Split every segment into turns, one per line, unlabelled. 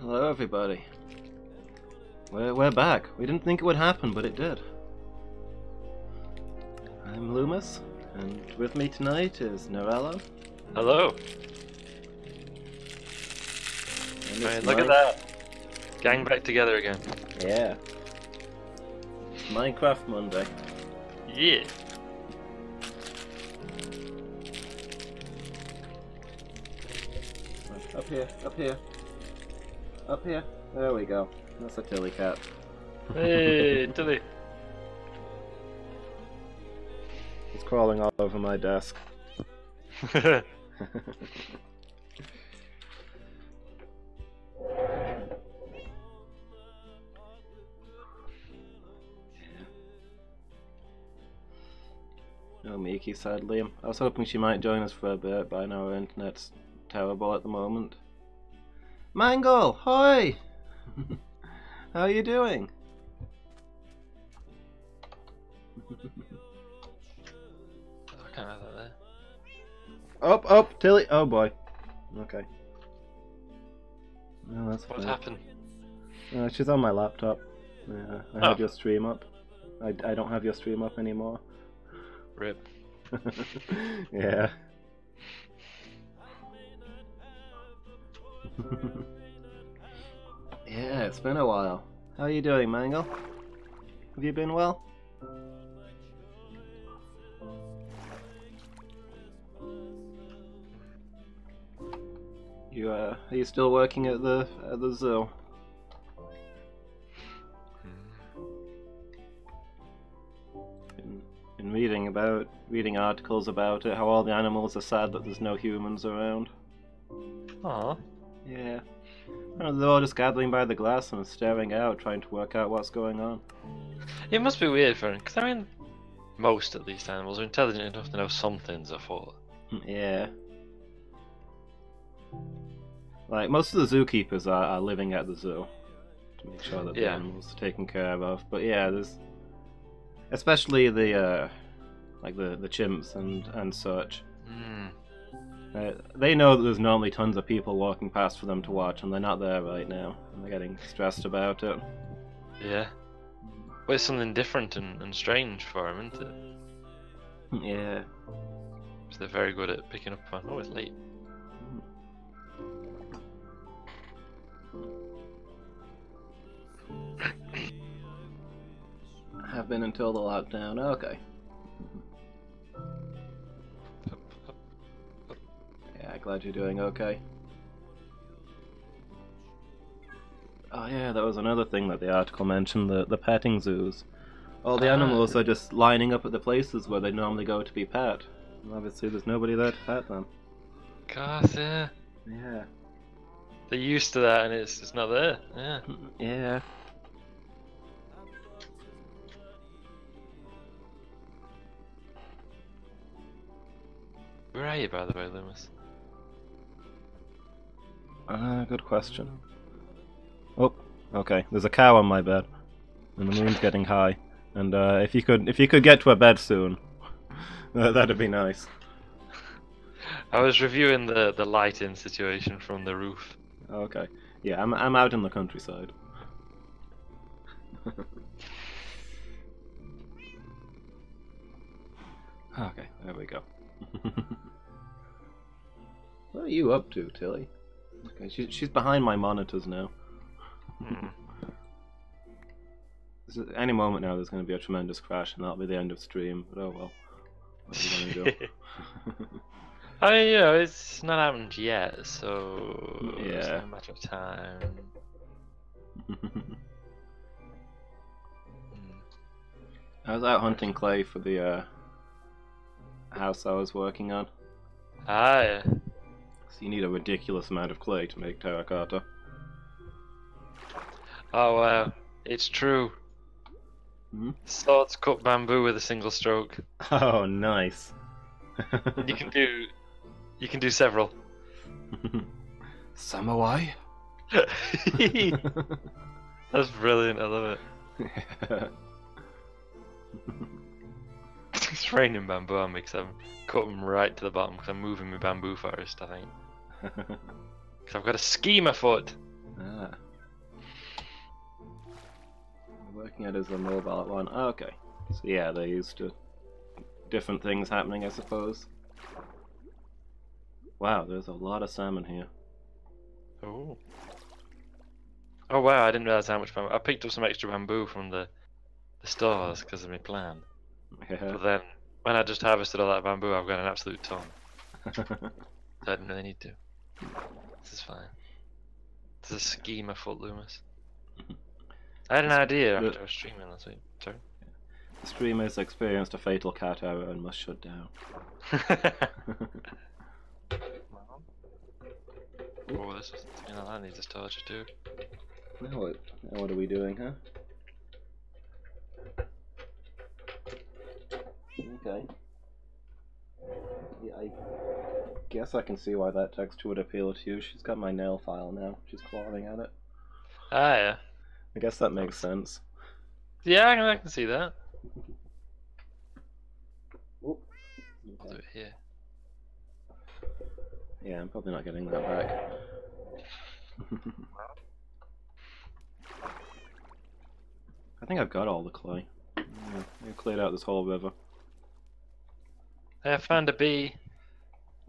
Hello, everybody. We're back. We didn't think it would happen, but it did. I'm Loomis, and with me tonight is Norello.
Hello.
And
Man,
it's
look at that. Gang back together again.
Yeah. It's Minecraft Monday.
Yeah.
Up here, up here. Up here. There we go. That's a tilly cat.
Hey, Tilly.
It's crawling all over my desk. No Miki, sadly. I was hoping she might join us for a bit, but I know our internet's terrible at the moment. Mangle! Hi! How are you doing?
I can't have that there.
Up, up, Tilly! Oh boy. Okay. No, that's
What
fine.
happened?
She's on my laptop. Yeah, I had your stream up. I don't have your stream up anymore.
Rip.
Yeah. Yeah, it's been a while. How are you doing, Mangle? Have you been well? Are you still working at the zoo? Been reading articles about it, how all the animals are sad that there's no humans around.
Aw.
Yeah. They're all just gathering by the glass and staring out, trying to work out what's going on.
It must be weird for him, because I mean, most at least animals are intelligent enough to know some things are afoot.
Yeah. Like, most of the zookeepers are living at the zoo to make sure that the animals are taken care of. But yeah, there's... especially the chimps and such. They know that there's normally tons of people walking past for them to watch, and they're not there right now, and they're getting stressed about it.
Yeah. But it's something different and strange for them, isn't it?
Yeah.
So they're very good at picking up on, oh, it's late.
Have been until the lockdown. Okay. Yeah, glad you're doing okay. Oh yeah, that was another thing that the article mentioned, the petting zoos. All the animals are just lining up at the places where they normally go to be pet. And obviously there's nobody there to pet them.
God, yeah.
Yeah.
They're used to that and it's not there. Yeah.
Yeah.
Where are you, by the way, Loomis?
Good question. Oh, okay. There's a cow on my bed, and the moon's getting high. And if you could get to a bed soon, that'd be nice.
I was reviewing the lighting situation from the roof.
Okay. Yeah, I'm out in the countryside. Okay, there we go. What are you up to, Tilly? Okay, she's behind my monitors now. Any moment now there's going to be a tremendous crash and that'll be the end of stream, but oh well. What are you going to do?
I mean, you know, it's not happened yet, so
yeah.
It's not a matter of time.
I was out hunting clay for the house I was working on.
Ah, yeah.
So you need a ridiculous amount of clay to make terracotta.
Oh wow, it's true. Swords cut bamboo with a single stroke.
Oh, nice.
You can do several.
Samurai?
That's brilliant, I love it. It's raining bamboo on me because I'm cutting them right to the bottom because I'm moving my bamboo forest, I think. Because I've got a scheme afoot.
Ah. Looking at his mobile one. Oh, okay. So yeah, they're used to different things happening, I suppose. Wow, there's a lot of salmon here.
Oh. Oh wow, I didn't realize how much bamboo. I picked up some extra bamboo from the stores because of my plan.
Yeah.
But then, when I just harvested all that bamboo, I've got an absolute ton. So I didn't really need to. This is fine. This is a scheme afoot, Loomis. I had an idea after I was streaming last week. Sorry.
The streamer's experienced a fatal cat error and must shut down.
Oh, this is, you know, that needs a starter too.
Now what are we doing, huh? Okay. Yeah, I guess I can see why that texture would appeal to you. She's got my nail file now. She's clawing at it.
Ah, yeah.
I guess that makes sense.
Yeah, I can see that.
Oh,
I'll do it here.
Yeah, I'm probably not getting that back. I think I've got all the clay. Yeah, I cleared out this whole river.
I found a bee.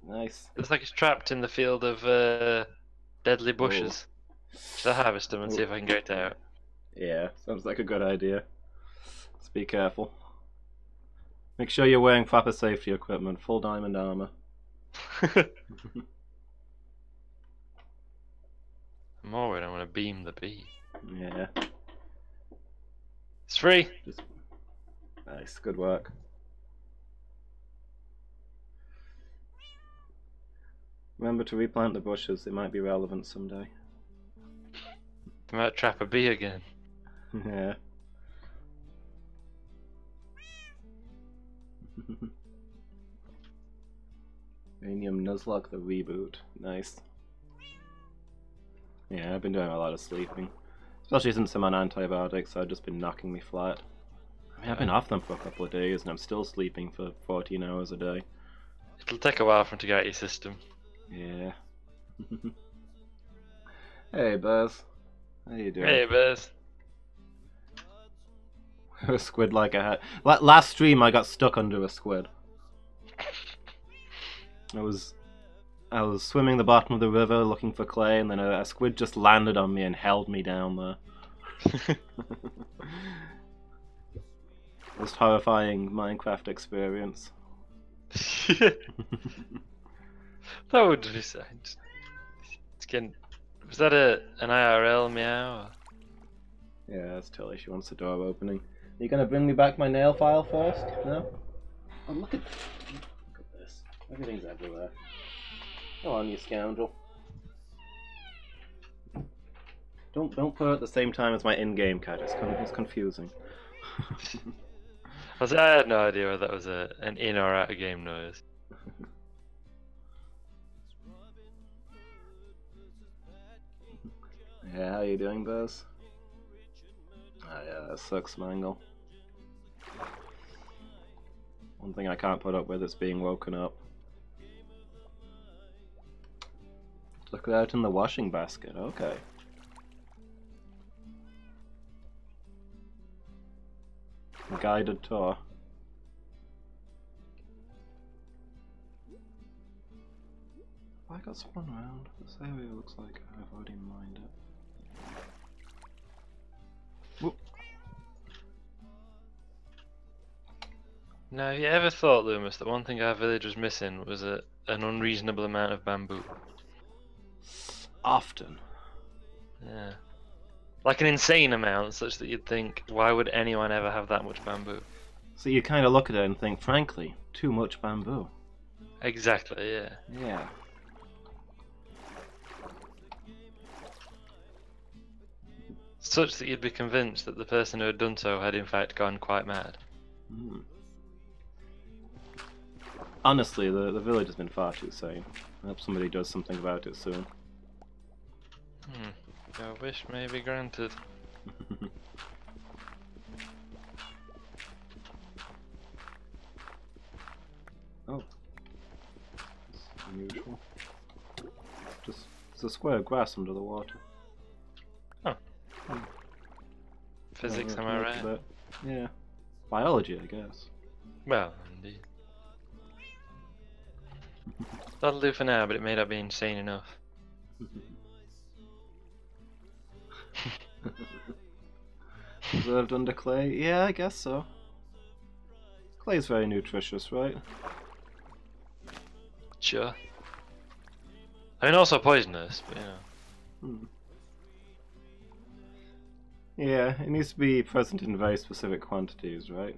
Nice.
Looks like it's trapped in the field of deadly bushes. Should I harvest them and see if I can get it out?
Yeah, sounds like a good idea. Just be careful. Make sure you're wearing proper safety equipment, full diamond armor.
I'm more worried I'm going to beam the bee.
Yeah.
It's free!
Nice, good work. Remember to replant the bushes, it might be relevant someday.
I might trap a bee again.
Yeah. Uranium Nuzlocke the reboot. Nice. Yeah, I've been doing a lot of sleeping. Especially since I'm on antibiotics, so I've just been knocking me flat. I mean, I've been off them for a couple of days and I'm still sleeping for 14 hours a day.
It'll take a while for them to get out your system.
Yeah. Hey, Buzz. How you doing?
Hey, Buzz.
A squid like I had. Last stream, I got stuck under a squid. I was swimming the bottom of the river looking for clay, and then a squid just landed on me and held me down there. Most horrifying Minecraft experience.
That would be sad. It's getting... Was that an IRL meow? Or...
Yeah, that's Tilly. She wants the door opening. Are you gonna bring me back my nail file first? No? Oh, look at this. Everything's everywhere. Go on, you scoundrel. Don't put it at the same time as my in-game cat. It's confusing.
I had no idea whether that was an in or out of game noise.
Yeah, how you doing, Buzz? Ah, yeah, that sucks, Mangle. One thing I can't put up with is being woken up. Look it out in the washing basket, okay. A guided tour. Have I got spun around? This area looks like I've already mined it. Whoop.
Now, have you ever thought, Loomis, that one thing our village was missing was an unreasonable amount of bamboo?
Often.
Yeah. Like an insane amount, such that you'd think, why would anyone ever have that much bamboo?
So you kind of look at it and think, frankly, too much bamboo.
Exactly, yeah.
Yeah.
Such that you'd be convinced that the person who had done so had in fact gone quite mad.
Mm. Honestly, the village has been far too sane. I hope somebody does something about it soon.
Your wish may be granted.
Oh. That's unusual. There's a square of grass under the water.
Oh. Physics, am I right?
Yeah. Biology, I guess.
Well, indeed. That'll do for now, but it may not be insane enough.
Preserved under clay? Yeah, I guess so. Clay's very nutritious, right?
Sure. I mean, also poisonous, but you know.
Hmm. Yeah, it needs to be present in very specific quantities, right?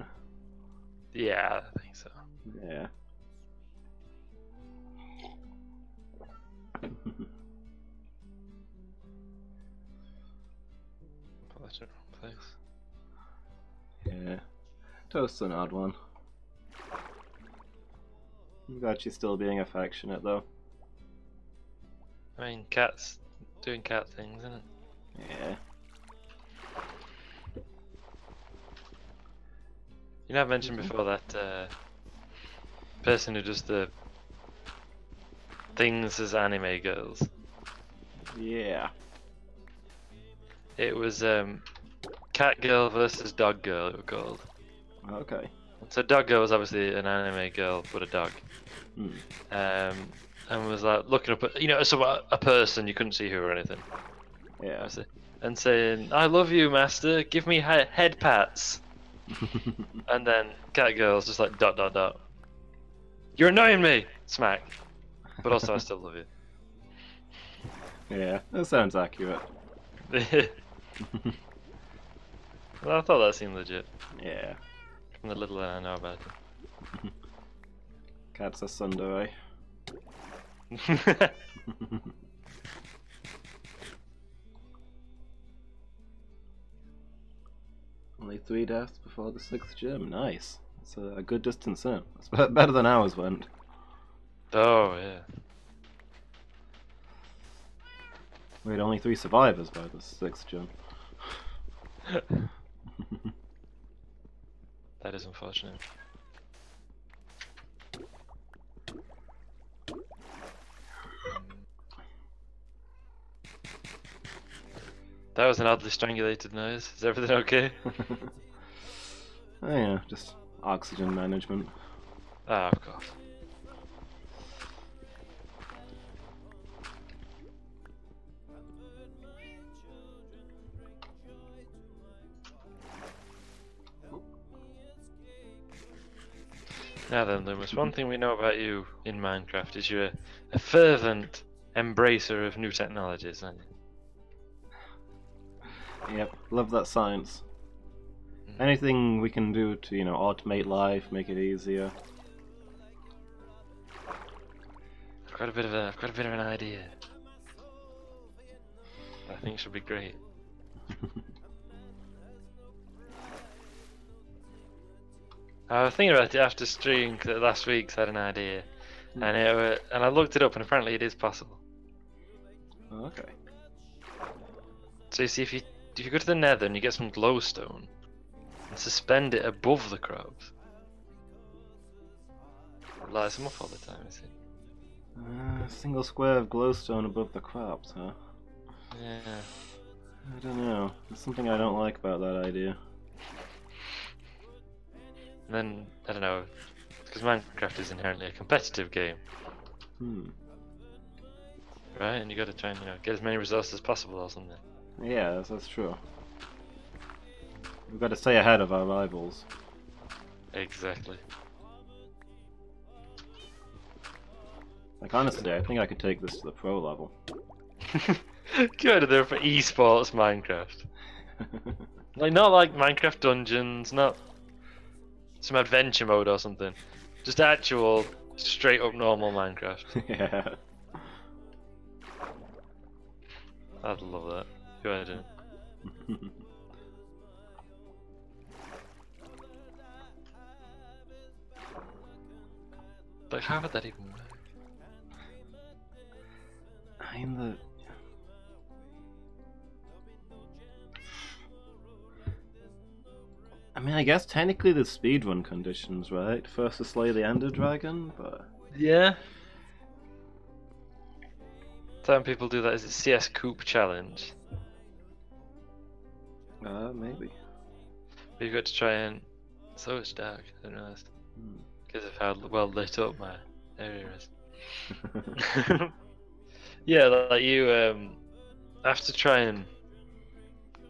Yeah, I think so.
Yeah.
Put that in the wrong place.
Yeah. Toast's an odd one. I'm glad she's still being affectionate, though.
I mean, cats doing cat things, isn't it?
Yeah.
You know, I've mentioned before that person who does the things as anime girls.
Yeah.
It was cat girl versus dog girl, it was called.
Okay.
So dog girl was obviously an anime girl, but a dog.
Hmm.
And was like looking up at, you know, so a person, you couldn't see her or anything.
Yeah.
Obviously. And saying, "I love you, master. Give me head pats." And then cat girl's just like ... "You're annoying me!" Smack. But also, I still love you.
Yeah, that sounds accurate.
Well, I thought that seemed legit.
Yeah.
From the little that I know about it.
Cats are tsundere. Only 3 deaths before the 6th gym. Nice. That's a good distance in. That's better than ours went.
Oh, yeah.
We had only 3 survivors by the 6th gym.
That is unfortunate. That was an oddly strangulated noise. Is everything okay?
Oh yeah, just oxygen management.
Ah, of course. Now then, Loomis, one thing we know about you in Minecraft is you're a fervent embracer of new technologies, aren't you?
Yep, love that science. Anything we can do to, automate life, make it easier.
I've got a bit of an idea. I think it should be great. I was thinking about it after stream last week. I had an idea, and I looked it up, and apparently it is possible.
Oh, okay.
So you see, if you go to the Nether and you get some glowstone and suspend it above the crabs, it lights them up all the time. You see.
A single square of glowstone above the crops, huh?
Yeah.
I don't know. There's something I don't like about that idea.
And then, I don't know, because Minecraft is inherently a competitive game. Right? And you gotta try and, get as many resources as possible or something.
Yeah, that's true. We've got to stay ahead of our rivals.
Exactly.
Like, honestly, I think I could take this to the pro level.
Get out of there for esports Minecraft. Like, not like Minecraft Dungeons, not some adventure mode or something. Just actual, straight up normal Minecraft.
Yeah.
I'd love that. Go ahead. Like, how would that even work?
I guess technically there's speedrun conditions, right? First to slay the Ender Dragon, but...
Yeah. Some people do that as a CS Coop challenge.
Maybe.
We've got to try and. So it's dark. I don't know. Because of how well lit up my area is. Yeah, like you have to try and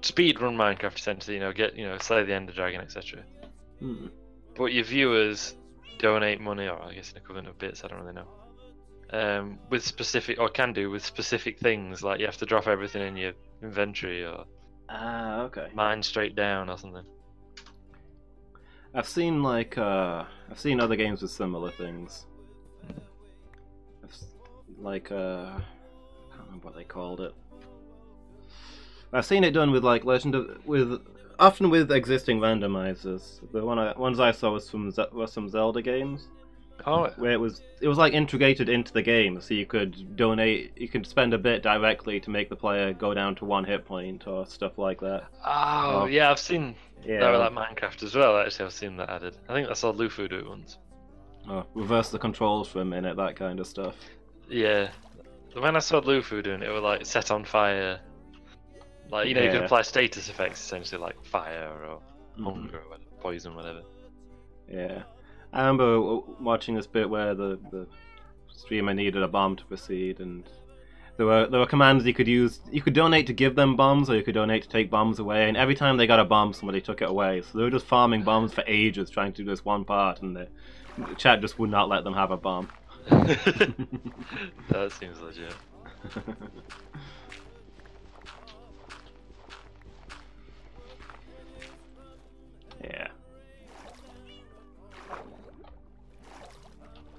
speed run Minecraft essentially. Get slay the Ender Dragon, etc. But your viewers donate money, or I guess in equivalent of bits. I don't really know. With specific, or can do with specific things, like you have to drop everything in your inventory, or
okay.
mine straight down, or something.
I've seen other games with similar things. I can't remember what they called it. I've seen it done with like often with existing randomizers. The ones I saw was were some Zelda games.
Oh,
where it was like integrated into the game, so you could donate, you could spend a bit directly to make the player go down to 1 hit point or stuff like that.
Oh, yeah, I've seen that with like Minecraft as well. Actually, I've seen that added. I think I saw Lufu do it once.
Oh, reverse the controls for a minute, that kind of stuff.
Yeah, when I saw Lufu doing it, it was like set on fire. Like you could apply status effects essentially, like fire or hunger or whatever, poison, whatever.
Yeah. I remember watching this bit where the streamer needed a bomb to proceed, and there were commands you could use. You could donate to give them bombs, or you could donate to take bombs away. And every time they got a bomb, somebody took it away. So they were just farming bombs for ages, trying to do this one part, and the chat just would not let them have a bomb.
That seems legit.
Yeah.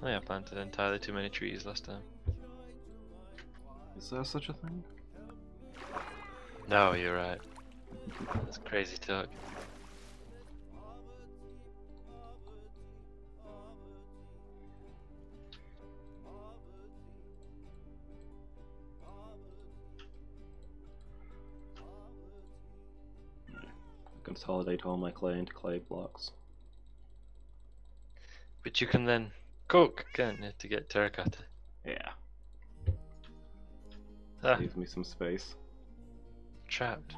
Oh yeah, I planted entirely too many trees last time.
Is there such a thing?
No, you're right. That's crazy talk.
Consolidate all my clay into clay blocks.
But you can then cook, can't you, to get terracotta?
Yeah.
Ah.
Leaves me some space.
Trapped.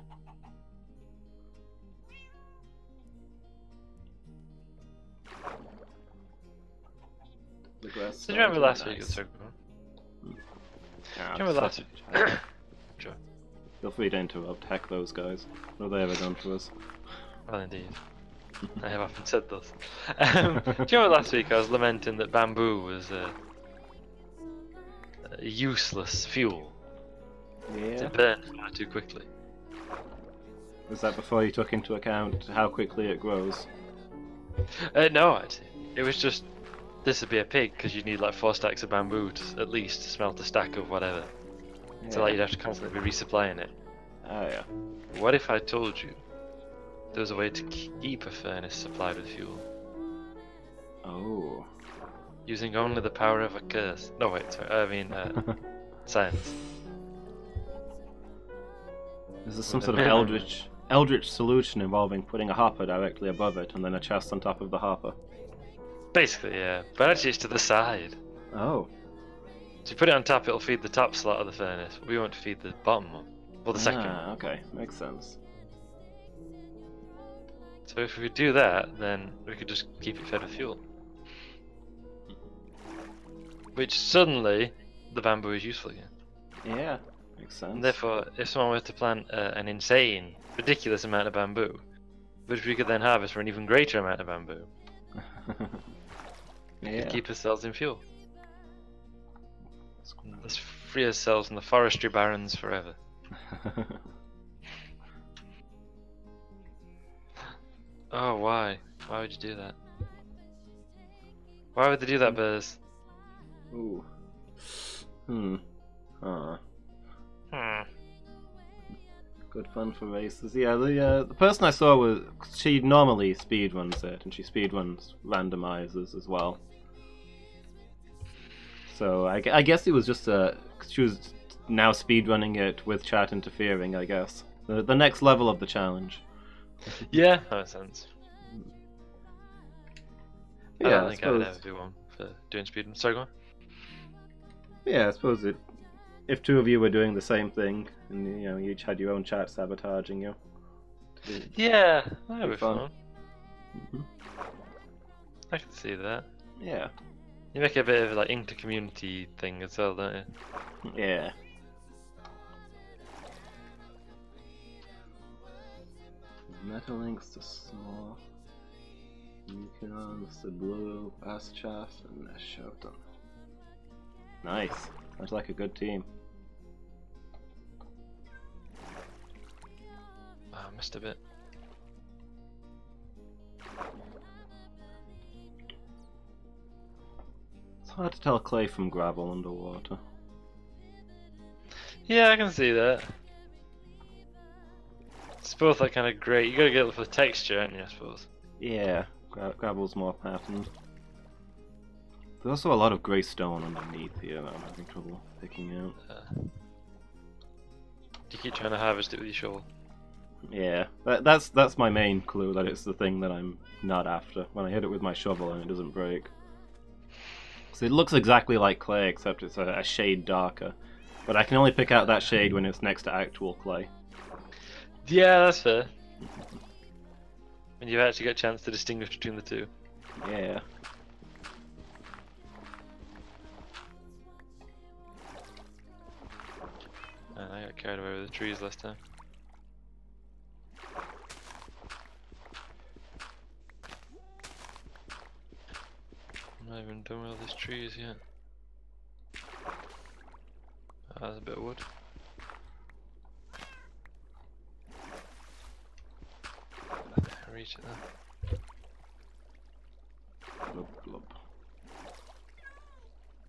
The grass.
Do you remember last week?
Yeah,
Do you remember last week? Sure.
Feel free to interrupt. Heck those guys. What have they ever done to us?
Well, indeed. I have often said this. Do you remember last week I was lamenting that bamboo was a useless fuel?
Yeah.
It burns far too quickly.
Was that before you took into account how quickly it grows?
No, actually. It was just, this would be a pig, because you'd need like 4 stacks of bamboo to, at least to smelt a stack of whatever. Yeah. So like you'd have to constantly be resupplying it.
Oh yeah.
What if I told you there was a way to keep a furnace supplied with fuel?
Oh.
Using only the power of a curse. No wait, sorry, I mean science.
Is this some sort of eldritch solution involving putting a hopper directly above it and then a chest on top of the hopper?
Basically, yeah. But actually it's to the side.
Oh.
So you put it on top, it'll feed the top slot of the furnace. We want to feed the bottom one. Well, the second one.
Okay. Makes sense.
So if we do that, then we could just keep it fed with fuel. Which suddenly, the bamboo is useful again.
Yeah, makes sense.
And therefore, if someone were to plant an insane, ridiculous amount of bamboo, which we could then harvest for an even greater amount of bamboo, we could keep ourselves in fuel. Let's free ourselves from the forestry barons forever. Oh, why? Why would you do that? Why would they do that, Buzz?
Ooh. Good fun for races. Yeah, the person I saw was, she normally speedruns it, and she speedruns randomizers as well. So I guess it was just she was now speedrunning it with chat interfering, I guess. The next level of the challenge.
Yeah, that makes sense.
Yeah,
I don't think I would ever be one for doing speedrun. Sorry, go on.
Yeah, I suppose if 2 of you were doing the same thing, and you each had your own chat sabotaging you,
Yeah, that'd be
fun.
fun. I can see that.
Yeah.
You make a bit of like inter-community thing as well, don't you?
Yeah. Metalinks to small. Unicorns to blue, Aschas, and Neshoten. Nice. Sounds like a good team.
Oh, I missed a bit.
It's hard to tell clay from gravel underwater.
Yeah, I can see that. It's both like kind of great. You gotta get it for the texture, aren't you? I suppose.
Yeah, gravel's more patterned. There's also a lot of grey stone underneath here that I'm having trouble picking out.
Do you keep trying to harvest it with your shovel?
Yeah, that's my main clue that it's the thing that I'm not after. When I hit it with my shovel and it doesn't break. So it looks exactly like clay except it's a shade darker. But I can only pick out that shade when it's next to actual clay.
Yeah, that's fair. And you've actually got a chance to distinguish between the two.
Yeah.
And I got carried away with the trees last time. I'm not even done with all these trees yet. Ah, there's a bit of wood. I reach it now.
Blub, blub.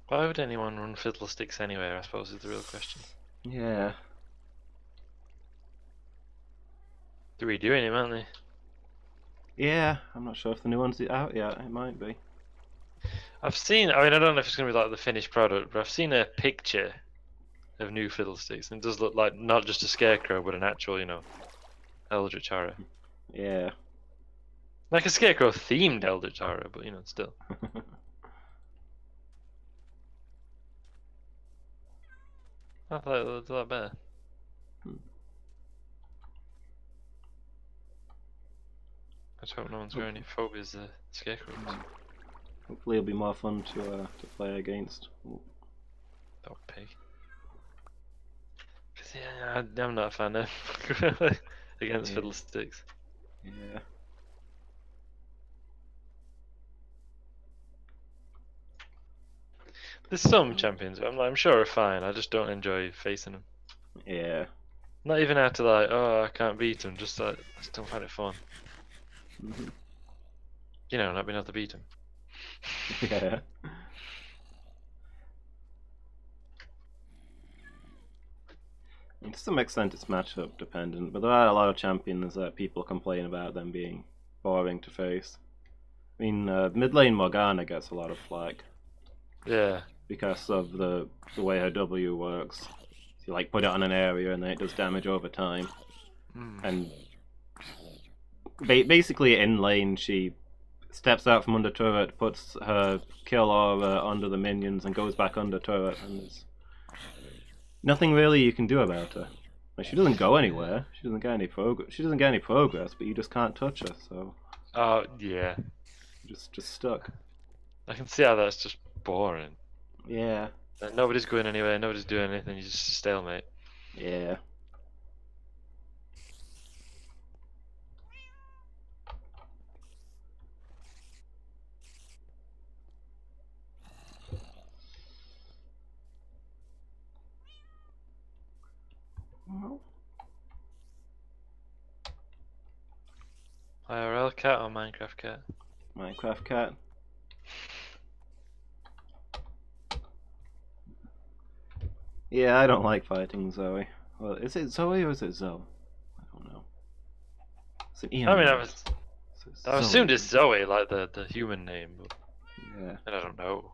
Why would anyone run fiddlesticks anywhere, I suppose, is the real question.
Yeah.
They're redoing him, aren't they?
Yeah, I'm not sure if the new one's out yet. It might be.
I've seen, I mean, I don't know if it's going to be like the finished product, but I've seen a picture of new fiddlesticks, and it does look like not just a scarecrow, but an actual, you know, eldritch horror.
Yeah.
Like a scarecrow themed eldritch horror, but you know, still. I thought it looked a lot better. I just hope no one's got any phobias of scarecrows.
Hopefully it'll be more fun to play against.
Dog pig. Cause yeah, I'm not a fan of against fiddlesticks.
Yeah.
There's some champions I'm sure are fine. I just don't enjoy facing them.
Yeah.
Not even out to like, oh, I can't beat them. Just like, I just don't find it fun. You know, not being able to beat them.
Yeah. To some extent it's matchup dependent, but there are a lot of champions that people complain about them being boring to face. I mean, mid lane Morgana gets a lot of flack.
Yeah.
Because of the way her W works. You like put it on an area and then it does damage over time. And basically in lane she steps out from under turret, puts her kill aura under the minions and goes back under turret, and there's nothing really you can do about her. Like, she doesn't go anywhere. She doesn't get any progress. She doesn't get any progress, but you just can't touch her. So.
Oh yeah.
You're just stuck.
I can see how that's just boring.
Yeah.
Nobody's going anywhere. Nobody's doing anything. You just stalemate.
Yeah.
IRL cat or Minecraft cat?
Minecraft cat. Yeah, I don't like fighting Zoe. Well, is it Zoe or is it Zoe? I don't know. It's an
I mean, I assumed it's Zoe, like the human name, but
yeah.
I don't know.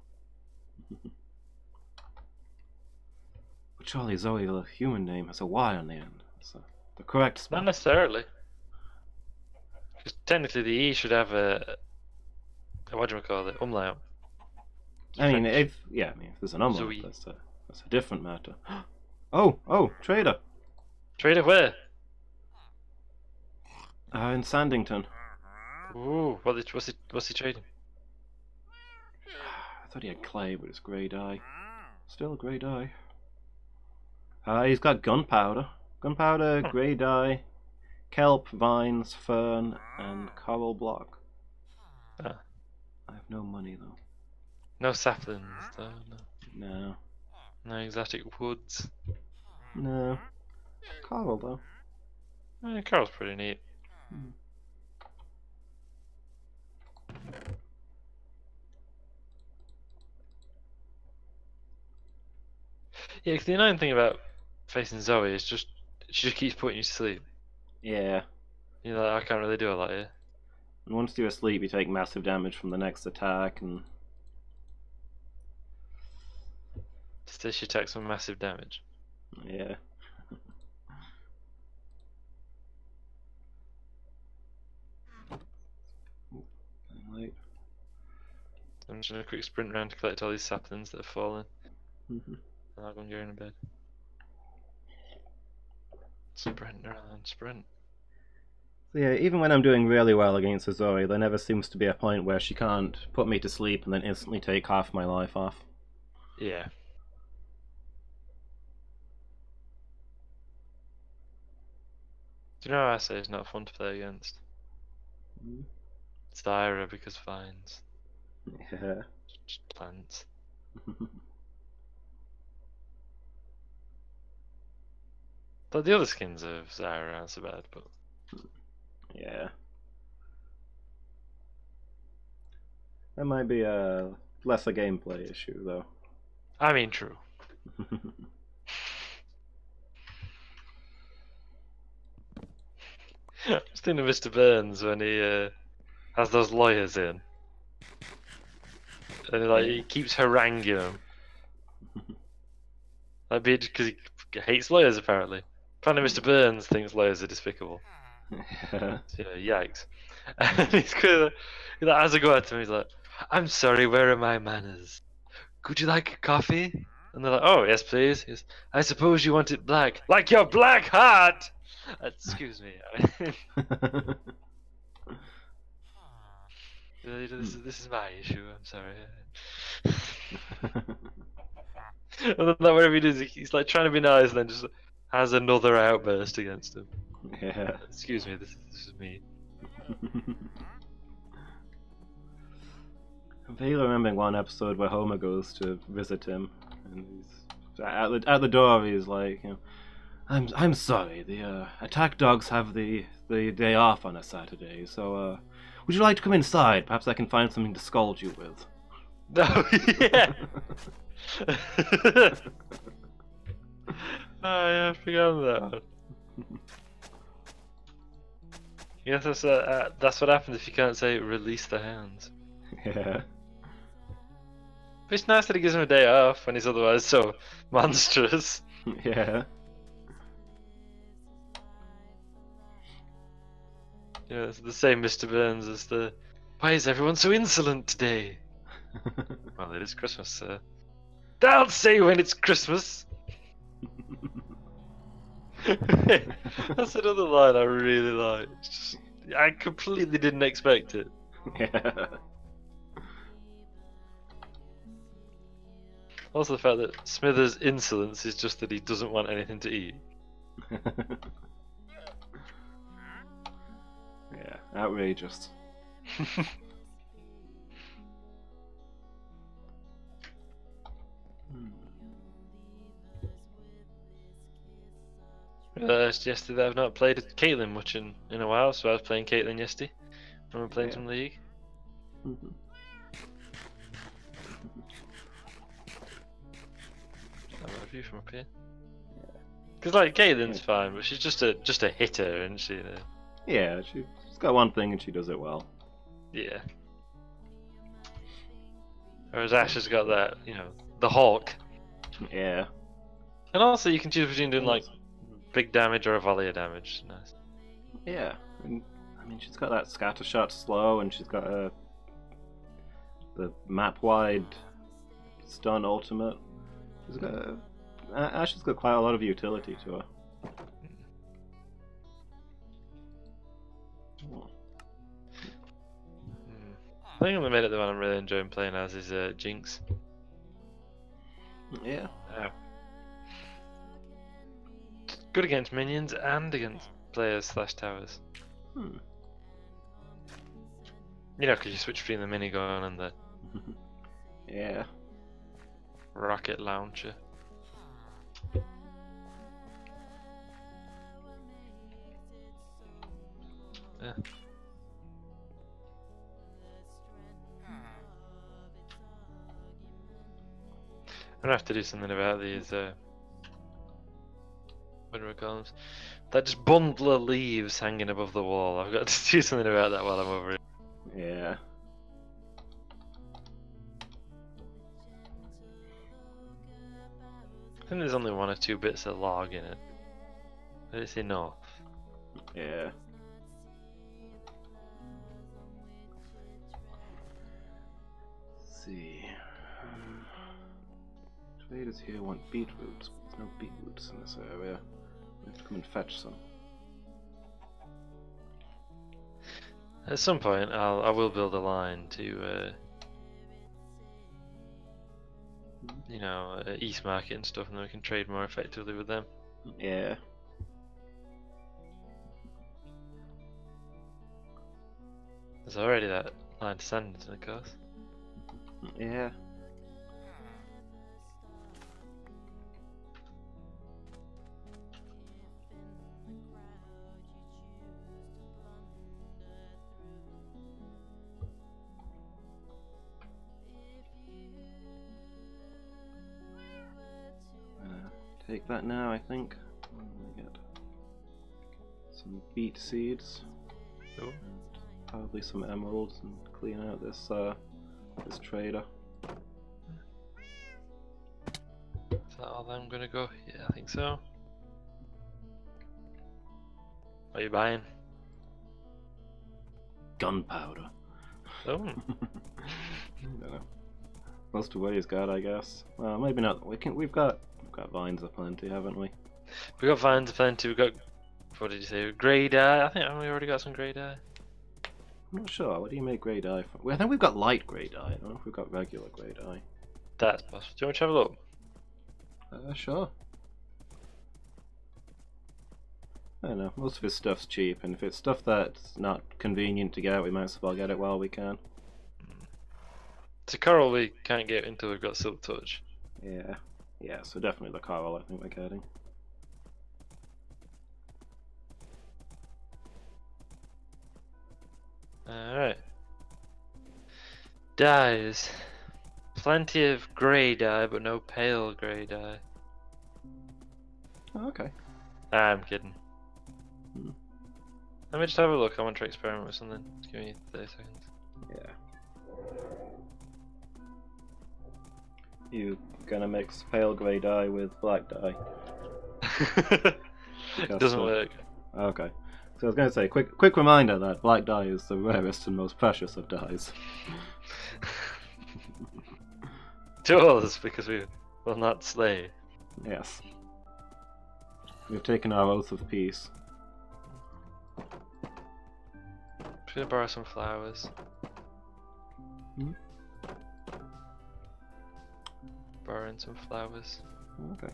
But surely Zoe, the human name, has a Y on the end. That's the correct spell.
Not necessarily. Because technically the E should have a what do we call it? Umlaut.
I mean, if there's an umlaut,
Zoe.
that's a different matter. Oh, trader.
Trader where?
In Sandington.
Ooh, what's he trading?
I thought he had clay, but it's grey dye. Still a grey dye. He's got gunpowder. Gunpowder, grey dye, kelp, vines, fern, and coral block.
Ah.
I have no money though.
No saplings, though.
No.
No exotic woods.
No. Coral though.
Coral's pretty neat. Yeah, 'cause the annoying thing about facing Zoe is she just keeps putting you to sleep.
Yeah.
You're like, I can't really do a lot here.
And once you're asleep, you take massive damage from the next attack, and
Still, she takes some massive damage.
yeah. Late.
I'm just gonna quick sprint around to collect all these saplings that have fallen. And I'll go and go in bed. Sprint around, sprint.
So yeah, even when I'm doing really well against Zoe, there never seems to be a point where she can't put me to sleep and then instantly take half my life off.
Yeah. Do you know how I say it's not fun to play against? It's Ira because vines.
Yeah.
Just plants. But the other skins of Zyra aren't so bad, but
Yeah. That might be less a gameplay issue though.
I mean true. Just thinking of Mr. Burns when he has those lawyers in. And he keeps haranguing them. That'd be because he hates lawyers apparently. Apparently Mr. Burns thinks lawyers are despicable.
Yeah.
So, yikes. And he's gonna, as I go out to him, he's like, I'm sorry, where are my manners? Could you like coffee? And they're like, oh, yes, please. He goes, I suppose you want it black. Like your black heart! Excuse me. This is my issue, I'm sorry. And then whatever he does, he's like trying to be nice and then just has another outburst against him.
Yeah.
Excuse me, this is me.
I'm vaguely remembering one episode where Homer goes to visit him, and he's at the door. He's like, you know, I'm sorry. The attack dogs have the day off on a Saturday, so would you like to come inside? Perhaps I can find something to scold you with.
No, yeah. Oh yeah, I forgot that one. Yes, that's what happens if you can't say release the hounds.
Yeah.
But it's nice that he gives him a day off when he's otherwise so monstrous.
Yeah.
Yeah, it's the same Mr. Burns as the. Why is everyone so insolent today? Well, it is Christmas, sir. Don't say when it's Christmas! That's another line I really like. I completely didn't expect it.
Yeah.
Also the fact that Smithers' insolence is just that he doesn't want anything to eat.
Yeah, outrageous.
Yesterday I've not played Caitlyn much in a while, so I was playing Caitlyn yesterday when we were playing some League. I've got a view from up here. Because like Caitlyn's fine, but she's just a hitter, isn't she?
Yeah, she's got one thing and she does it well.
Yeah. Whereas Ash has got that, the Hawk.
Yeah.
And also you can choose between doing like big damage or a volley of damage. Nice.
Yeah. I mean, she's got that scatter shot slow, and she's got the map wide stun ultimate. She's got Ash has got quite a lot of utility to her.
I think at the minute the one I'm really enjoying playing as is Jinx.
Yeah.
Good against minions and against players / towers.
Hmm.
You know, because you switch between the minigun and the
Yeah.
rocket launcher. Yeah. I'm gonna have to do something about these. What do we call them? That just bundle of leaves hanging above the wall. I've got to do something about that while I'm over here.
Yeah.
I think there's only 1 or 2 bits of log in it, but it's enough.
Yeah. Let's see. Traders here want beetroots, but there's no beetroots in this area. We have to come and fetch some.
At some point, I will build a line to, you know, East Market and stuff, and then we can trade more effectively with them.
Yeah.
There's already that line to Sanditon, of course.
Yeah. Take that now, I think. We get some beet seeds.
Cool.
Probably some emeralds, and clean out this this trader.
Is that all I'm gonna go? Yeah, I think so. What are you buying?
Gunpowder.
Oh.
I don't know. Most of what he's got, I guess. Well, maybe not. We've got vines aplenty, haven't we?
We got vines aplenty. We got, what did you say? Grey dye. I think we already got some grey dye.
I'm not sure. What do you make grey dye from? Well, I think we've got light grey dye. I don't know if we've got regular grey dye.
That's possible. Do you want to have a look?
Sure. I don't know. Most of his stuff's cheap, and if it's stuff that's not convenient to get, we might as well get it while we can.
It's a coral we can't get until we've got Silk Touch.
Yeah. Yeah, so definitely the coral I think we're getting.
Alright. Dyes. Plenty of grey dye, but no pale grey dye.
Oh, okay.
I'm kidding. Let me just have a look. I want to experiment with something. Just give me 30 seconds.
Yeah. You gonna mix pale grey dye with black dye?
It doesn't work.
Okay. So I was gonna say, quick reminder that black dye is the rarest and most precious of dyes.
To us, because we will not slay.
Yes. We've taken our oath of peace.
I'm gonna borrow some flowers.
Hmm?
Borrowing some flowers.
Okay.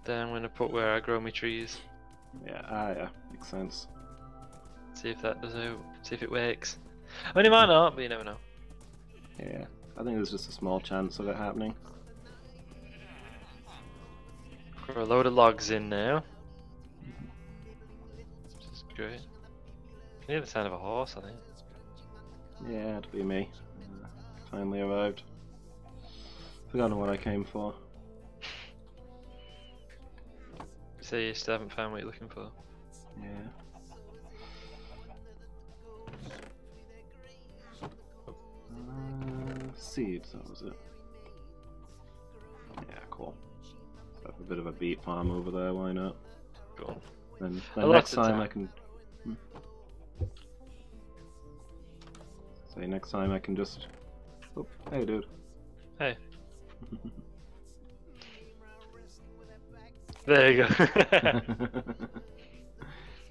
Then I'm gonna put where I grow my trees.
Yeah, yeah, makes sense.
See if that does out. See if it works. I mean, it might not, but you never know.
Yeah, I think there's just a small chance of it happening.
Throw a load of logs in now. Which is great. I hear the sound of a horse, I think.
Yeah, it'd be me. Finally arrived. Forgotten what I came for.
So you still haven't found what you're looking for?
Yeah. Seeds, that was it. Yeah, cool. Let's have a bit of a beet farm over there, why not?
Cool.
Then
Well,
next
that's
time I can... Say next time I can just... Oh, hey dude.
Hey. There you go.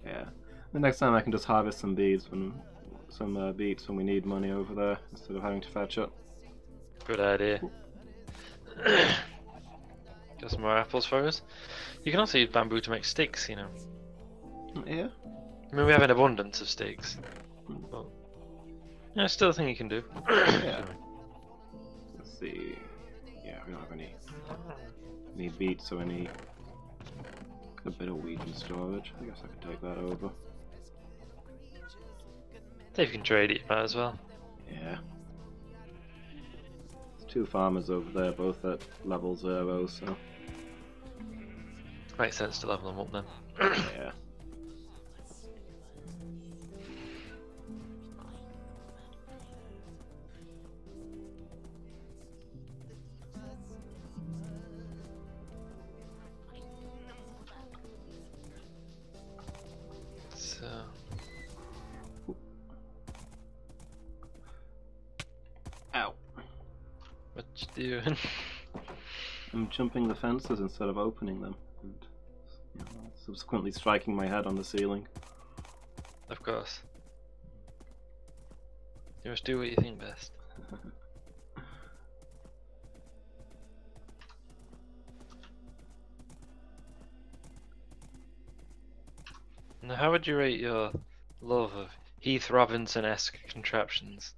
Yeah. The next time I can just harvest some beets when beets when we need money over there instead of having to fetch it.
Good idea. Got some more apples for us. You can also use bamboo to make sticks, you know.
Yeah.
I mean, we have an abundance of sticks. But, yeah, it's still a thing you can do.
Yeah. Let's see. Yeah, we don't have any beets or any. A bit of wheat in storage. I guess I could take that over.
If you can trade it, you might as well.
Yeah. There's 2 farmers over there, both at level 0, so.
Makes sense to level them up then.
Yeah.
So.
Ow.
What you doing?
I'm jumping the fences instead of opening them, and subsequently striking my head on the ceiling.
Of course. You must do what you think best. Now, how would you rate your love of Heath Robinson-esque contraptions?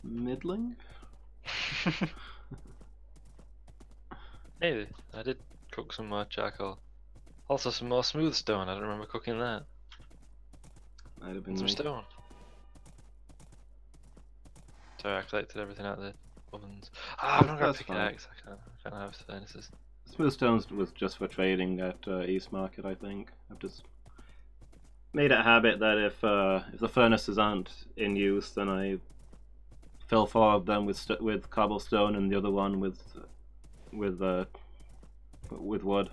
Middling?
Maybe. I did cook some more charcoal. Also some more smooth stone, I don't remember cooking that.
Might have been
Some
me.
stone. Sorry, I collected everything out of the ovens. Ah, I've not got a
That's
pickaxe, I can't have furnaces.
Smooth stones was just for trading at East Market, I think. I've just made it a habit that if the furnaces aren't in use, then I fill 4 of them with cobblestone and the other one with wood.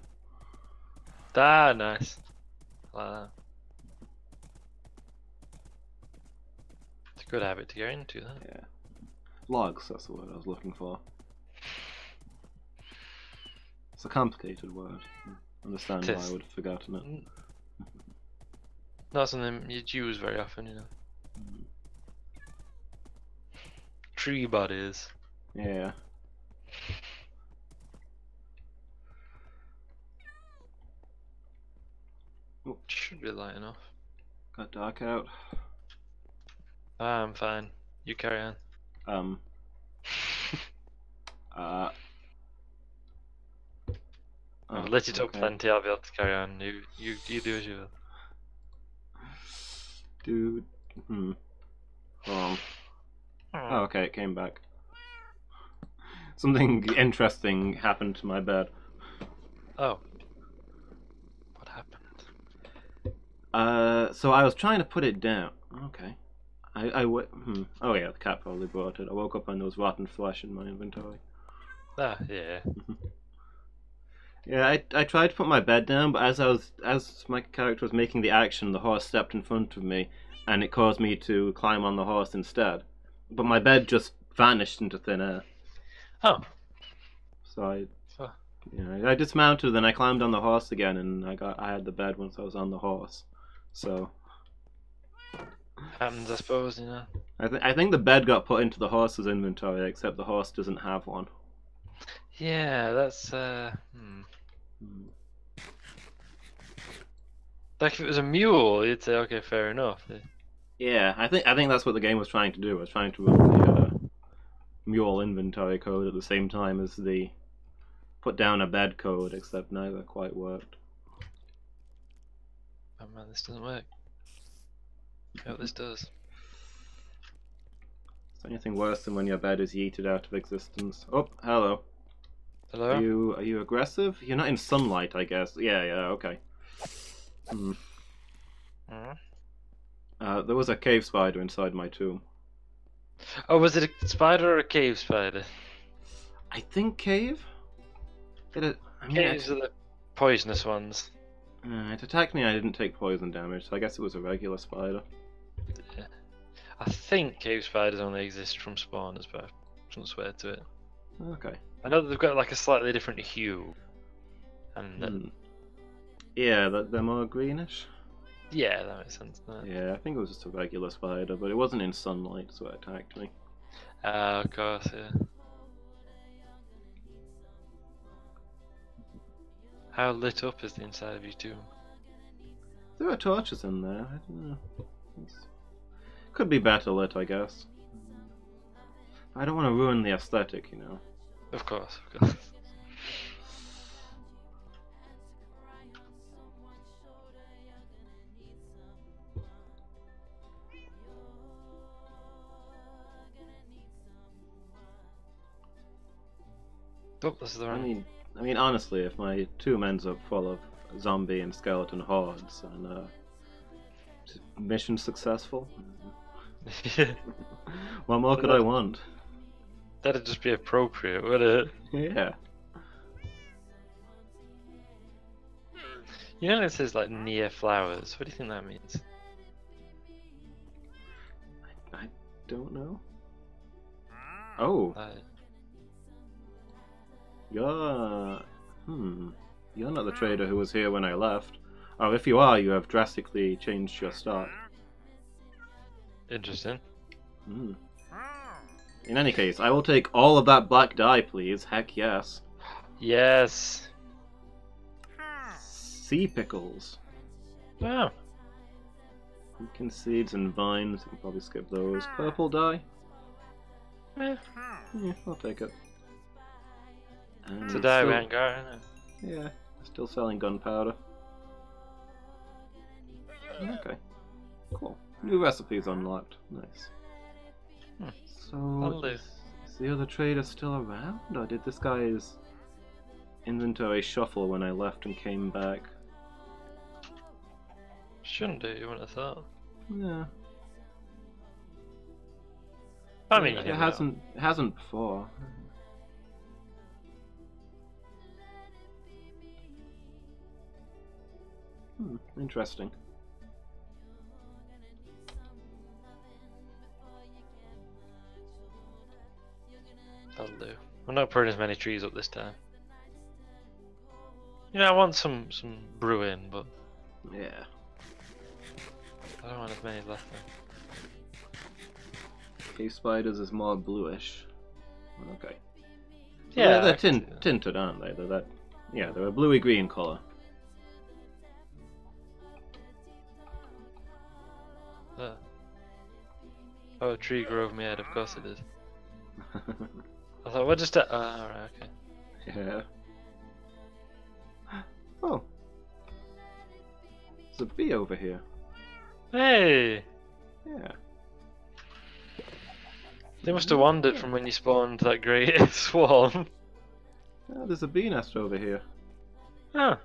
Ah, nice. Like that. It's a good habit to get into, that.
Yeah, logs. That's the word I was looking for. It's a complicated word. I understand why I would have forgotten it.
Not something you'd use very often, you know. Tree bodies.
Yeah. Oh,
should be light enough.
Got dark out.
Ah, I'm fine. You carry on. I've lit it up plenty. I'll be able to carry on. You do as you will.
Dude. Hold on. Oh, okay, it came back. Something interesting happened to my bed.
Oh. What happened?
So I was trying to put it down. Okay. Oh yeah, the cat probably brought it. I woke up and there was rotten flesh in my inventory.
Ah, yeah.
Yeah, I tried to put my bed down, but as my character was making the action, the horse stepped in front of me, and it caused me to climb on the horse instead. But my bed just vanished into thin air.
Oh.
So I dismounted, then I climbed on the horse again, and I had the bed once I was on the horse. So
Happens, I suppose, you know.
I think the bed got put into the horse's inventory, except the horse doesn't have one.
Yeah, that's Like if it was a mule, you'd say okay, fair enough.
Yeah, I think that's what the game was trying to do. It was trying to run the mule inventory code at the same time as the put down a bed code, except neither quite worked.
Oh man, this doesn't work. I hope this does.
Is there anything worse than when your bed is yeeted out of existence? Oh, hello.
Hello?
Are you aggressive? You're not in sunlight, I guess. Yeah, okay. There was a cave spider inside my tomb.
Oh, was it a spider or a cave spider?
I think cave?
Caves are the poisonous ones.
It attacked me, I didn't take poison damage, so I guess it was a regular spider.
Yeah. I think cave spiders only exist from spawners, but I shouldn't swear to it.
Okay.
I know that they've got like a slightly different hue, and
Yeah, they're more greenish.
Yeah, that makes sense.
Yeah, I think it was just a regular spider, but it wasn't in sunlight, so it attacked me.
Of course, yeah. How lit up is the inside of your tomb?
There are torches in there. I don't know. Could be better lit, I guess. I don't want to ruin the aesthetic, you know.
Of course, of course. Oh, this is the wrong.
I mean, honestly, if my tomb ends up full of zombie and skeleton hordes, and mission successful, what more could I want?
That'd just be appropriate, wouldn't it?
Yeah.
You know it says like near flowers. What do you think that means?
I don't know. Oh. You're not the trader who was here when I left. Or if you are, you have drastically changed your stock.
Interesting.
Hmm. In any case, I will take all of that black dye, please. Heck yes.
Yes.
Sea pickles.
Wow.
Pumpkin seeds and vines. You can probably skip those. Purple dye. Yeah, I'll take it. And
it's a dye we ain't got, isn't it?
Yeah, still selling gunpowder. Okay, cool. New recipes unlocked. Nice. So, is the other trader still around, or did this guy's inventory shuffle when I left and came back?
Shouldn't do, you wouldn't have thought.
Yeah.
I mean,
it hasn't before. Interesting.
That'll do. I'm not putting as many trees up this time. You know, I want some brewing, but
yeah,
I don't want as many left now.
Cave spiders is more bluish. Okay. So
Yeah,
they're tinted, aren't they? They're a bluey green color.
Oh, a tree grew over my head, of course it did. I thought, what just that? Alright, okay.
Yeah. Oh. There's a bee over here.
Hey!
Yeah.
They must have wandered from when you spawned that great swarm.
Oh, there's a bee nest over here.
Huh.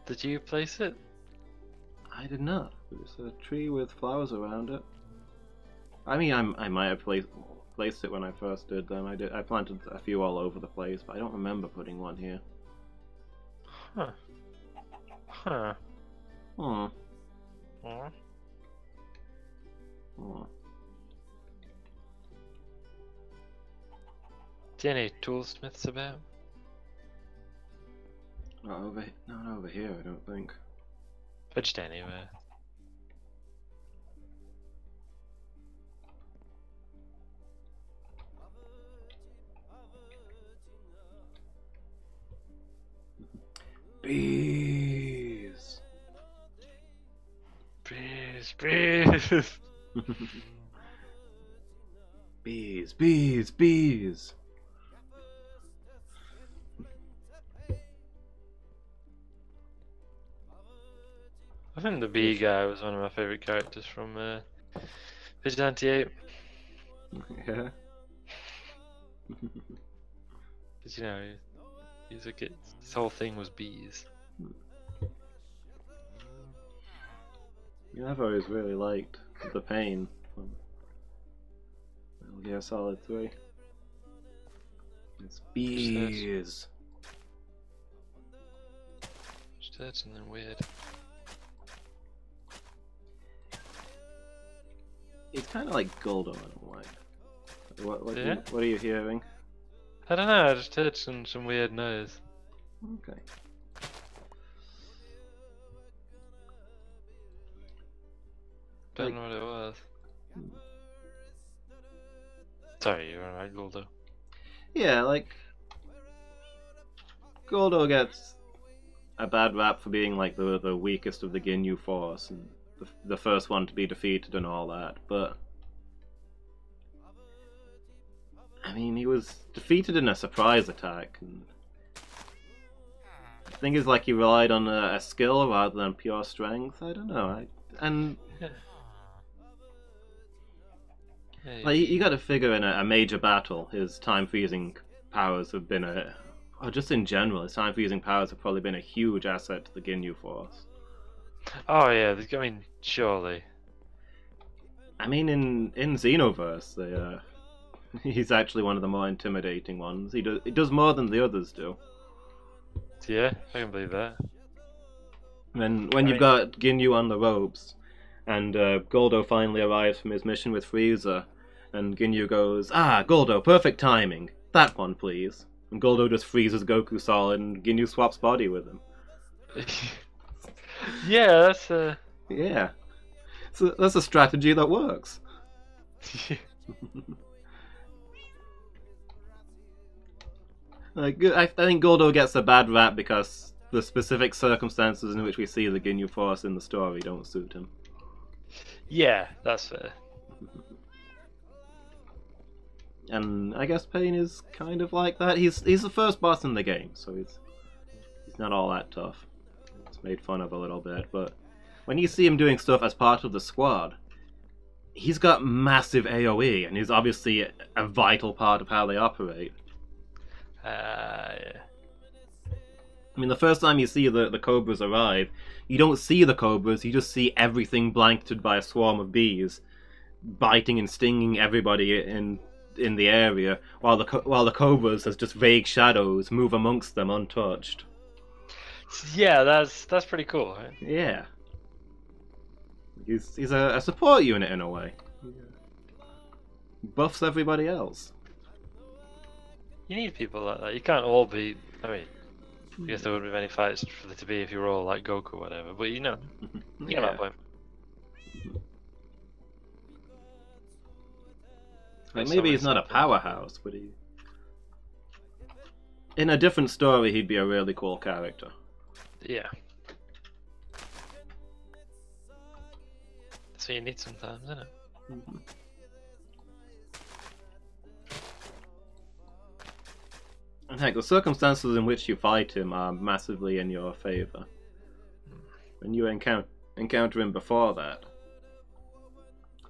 Did you place it?
I did not. It's a tree with flowers around it. I mean, I might have placed it when I first did them. I planted a few all over the place, but I don't remember putting one here.
Huh. Huh.
Hmm.
Huh.
Hmm.
Do you have any toolsmiths about?
Not over here, I don't think.
But just anywhere.
Bees.
Bees, bees.
Bees, bees, bees.
I think the bee guy was one of my favourite characters from Vigilante 8.
Yeah.
Because, you know, he's a kid. His whole thing was bees.
You know, I've always really liked the pain from Metal Gear Solid 3. It's bees.
Just heard something weird.
It's kind of like Goldo in a way. What are you hearing?
I don't know, I just heard some weird noise.
Okay.
Don't know what it was. Sorry, you're alright, Goldo.
Yeah, like Goldo gets a bad rap for being like the weakest of the Ginyu Force and the first one to be defeated and all that, but I mean, he was defeated in a surprise attack, and the thing is, like, he relied on a skill rather than pure strength. I don't know. Like, you got to figure in a major battle, his time freezing powers have been or just in general, his time freezing powers have probably been a huge asset to the Ginyu Force.
Oh yeah, I mean, surely.
I mean, in Xenoverse, he's actually one of the more intimidating ones. He does more than the others do.
Yeah, I can believe that.
When you've got Ginyu on the ropes, and Goldo finally arrives from his mission with Frieza, and Ginyu goes, "Ah, Goldo, perfect timing. That one, please." And Goldo just freezes Goku solid, and Ginyu swaps body with him.
Yeah, that's
Yeah. So that's a strategy that works. Like, I think Goldo gets a bad rap because the specific circumstances in which we see the Ginyu Force in the story don't suit him.
Yeah, that's fair.
And I guess Pain is kind of like that. He's the first boss in the game, so he's not all that tough. It's made fun of a little bit, but when you see him doing stuff as part of the squad, he's got massive AoE, and he's obviously a vital part of how they operate.
Yeah.
I mean, the first time you see the Cobras arrive, you don't see the Cobras, you just see everything blanketed by a swarm of bees, biting and stinging everybody in the area, while the Cobras, as just vague shadows, move amongst them untouched.
Yeah, that's pretty cool, right?
Yeah. He's a support unit in a way. Buffs everybody else.
You need people like that. You can't all be. I mean, I guess there wouldn't be many fights for there to be if you were all like Goku or whatever. But you know, you get that point.
Like, maybe he's not a powerhouse, but in a different story, he'd be a really cool character.
Yeah. That's what you need sometimes, isn't it?
Mm-hmm. And heck, the circumstances in which you fight him are massively in your favor. When you encounter him before that,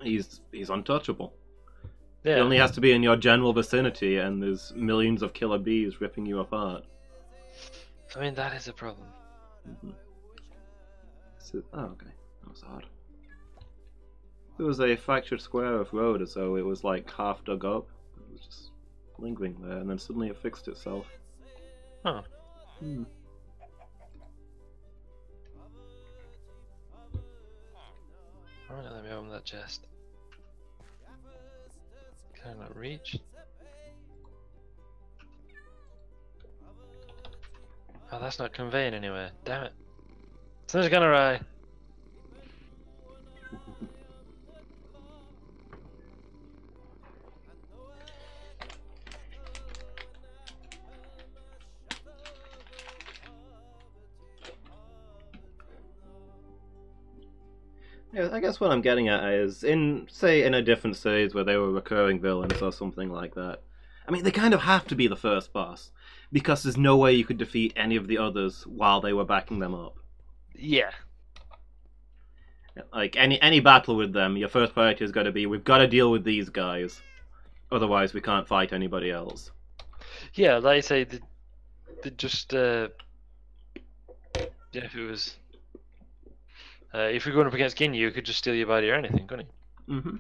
he's untouchable.
Yeah.
He only has to be in your general vicinity, and there's millions of killer bees ripping you apart.
I mean, that is a problem.
Mm-hmm. Okay, that was odd. There was a fractured square of road as though it was like half dug up. It was just lingering there, and then suddenly it fixed itself.
Huh. Alright, let me open that chest. Can I not reach? Oh, that's not conveying anywhere. Damn it. Something's gone awry.
Yeah, I guess what I'm getting at is, in a different series where they were recurring villains or something like that, I mean, they kind of have to be the first boss, because there's no way you could defeat any of the others while they were backing them up.
Yeah.
Like, any battle with them, your first priority has got to be, we've got to deal with these guys, otherwise we can't fight anybody else.
Yeah, like I say, they just, yeah, if it was... if you're going up against Ginyu, you could just steal your body or anything, couldn't
he? Mm-hmm.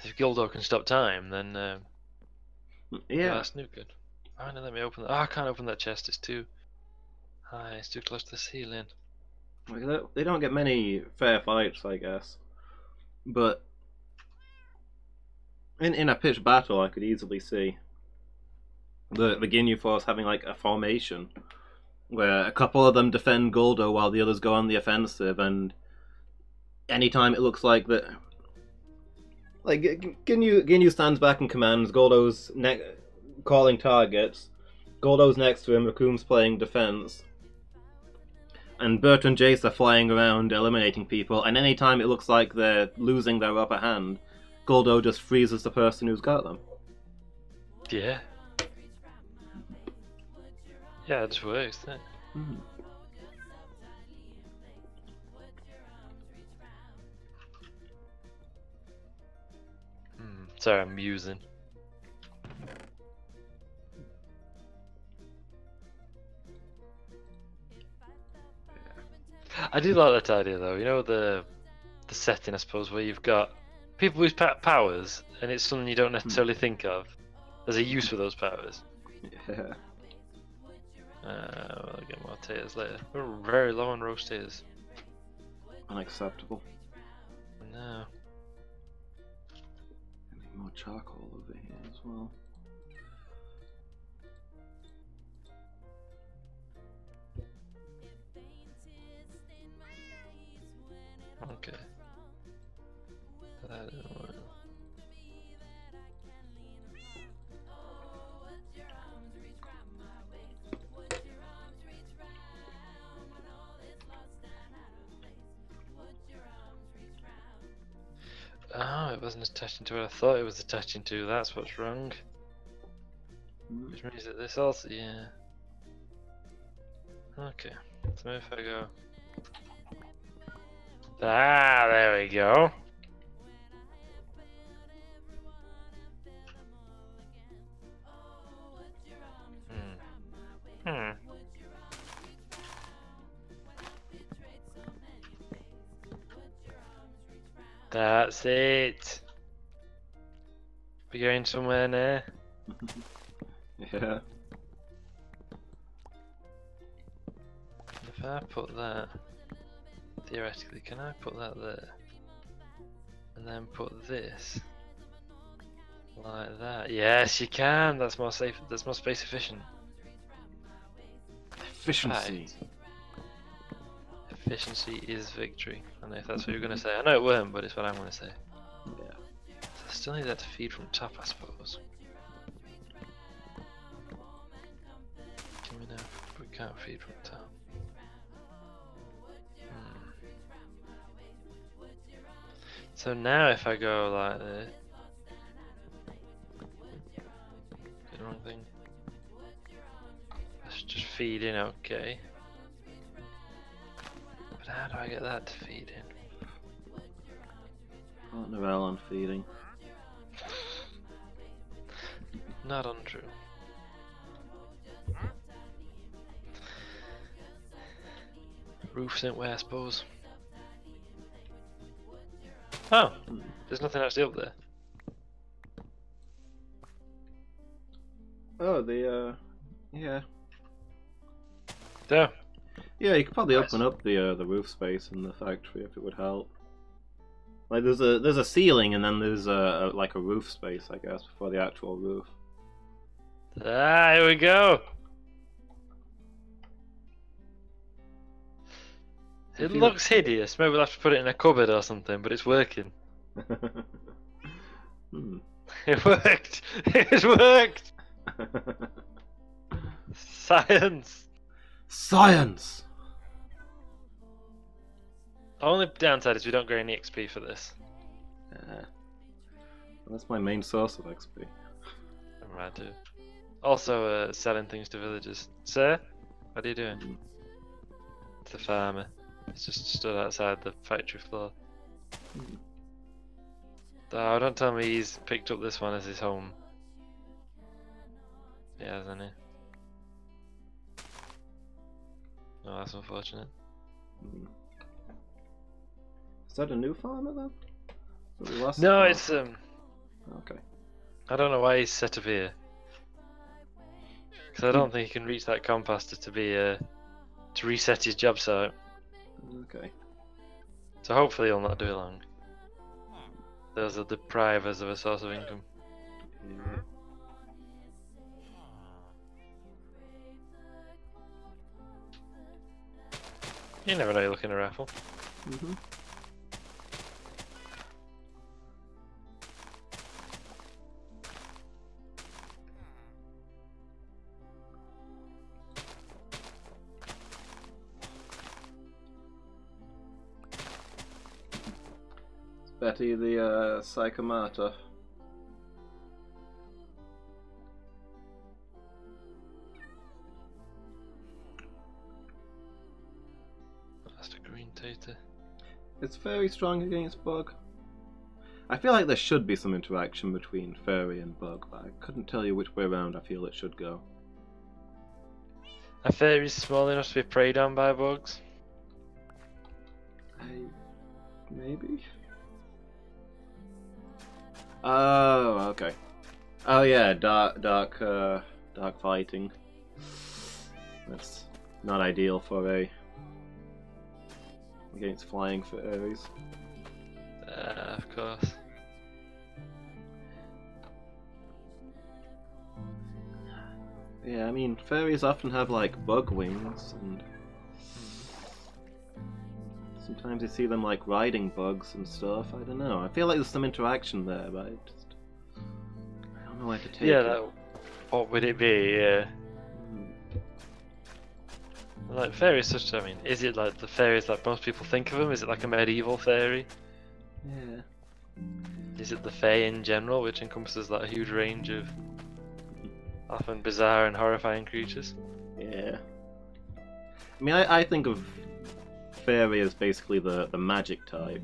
If Goldo can stop time, then
yeah,
that's no good. Oh, no, let me open that. Oh, I can't open that chest. It's too high. It's too close to the ceiling.
They don't get many fair fights, I guess. But in a pitched battle, I could easily see the Ginyu Force having like a formation where a couple of them defend Goldo while the others go on the offensive, and anytime it looks like that, like Ginyu stands back and commands, Goldo's calling targets, Goldo's next to him, Raccoon's playing defense, and Bert and Jace are flying around eliminating people, and anytime it looks like they're losing their upper hand, Goldo just freezes the person who's got them.
Yeah. Yeah, it just works, doesn't it?
Mm.
Sorry, I'm musing. I do like that idea though, you know, the setting I suppose where you've got people with powers and it's something you don't necessarily think of. There's a use for those powers.
Yeah.
I'll get more taters later. We're very low on roast taters.
Unacceptable.
No.
I need more charcoal over here as well.
Okay. That didn't work. Oh, it wasn't attaching to what I thought it was attaching to. That's what's wrong. Which means that this also, yeah. Okay, so if I go. Ah, there we go. That's it. We going somewhere now?
Yeah.
If I put that, theoretically, can I put that there? And then put this like that? Yes, you can. That's more safe. That's more space efficient.
Efficiency.
Right. Efficiency is victory. I don't know if that's what you're going to say. I know it weren't, but it's what I'm going to say.
Yeah.
So I still need that to feed from top, I suppose. Can we now? We can't feed from top. So now if I go like this, get the wrong thing. Let's just feed in, okay. But how do I get that to feed in?
Partner L on feeding.
Not untrue. Roofs ain't where I suppose. Oh, there's nothing actually up there.
Oh, yeah.
There.
Yeah, you could probably
Nice.
open up the roof space in the factory if it would help. Like there's a ceiling and then there's like a roof space, I guess, before the actual roof.
Ah, here we go. It looks hideous. Maybe we'll have to put it in a cupboard or something, but it's working. It worked! It worked! Science!
Science!
Only downside is we don't get any XP for this.
That's my main source of XP.
I'm right too. Also, selling things to villagers. Sir, what are you doing? It's the farmer. He's just stood outside the factory floor. Oh, don't tell me he's picked up this one as his home. He hasn't he? Oh, that's unfortunate.
Is that a new farmer then?
No, it's
Okay.
I don't know why he's set up here. Because I don't think he can reach that composter to be to reset his job site.
Okay.
So hopefully he'll not do it long. Those are deprivers of a source of income. You never know you're looking at a raffle.
Mm-hmm. It's Betty the Psychomata. It's very strong against bug. I feel like there should be some interaction between fairy and bug, but I couldn't tell you which way around I feel it should go.
Are fairies small enough to be preyed on by bugs?
Maybe? Oh, okay. Oh yeah, dark fighting. That's not ideal for against flying fairies.
Of course.
Yeah, I mean, fairies often have like bug wings, and sometimes you see them like riding bugs and stuff. I don't know. I feel like there's some interaction there, but I don't know where to take it.
What would it be? Yeah. Like fairies, I mean, is it like the fairies like most people think of them? Is it like a medieval fairy?
Yeah.
Is it the fae in general, which encompasses like a huge range of often bizarre and horrifying creatures?
Yeah. I mean, I think of fairy as basically the magic type,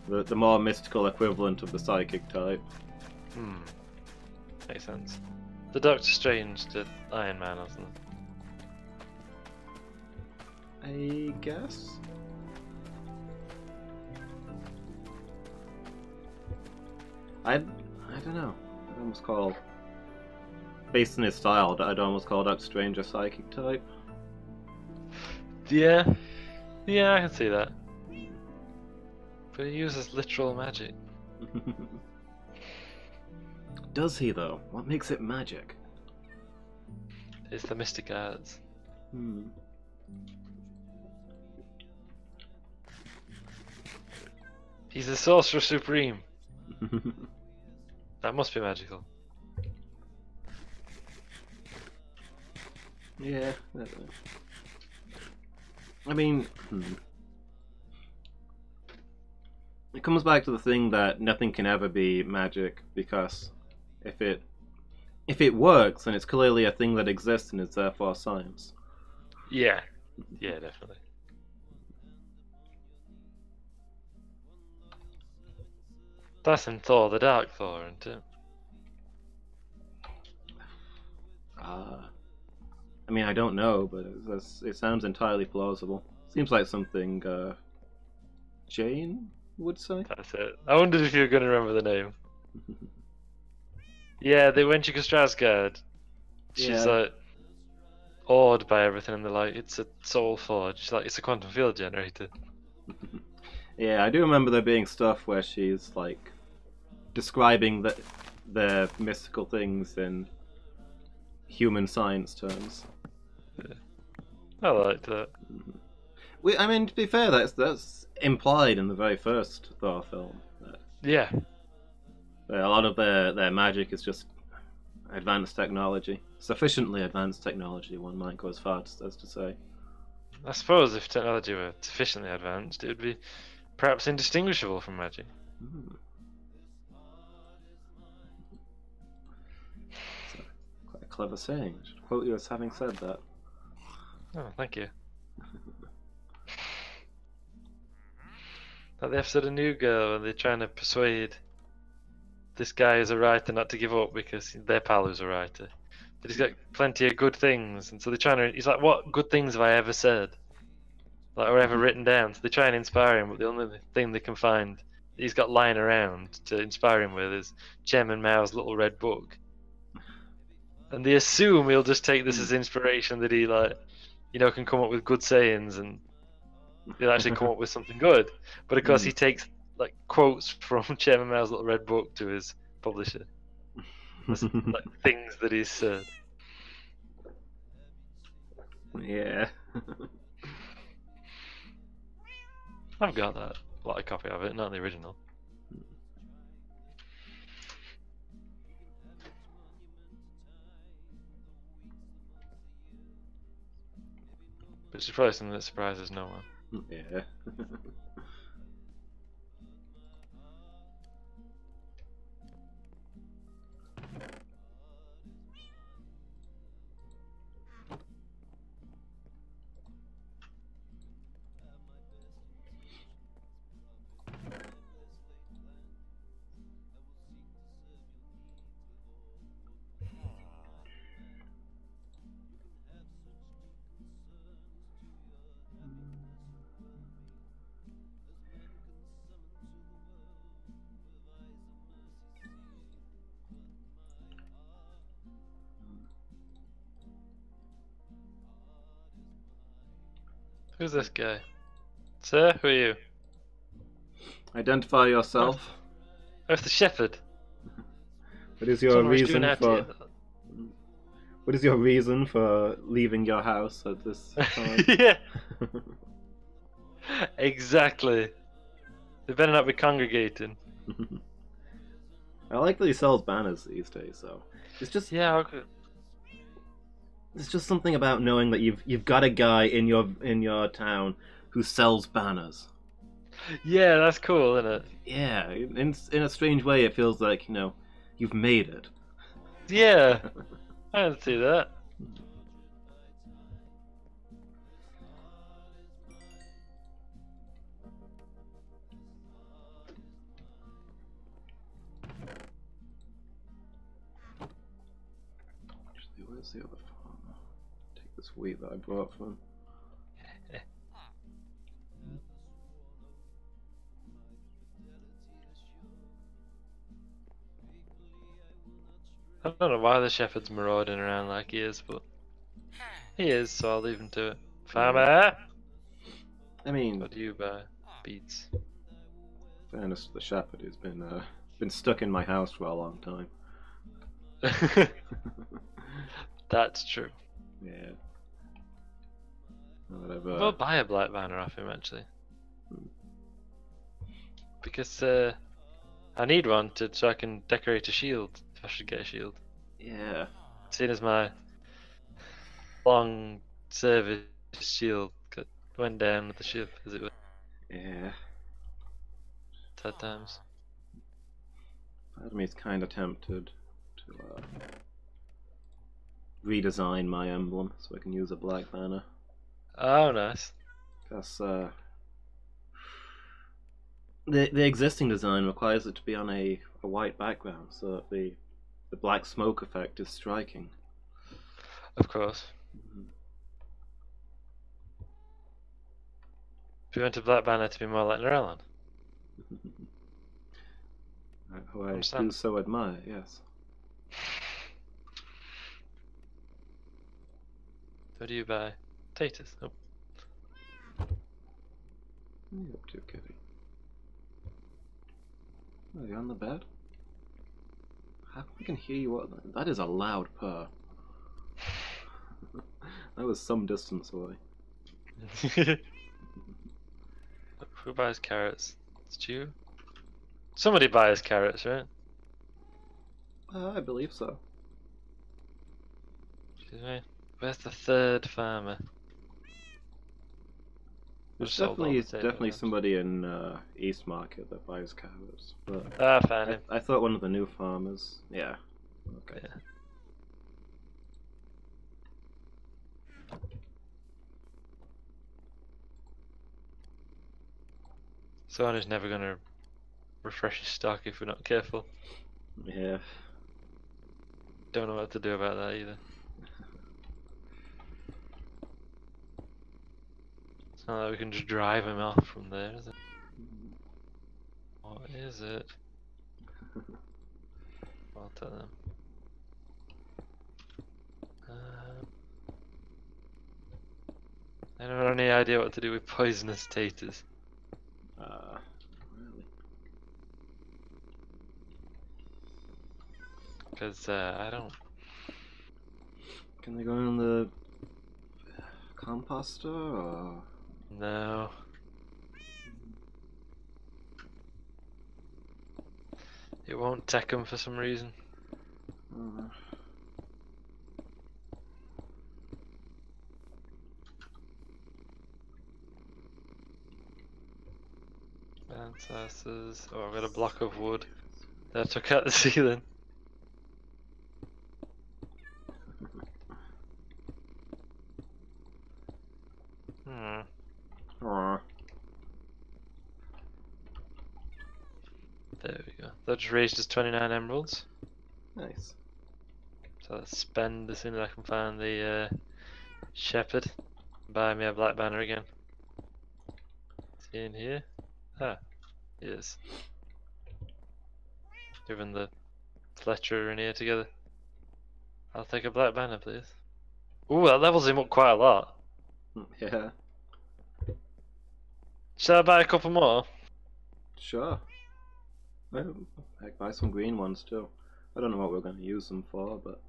the more mystical equivalent of the psychic type.
Makes sense. The Doctor Strange to Iron Man or something.
I guess. I don't know. I'd almost call, based on his style, I'd almost call Doctor Strange a psychic type.
Yeah, I can see that. But he uses literal magic.
Does he though? What makes it magic?
It's the mystic arts. He's the Sorcerer Supreme. That must be magical.
Yeah. I mean, it comes back to the thing that nothing can ever be magic, because if it works, then it's clearly a thing that exists and is therefore science.
Yeah, definitely. That's in Thor, the Dark Thor, isn't it?
I mean, I don't know, but it sounds entirely plausible. Seems like something Jane would say.
That's it. I wondered if you were going to remember the name. Yeah, when she goes to Asgard, she's like awed by everything, and they're like, "It's a soul forge." She's like, "It's a quantum field generator."
Yeah, I do remember there being stuff where she's like describing the mystical things in human science terms.
Yeah. I liked that.
I mean, to be fair, that's implied in the very first Thor film.
Yeah.
A lot of their magic is just advanced technology. Sufficiently advanced technology, one might go as far as to say.
I suppose if technology were sufficiently advanced, it would be perhaps indistinguishable from magic.
Quite a clever saying. I should quote you as having said that.
Oh, thank you. Like the episode of New Girl, where they're trying to persuade this guy who's a writer not to give up because their pal who's a writer. But he's got plenty of good things, and so they're trying to. He's like, "What good things have I ever said? Like, or ever written down?" So they try and inspire him, but the only thing they can find he's got lying around to inspire him with is Chairman Mao's little red book. And they assume he'll just take this as inspiration, that he can come up with good sayings, and he'll actually come up with something good. But of course he takes like quotes from Chairman Mao's little red book to his publisher. Like things that he's said.
Yeah.
I've got that. A lot of copy of it, not the original. But it's probably something that surprises no one.
Yeah.
Who's this guy? Sir, who are you?
Identify yourself.
Oh, it's the shepherd.
What is your reason for? What is your reason for leaving your house at this time?
Yeah. Exactly. They better not be congregating.
I like that he sells banners these days, so it's just
okay.
There's just something about knowing that you've got a guy in your town who sells banners.
Yeah, that's cool, isn't it?
Yeah, in a strange way, it feels like you've made it.
Yeah, I can see that.
Actually, where's the other farmer? Take this wheat that I brought from him.
I don't know why the shepherd's marauding around like he is, but he is, so I'll leave him to it. Farmer!
I mean,
What do you buy? Beets.
Fairness to the shepherd, who's been stuck in my house for a long time.
That's true.
Yeah.
We'll buy a black banner off him actually. Because I need one so I can decorate a shield if I should get a shield.
Yeah.
Seeing as my long service shield went down with the ship as it was.
Yeah.
Sad times.
Part of me is kind of tempted to redesign my emblem so I can use a black banner.
Oh, nice.
Because the existing design requires it to be on a white background, so that the black smoke effect is striking.
Of course. Do you want a black banner to be more like Norellan?
Who I do so admire, yes.
What do you buy? Potatoes. Oh.
What are you up to, kitty? Oh, you're on the bed? How come I can hear you? That is a loud purr. That was some distance away.
Who buys carrots? It's you? Somebody buys carrots, right?
I believe so.
Excuse me. Where's the third farmer?
There's definitely somebody in East Market that buys carrots. But
found him.
I thought one of the new farmers. Yeah. Okay.
Yeah. Someone who's never gonna refresh his stock if we're not careful.
Yeah.
Don't know what to do about that either. It's not like we can just drive him off from there, is it? What is it? I'll tell them. I don't have any idea what to do with poisonous taters.
Really?
Because I don't.
Can they go in the composter or?
No. It won't tech them for some reason. Ancestors. Oh, I've got a block of wood that I took out the ceiling. There we go. That just raised us 29 emeralds.
Nice.
So let's spend as soon as I can find the shepherd. Buy me a black banner again. Is he in here? Ah, he is. Given the Fletcher in here together. I'll take a black banner, please. Ooh, that levels him up quite a lot.
Yeah.
Shall I buy a couple more?
Sure. Well, heck, buy some green ones too. I don't know what we're going to use them for, but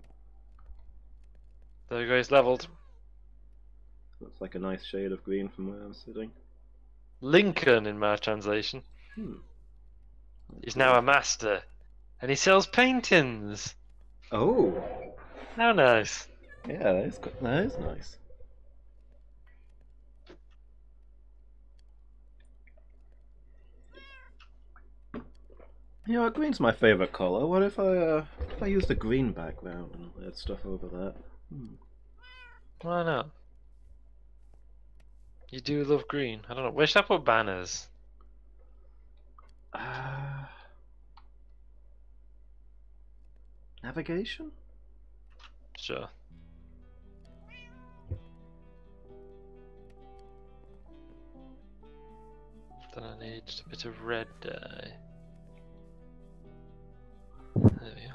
There we go, he's leveled.
looks like a nice shade of green from where I'm sitting.
Lincoln in my translation. He's now a master. And he sells paintings!
Oh!
How nice.
Yeah, that is nice. You know what, green's my favourite colour. What if I used a green background and laid stuff over that?
Why not? You do love green. I don't know. Where should I put banners?
Navigation?
Sure. Then I need just a bit of red dye. There we go.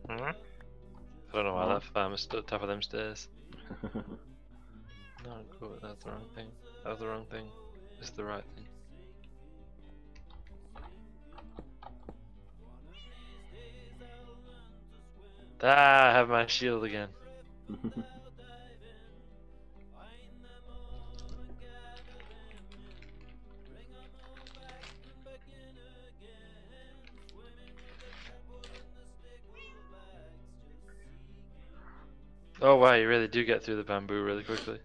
I don't know why that farmer stood at the top of them stairs. No, good. That's the wrong thing. That was the wrong thing. This is the right thing. Ah, I have my shield again. Oh wow, you really do get through the bamboo really quickly.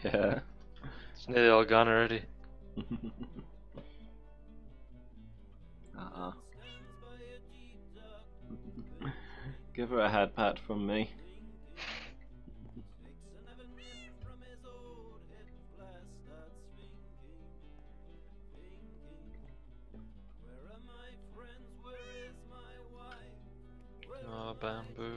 Yeah.
It's nearly all gone already.
Give her a hat pat from me.
Oh, bamboo.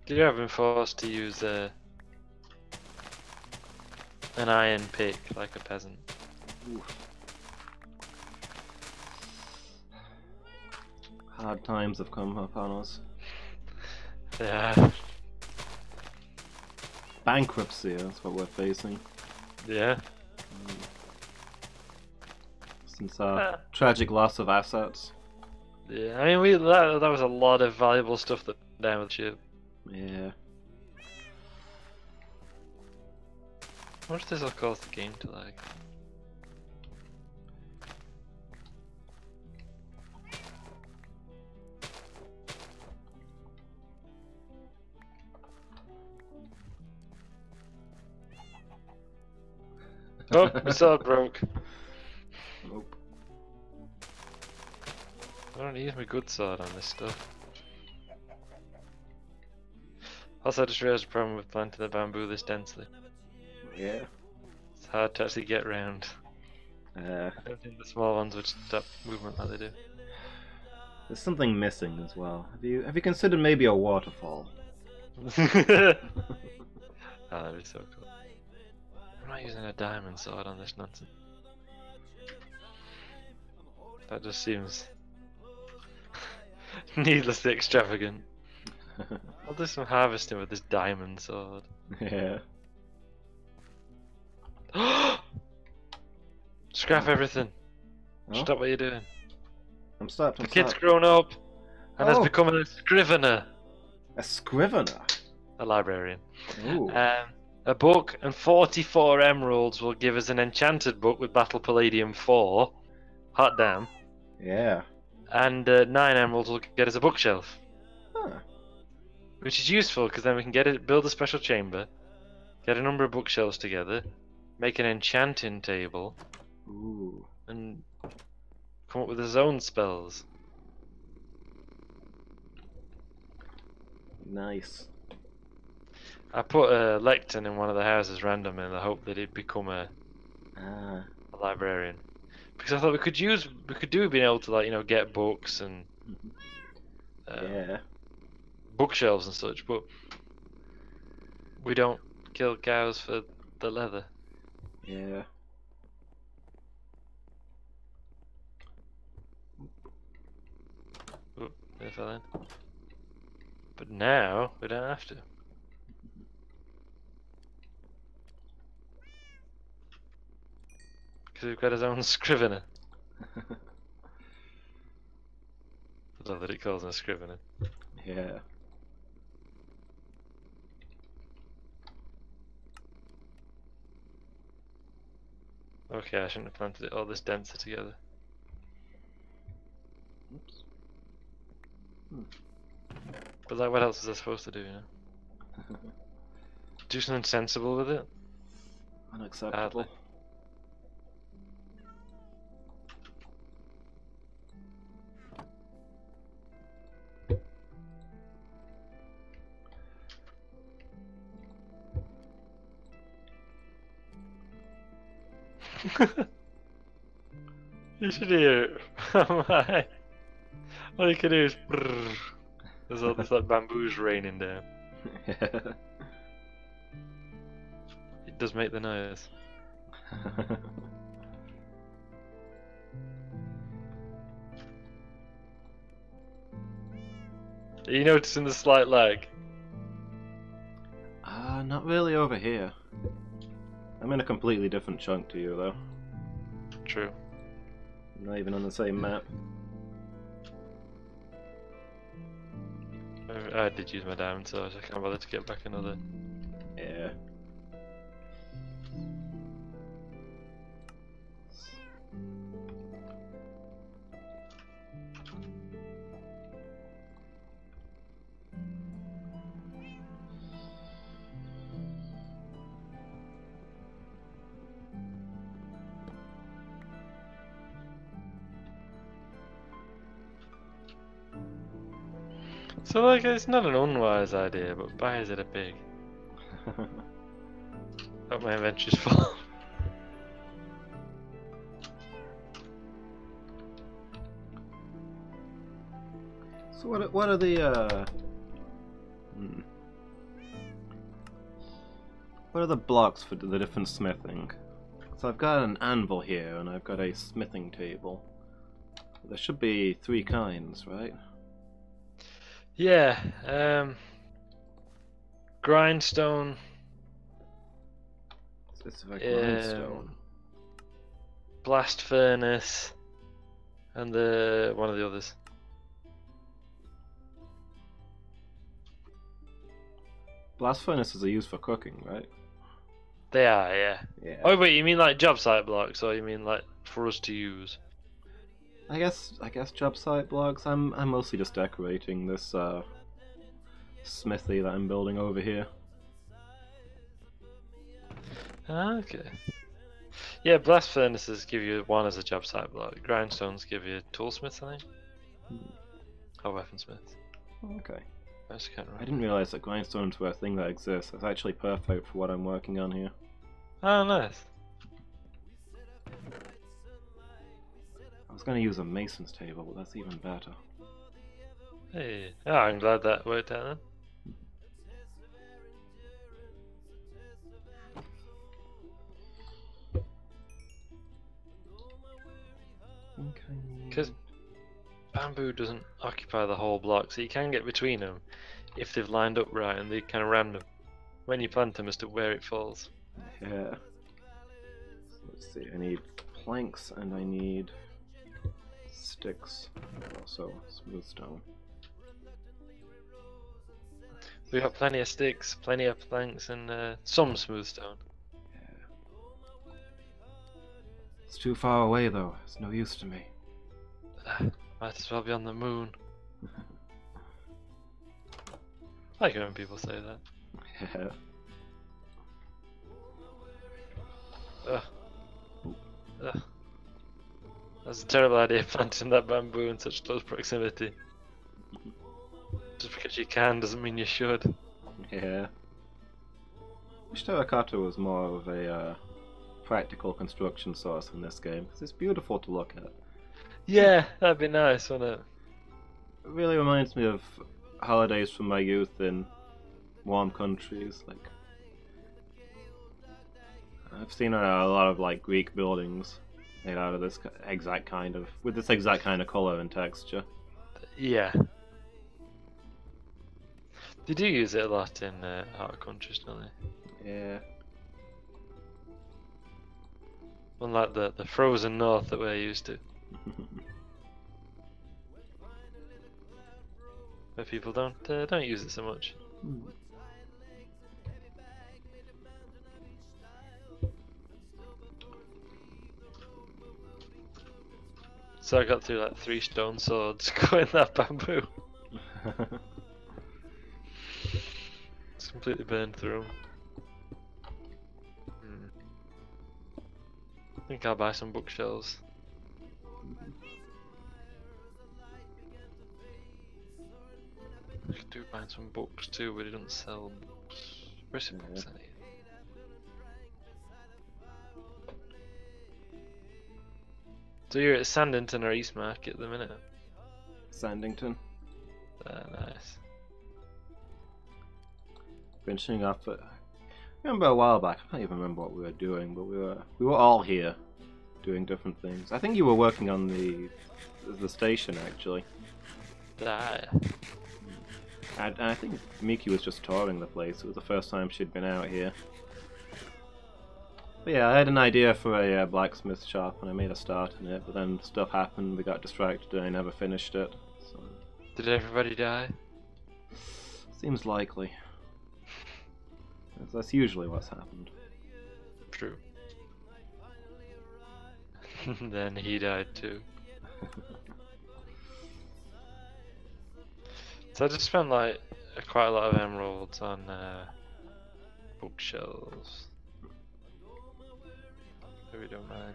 You have been forced to use an iron pick like a peasant.
Oof. Hard times have come upon us.
Yeah.
Bankruptcy, that's what we're facing.
Yeah.
Since our tragic loss of assets.
Yeah, I mean, that was a lot of valuable stuff that went down with the ship.
Yeah.
What if this will cause the game to lag? Oh, my sword broke.
Nope.
I don't use my good sword on this stuff. Also, I just realised the problem with planting the bamboo this densely.
Yeah.
It's hard to actually get round. I don't think the small ones would stop movement like they do.
There's something missing as well. Have you considered maybe a waterfall?
Oh, that'd be so cool. I'm not using a diamond sword on this nonsense. That just seems needlessly extravagant. I'll do some harvesting with this diamond sword.
Yeah.
Scrap everything.
Oh?
Stop what you're doing.
I'm stopped.
The kid's grown up and has
Oh.
become a scrivener.
A scrivener?
A librarian.
Ooh.
A book and 44 emeralds will give us an enchanted book with Battle Palladium 4. Hot damn.
Yeah.
And 9 emeralds will get us a bookshelf.
Huh.
Which is useful because then we can build a special chamber, get a number of bookshelves together, make an enchanting table,
Ooh.
and come up with his own spells.
Nice.
I put a lectern in one of the houses randomly in the hope that he'd become a librarian. Because I thought we could do being able to, like, you know, get books and
yeah.
bookshelves and such, but we don't kill cows for the leather.
Yeah.
Oop, there fell in. But now we don't have to. Because we've got his own scrivener. I love that it calls him a scrivener.
Yeah.
Okay, I shouldn't have planted it all this denser together.
Oops.
But like, what else is I supposed to do, you know? Do something sensible with it?
Unacceptable.
Badly. You should hear it. Oh my. All you can do is brrr. There's all this like bamboos raining down. It does make the noise. Are you noticing the slight lag?
Not really over here. I'm in a completely different chunk to you, though.
True.
Not even on the same map.
I did use my diamond sword, so I can't bother to get back another.
Yeah.
So like, it's not an unwise idea, but why is it a pig? Hope my inventory's full.
So what are the what are the blocks for the different smithing? So I've got an anvil here and I've got a smithing table. There should be 3 kinds, right?
Yeah, grindstone.
Specific grindstone.
Blast furnace, and one of the others.
Blast furnaces are used for cooking, right?
They are, yeah.
Yeah.
Oh wait, you mean like job site blocks, or you mean like for us to use?
I guess job site blocks. I'm mostly just decorating this smithy that I'm building over here.
Okay. Yeah, blast furnaces give you one as a job site block. Grindstones give you toolsmiths, I think. Or weaponsmiths.
Okay.
I just can't remember.
I didn't realize that grindstones were a thing that exists. It's actually perfect for what I'm working on here.
Oh, nice.
I was going to use a mason's table, but that's even better.
Hey, oh, I'm glad that worked out then.
Okay.
Because bamboo doesn't occupy the whole block, so you can get between them if they've lined up right and they're kind of random when you plant them as to where it falls.
Yeah. Let's see, I need planks and I need sticks. Also, smooth stone.
We got plenty of sticks, plenty of planks, and some smooth stone.
Yeah. It's too far away though, it's no use to me.
Might as well be on the moon. I like it when people say that.
Yeah.
Ugh. That's a terrible idea, planting that bamboo in such close proximity. Just because you can doesn't mean you should.
Yeah. Wish terracotta was more of a practical construction source in this game, because it's beautiful to look at.
Yeah, that'd be nice, wouldn't it?
It really reminds me of holidays from my youth in warm countries. Like, I've seen a lot of like Greek buildings made out of this exact kind of, with this exact kind of color and texture.
Yeah. They do use it a lot in hot countries, don't they?
Yeah.
Unlike the frozen north that we're used to. Where people don't use it so much. So I got through like 3 stone swords going that bamboo. It's completely burned through. I think I'll buy some bookshelves. I could do find some books too, but it doesn't sell books. Where's the books I need? So you're at Sandington or East Market at the minute?
Sandington.
Nice.
Finishing up at, I remember a while back, I can't even remember what we were doing, but we were all here doing different things. I think you were working on the station actually. And I think Miki was just touring the place. It was the first time she'd been out here. But yeah, I had an idea for a blacksmith shop and I made a start in it, but then stuff happened, we got distracted and I never finished it. So.
Did everybody die?
Seems likely. That's usually what's happened.
True. Then he died too. So I just spent like quite a lot of emeralds on bookshelves. If you don't mind.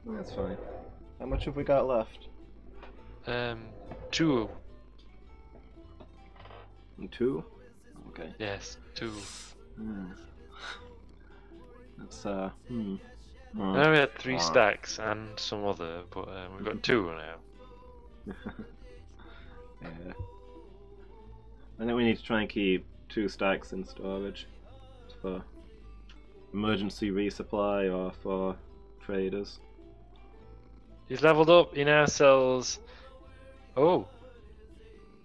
That's fine. How much have we got left?
2.
2? Okay.
Yes, 2.
That's
I know we had 3 stacks and some other, but we've got 2 now.
Yeah. I think we need to try and keep 2 stacks in storage for emergency resupply or for traders.
He's leveled up, he now sells... Oh!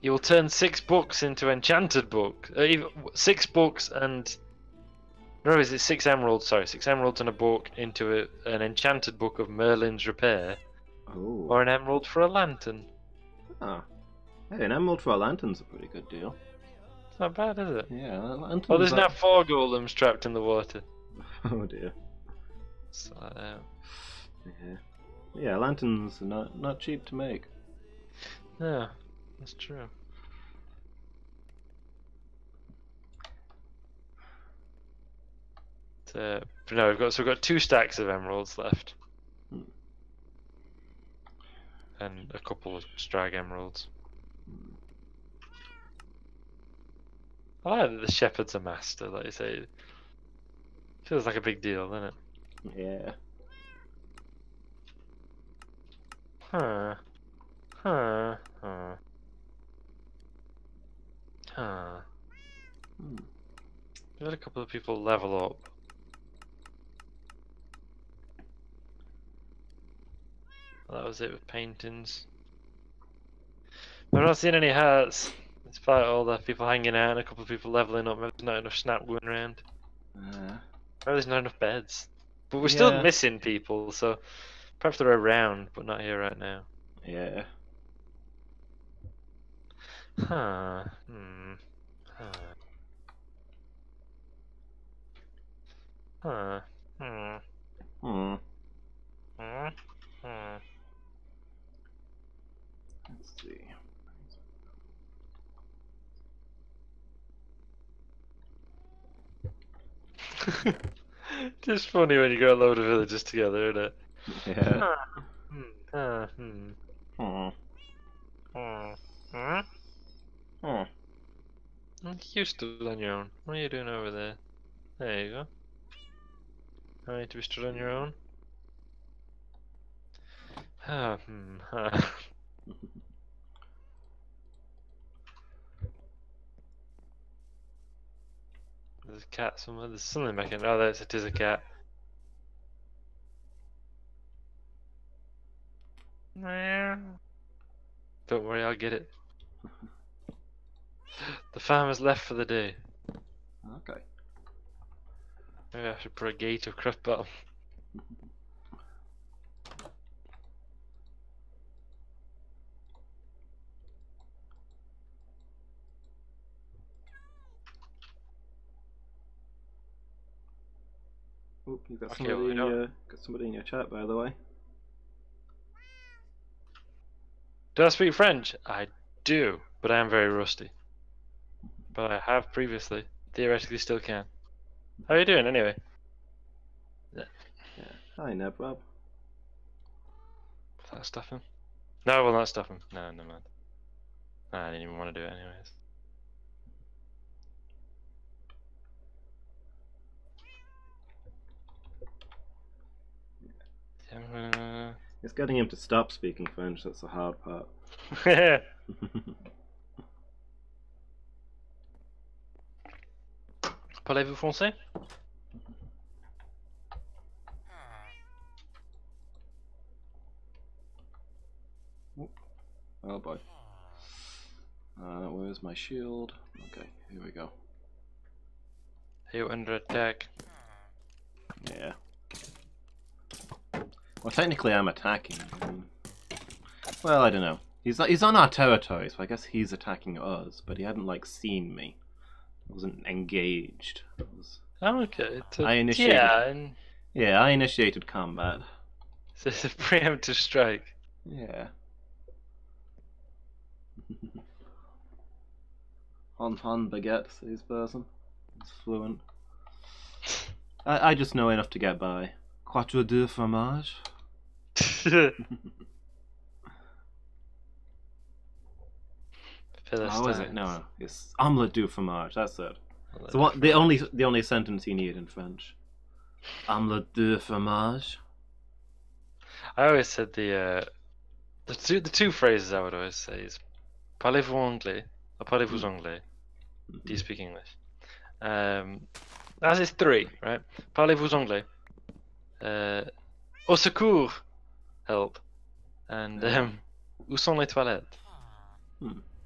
You will turn 6 books into enchanted books. 6 books and... No, is it 6 emeralds? Sorry, 6 emeralds and a book into an enchanted book of Merlin's Repair.
Oh.
Or an emerald for a lantern.
Ah. Hey, an emerald for a lantern's a pretty good deal.
It's not bad, is it?
Yeah, lanterns.
Oh, there's now 4 golems trapped in the water.
Oh dear.
So,
yeah. Yeah, lanterns are not cheap to make.
yeah, that's true. But no, we've got 2 stacks of emeralds left. And a couple of strag emeralds. I like that the shepherd's a master, like you say. Feels like a big deal, doesn't it?
Yeah.
Huh. We had a couple of people level up. Well, that was it with paintings. I've not seen any hearts, despite all the people hanging out and a couple of people leveling up. Maybe there's not enough snap going around. Maybe there's not enough beds. But we're still missing people, so perhaps they're around, but not here right now.
Yeah.
Huh. Hmm. Huh. Huh. Hmm.
Hmm.
Hmm. Hmm.
Let's see.
Just funny when you got a load of villagers together, isn't it?
Yeah.
Huh. Hmm. Huh. Hmm.
Hmm.
Hmm. Hmm.
Hmm.
You stood on your own. What are you doing over there? There you go. I need to be stood on your own. Ah, hmm. There's a cat somewhere. There's something back in. Oh, it is a cat. Don't worry, I'll get it. The farmer's left for the day.
Okay.
Maybe I should put a gate or craft bottom.
Oop, you've got
Okay,
somebody
well,
got somebody in your chat, by the way.
do I speak French? I do, but I am very rusty. But I have previously. Theoretically still can. How are you doing anyway?
Yeah. Hi, Nebwab.
Will that stop him? No, I will not stop him. No, never mind. No, I didn't even want to do it anyways.
It's getting him to stop speaking French, that's the hard part.
Parlez-vous français?
Oh boy. Where's my shield? Okay, here we go.
You're under attack.
Yeah. Well, technically I'm attacking. Well, I don't know. He's on our territory, so I guess he's attacking us, but he hadn't, like, seen me. I wasn't engaged.
Okay.
I initiated...
Yeah,
I initiated combat.
So it's a preemptive strike.
Yeah. Han baguette, says person. It's fluent. I just know enough to get by. Quatre deux fromage. How is it? No, it's omelette du fromage. That's it. So what? The only sentence you need in French. Omelette du fromage.
I always said the two phrases I would always say is parlez-vous anglais or parlez-vous anglais? Do you speak English? As is three, right? Parlez-vous anglais? Au secours, help, and où sont les toilettes?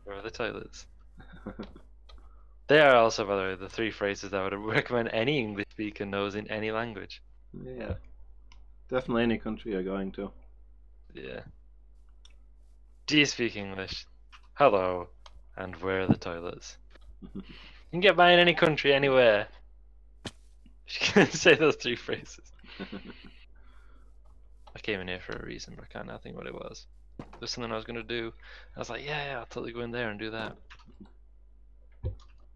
Where are the toilets? They are also, by the way, the three phrases I would recommend any English speaker knows in any language.
Yeah, definitely any country you're going to.
Yeah. Do you speak English? Hello, and where are the toilets? You can get by in any country, anywhere. You can say those three phrases. I came in here for a reason, but I can't now think what it was. There's something I was going to do. I was like, yeah, I'll totally go in there and do that.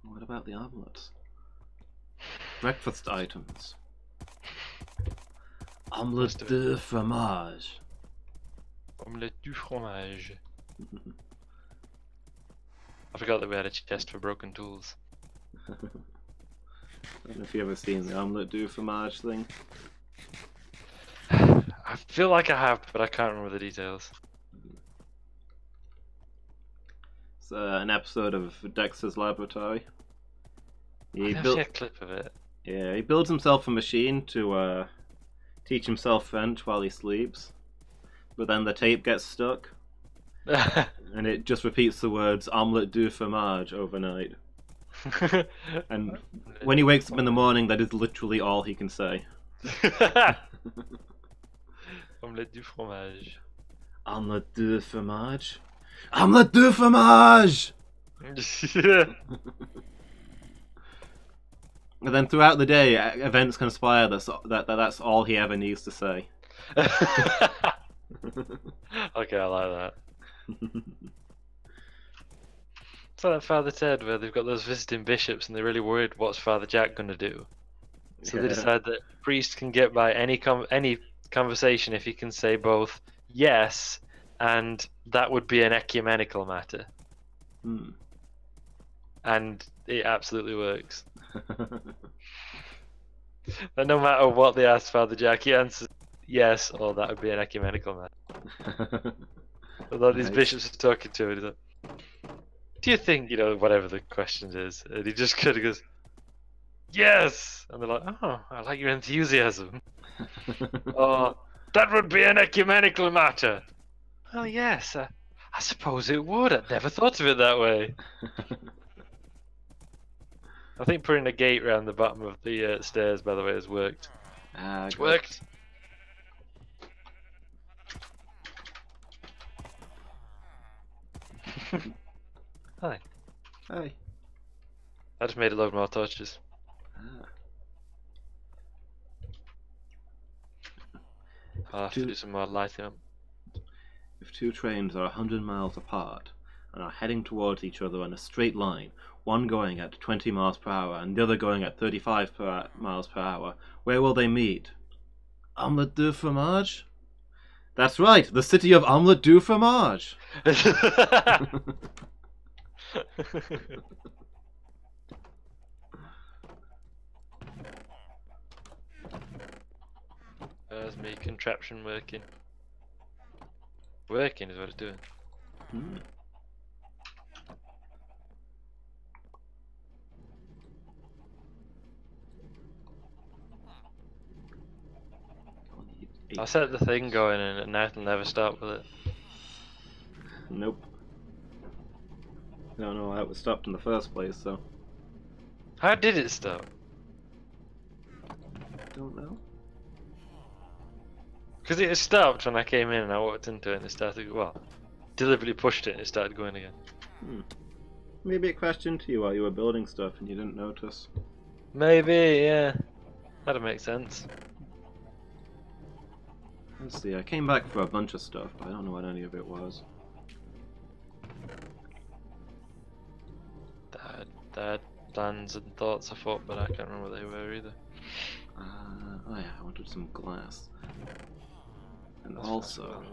What about the omelettes? Breakfast items. Omelette de fromage.
Omelette du fromage. I forgot that we had a chest for broken tools.
I don't know if you've ever seen the omelette du fromage thing.
I feel like I have, but I can't remember the details.
It's an episode of Dexter's Laboratory.
I never see a clip of it.
Yeah, he builds himself a machine to teach himself French while he sleeps. But then the tape gets stuck. And it just repeats the words omelette du fromage overnight. And when he wakes up in the morning, that is literally all he can say.
Omelette du fromage.
Omelette de fromage. Omelette de fromage! And then throughout the day, events conspire that's all he ever needs to say.
Okay, I like that. It's like Father Ted, where they've got those visiting bishops and they're really worried what's Father Jack going to do. So they decide that priest can get by any conversation if he can say both yes and that would be an ecumenical matter. And it absolutely works. And no matter what they ask Father Jack, he answers yes, or that would be an ecumenical matter. Although these bishops are talking to him, he's like, do you think, whatever the question is, and he just kind of goes, yes! And they're like, oh, I like your enthusiasm. Oh, that would be an ecumenical matter. Well, yes, I suppose it would. I'd never thought of it that way. I think putting a gate around the bottom of the stairs, by the way, has worked. It's worked. Hi.
Hi.
I just made a load more torches. I'll have to do some more lighting up.
If two trains are 100 miles apart and are heading towards each other in a straight line, one going at 20 miles per hour and the other going at 35 miles per hour, where will they meet? Omelette du fromage? That's right, the city of Omelette du fromage!
There's me contraption working. Working is what it's doing. I set the thing going and now it'll never stop with it.
Nope. I don't know how it was stopped in the first place, so.
How did it stop?
Don't know.
Because it stopped when I came in and I walked into it and it started, well, deliberately pushed it and it started going again.
Maybe it crashed into you while you were building stuff and you didn't notice.
Maybe, yeah. That'd make sense.
Let's see, I came back for a bunch of stuff, but I don't know what any of it was.
I had plans and thoughts I thought, but I can't remember what they were either.
Oh yeah, I wanted some glass. And
That's
also...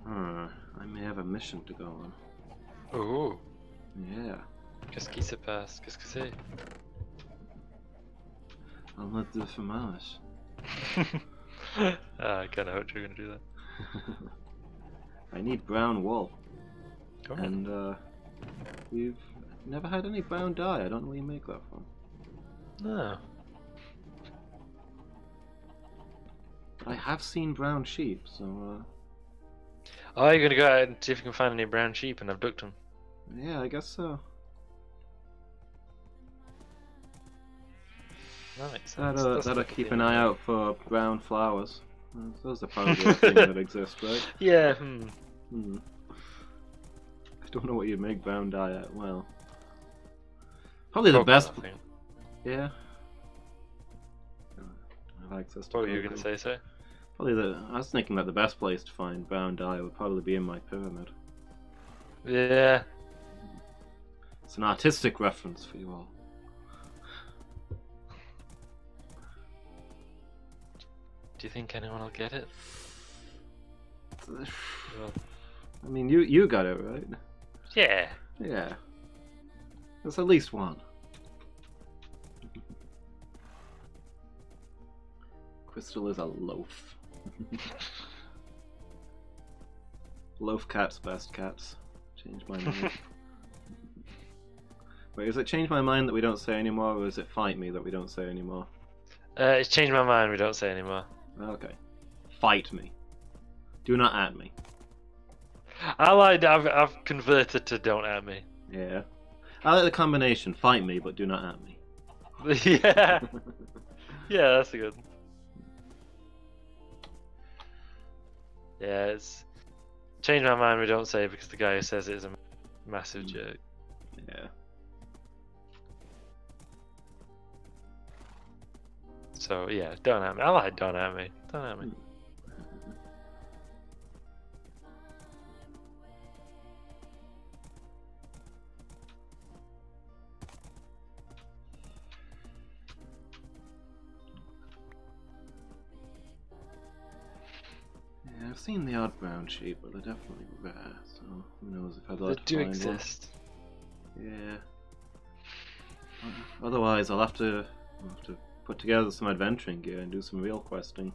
I may have a mission to go on.
Ooh.
Yeah.
Qu'est-ce qui se passe? Qu'est-ce que c'est?
Omelette de fromage.
I kinda hoped you were gonna do that.
I need brown wool.
Go on.
And we've never had any brown dye. I don't know where you make that from.
No.
I have seen brown sheep, so
Oh, you're gonna go out and see if you can find any brown sheep and abduct them?
yeah, I guess so.
That makes sense.
That'll keep an eye out for brown flowers. Those are probably a thing that exist, right?
Yeah,
I don't know what you'd make brown dye at. Well, probably the best. Yeah. I have access to.
What were you gonna say, sir?
Probably I was thinking that the best place to find brown dye would probably be in my pyramid.
Yeah.
It's an artistic reference for you all.
Do you think anyone will get it? Well,
I mean, you got it right.
yeah.
Yeah. There's at least one. Crystal is a loaf. Loaf cats, best cats. Change my mind. Wait, is it change my mind that we don't say anymore, or is it fight me that we don't say anymore?
It's changed my mind, we don't say anymore.
Okay. Fight me. Do not at me.
I like I've converted to don't at me.
Yeah. I like the combination, fight me, but do not at me.
Yeah. Yeah, that's a good one. Yeah, it's... Change my mind, we don't say because the guy who says it is a massive jerk.
Yeah.
So, yeah, don't at me. I like don't at me. Don't at me.
Yeah, I've seen the odd brown sheep, but they're definitely rare, so who knows if I'd
They
like to
do
find
exist.
one. Yeah. Otherwise, I'll have to put together some adventuring gear and do some real questing.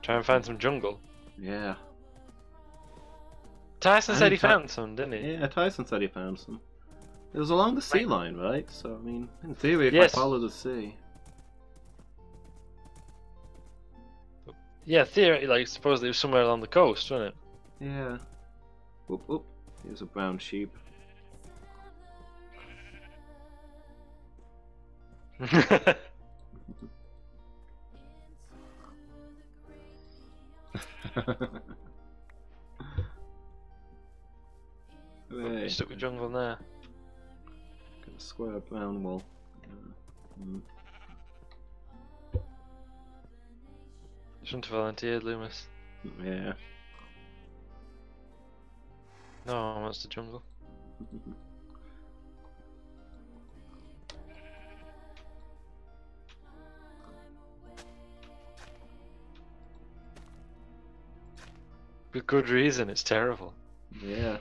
Try and find some jungle.
Yeah.
Tyson said he found some, didn't he?
Yeah, Tyson said he found some. It was along the sea line, right? So, I mean, in theory, if
Yes.
I follow the sea...
Yeah, theory, like, supposedly it was somewhere along the coast, wasn't
Yeah. Whoop, whoop. Here's a brown sheep.
it?
Hooray.
Stuck with jungle there.
Got a square brown wall.
Shouldn't have volunteered, Loomis.
Yeah.
No one wants the jungle. With good reason, it's terrible.
Yeah.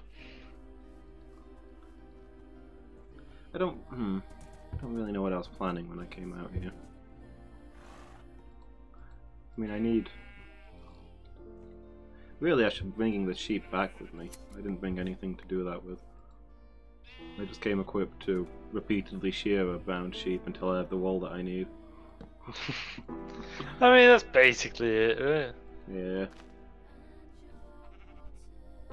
I don't really know what I was planning when I came out here. I mean, I need... Really, I should be bringing the sheep back with me. I didn't bring anything to do that with. I just came equipped to repeatedly shear a brown sheep until I have the wool that I need.
I mean, that's basically it, right?
Yeah.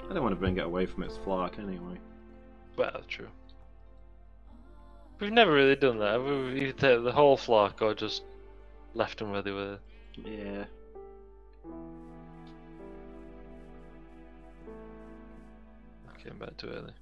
I don't want to bring it away from its flock anyway.
Well, true. We've never really done that. We've either taken the whole flock or just left them where they were.
Yeah.
I came back too early.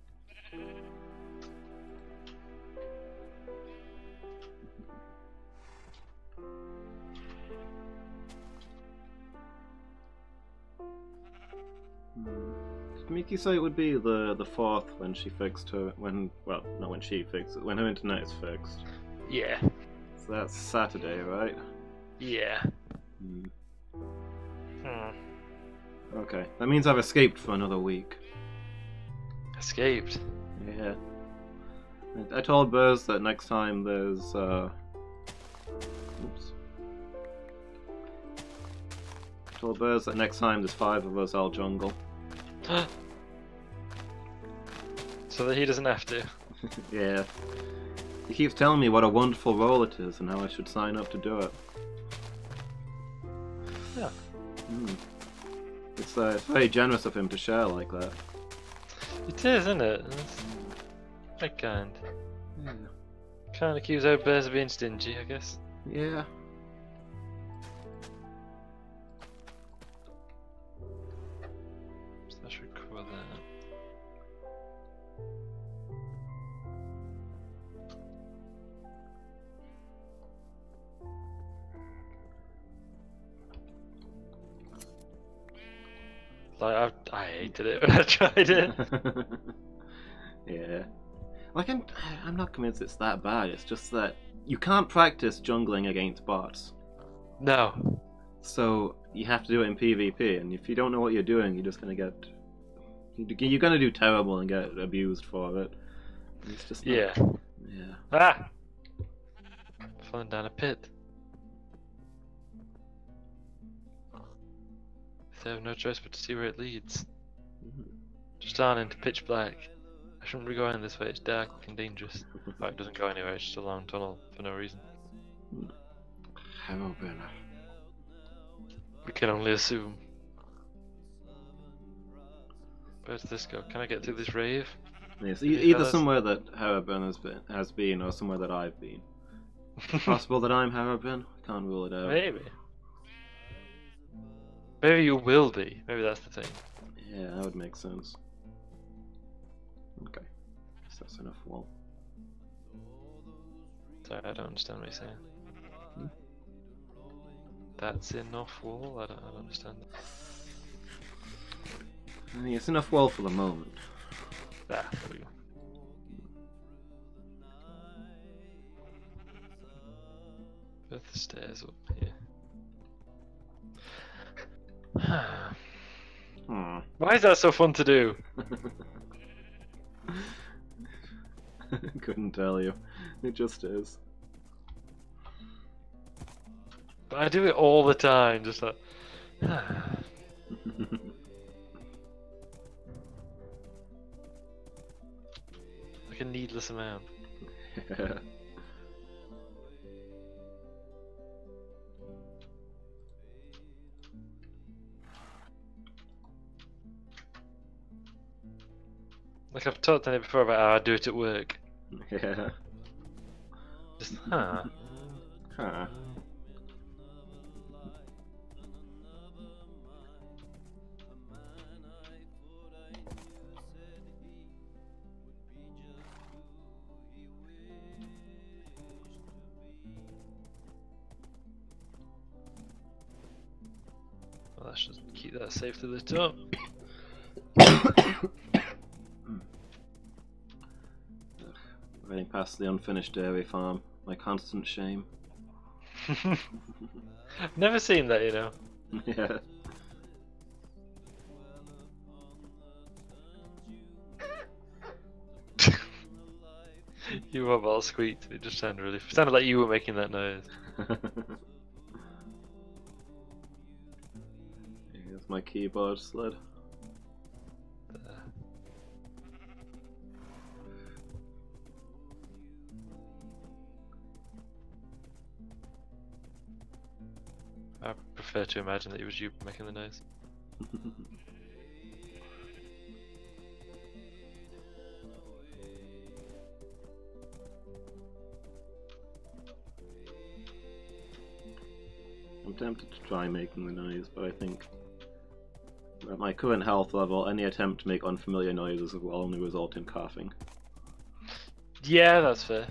Did Miki say it would be the 4th when she fixed her... well, not when she fixed it, when her internet is fixed.
Yeah.
So that's Saturday, right?
Yeah.
Okay, that means I've escaped for another week.
Escaped?
Yeah. I told Buzz that next time there's, Oops. I told Buzz that next time there's 5 of us, I'll jungle.
So that he doesn't have to.
Yeah. He keeps telling me what a wonderful role it is and how I should sign up to do it.
Yeah.
It's very generous of him to share like that.
It is, isn't it? It's very kind.
Yeah.
Can't accuse our bears of being stingy, I guess.
Yeah.
So I should cover that. Like, I hated it when I tried it.
Yeah. Like, I'm not convinced it's that bad, it's just that you can't practice jungling against bots.
No.
So, you have to do it in PvP, and if you don't know what you're doing, you're just gonna get... You're gonna do terrible and get abused for it. It's just not...
Yeah.
Yeah.
Ah! Falling down a pit. They have no choice but to see where it leads. Just down into pitch black. I shouldn't be going this way, it's dark and dangerous. In fact, it doesn't go anywhere, it's just a long tunnel for no reason.
Hello, Bernard.
We can only assume. Where does this go? Can I get through this rave?
Yes, either somewhere that Haraburn has been, or somewhere that I've been. Possible that I'm Harbin. Can't rule it out.
Maybe. Maybe you will be. Maybe that's the thing.
Yeah, that would make sense. Okay. So that's enough wool.
Sorry, I don't understand what you're saying.
Hmm?
That's enough wool? I don't understand.
I think it's enough wool for the moment.
There we go. Put the stairs up here.
Hmm.
Why is that so fun to do?
Couldn't tell you. It just is.
But I do it all the time, just like. Like a needless amount.
Yeah.
Like I've talked on it before about how I do it at work.
Yeah.
Just,
Huh.
Well, I should keep that safely lit up.
Running past the unfinished dairy farm. My constant shame.
Never seen that, you know.
Yeah.
Your mobile squeaked. It just sounded like you were making that noise.
Here's my keyboard sled.
I prefer to imagine that it was you making the noise.
I'm tempted to try making the noise, but I think at my current health level, any attempt to make unfamiliar noises will only result in coughing.
Yeah, that's fair.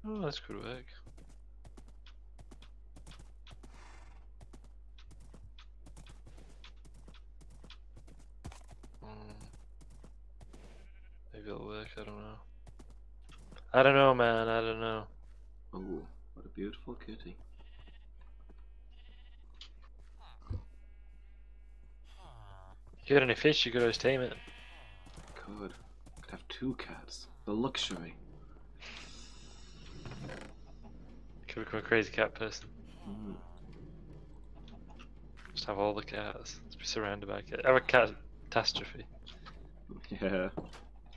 Oh, that's good work. Maybe it'll work, I don't know. I don't know, man, I don't know.
Oh, what a beautiful kitty.
If you got any fish, you could always tame it.
Could have 2 cats. The luxury.
Could become a crazy cat person.
Mm.
Just have all the cats. Just be surrounded by cats. Have a cat catastrophe.
Yeah.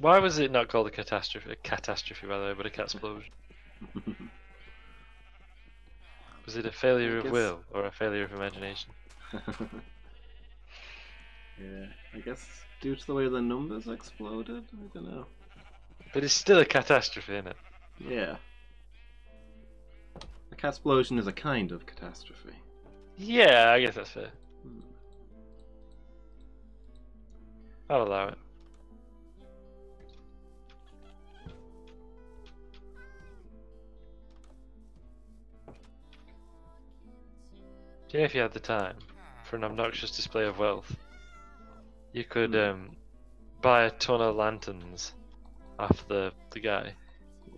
Why was it not called a catastrophe? A catastrophe, by the way, but a cat explosion. Was it a failure of will or a failure of imagination?
Yeah, I guess due to the way the numbers exploded? I don't know.
But it's still a catastrophe, isn't it?
Yeah. A cat explosion is a kind of catastrophe.
Yeah, I guess that's fair.
Hmm.
I'll allow it. Do you know if you had the time for an obnoxious display of wealth, you could buy a ton of lanterns off the guy,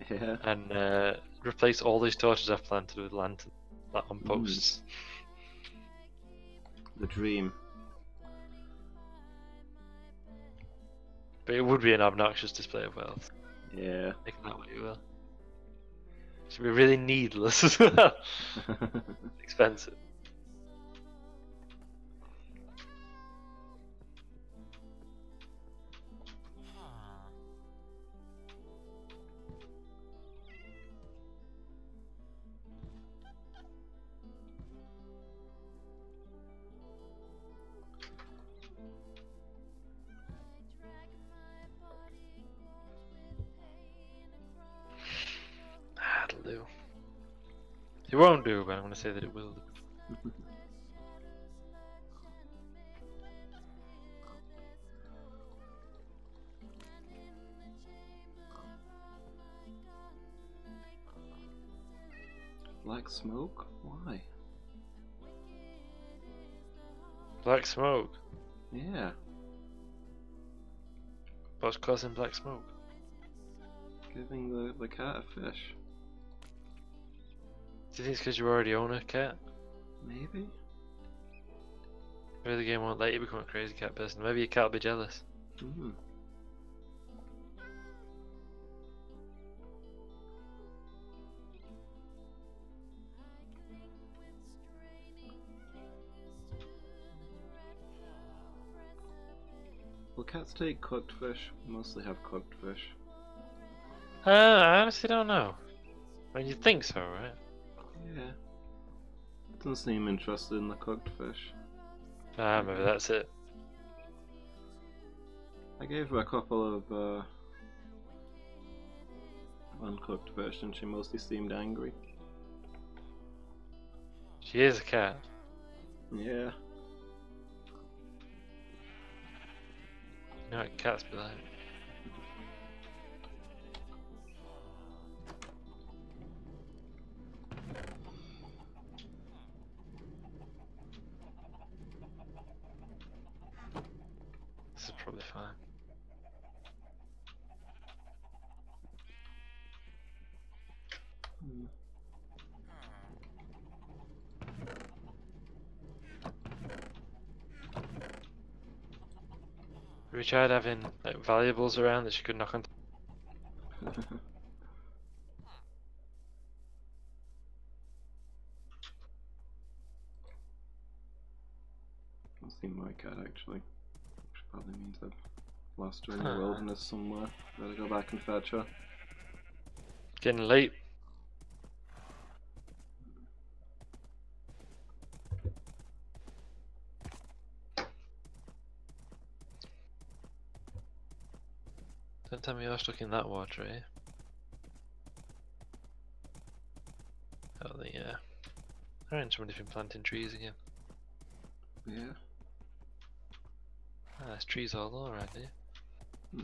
Yeah.
and replace all these torches I've planted with lanterns, like on posts.
The dream.
But it would be an obnoxious display of wealth.
Yeah.
Make it that way, you will. It should be really needless as well. Expensive. It won't do, but I'm going to say that it will do.
Black smoke? Why?
Black smoke?
Yeah.
What's causing black smoke?
Giving the cat a fish.
Do you think it's because you already own a cat?
Maybe?
Maybe the game won't let you become a crazy cat person. Maybe your cat will be jealous.
Mm. Will cats take cooked fish? Mostly have cooked fish.
I honestly don't know. I mean, you'd think so, right?
Yeah. Doesn't seem interested in the cooked fish.
Ah, maybe that's it.
I gave her a couple of uncooked fish and she mostly seemed angry.
She is a cat.
Yeah.
You know what cats be like. This is probably fine.
Hmm.
Have you tried having like valuables around that she could knock on?
Must be my cat actually. Which probably means I've lost her in the wilderness somewhere. Better go back and fetch her.
Getting late. Don't tell me you're stuck in that water, eh? Oh, yeah. Alright, somebody's been planting trees again.
Yeah.
Ah, there's trees all around here.
Hmm.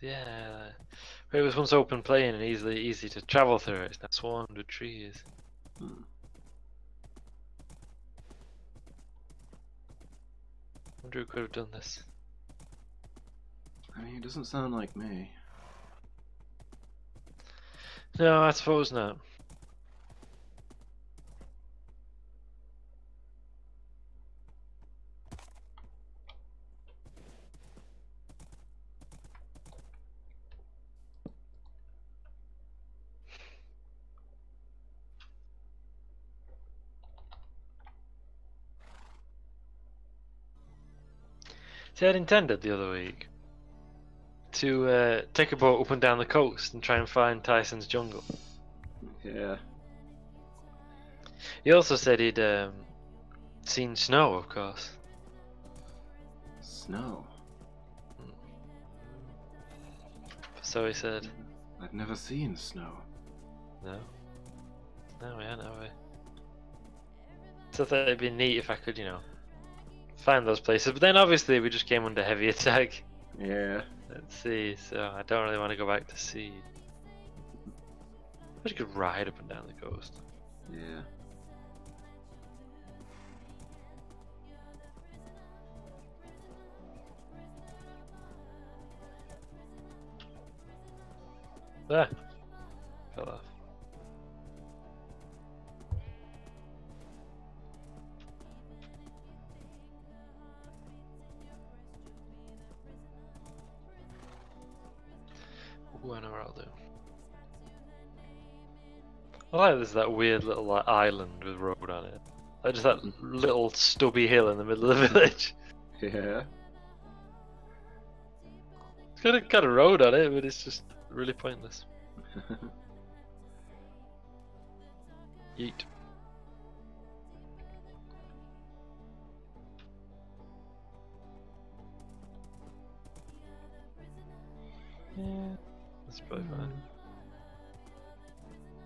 Yeah. It was once open plain and easy to travel through it. It's now swarmed with trees.
Hmm.
Wonder who could have done this.
I mean, it doesn't sound like me.
No, I suppose not. See, I'd intended the other week to take a boat up and down the coast and try and find Tyson's jungle.
Yeah.
He also said he'd seen snow, of course.
Snow?
So he said.
I've never seen snow.
No. No, we haven't, have we? So I thought it'd be neat if I could, you know, find those places. But then obviously we just came under heavy attack.
Yeah.
Let's see, so I don't really want to go back to sea. But you could ride up and down the coast.
Yeah.
Ah, fell off. Ooh, I know what I'll do. I like there's that weird little like island with road on it. Like just that little stubby hill in the middle of the village.
Yeah.
It's got a road on it, but it's just really pointless. Yeet. Yeah, that's probably fine.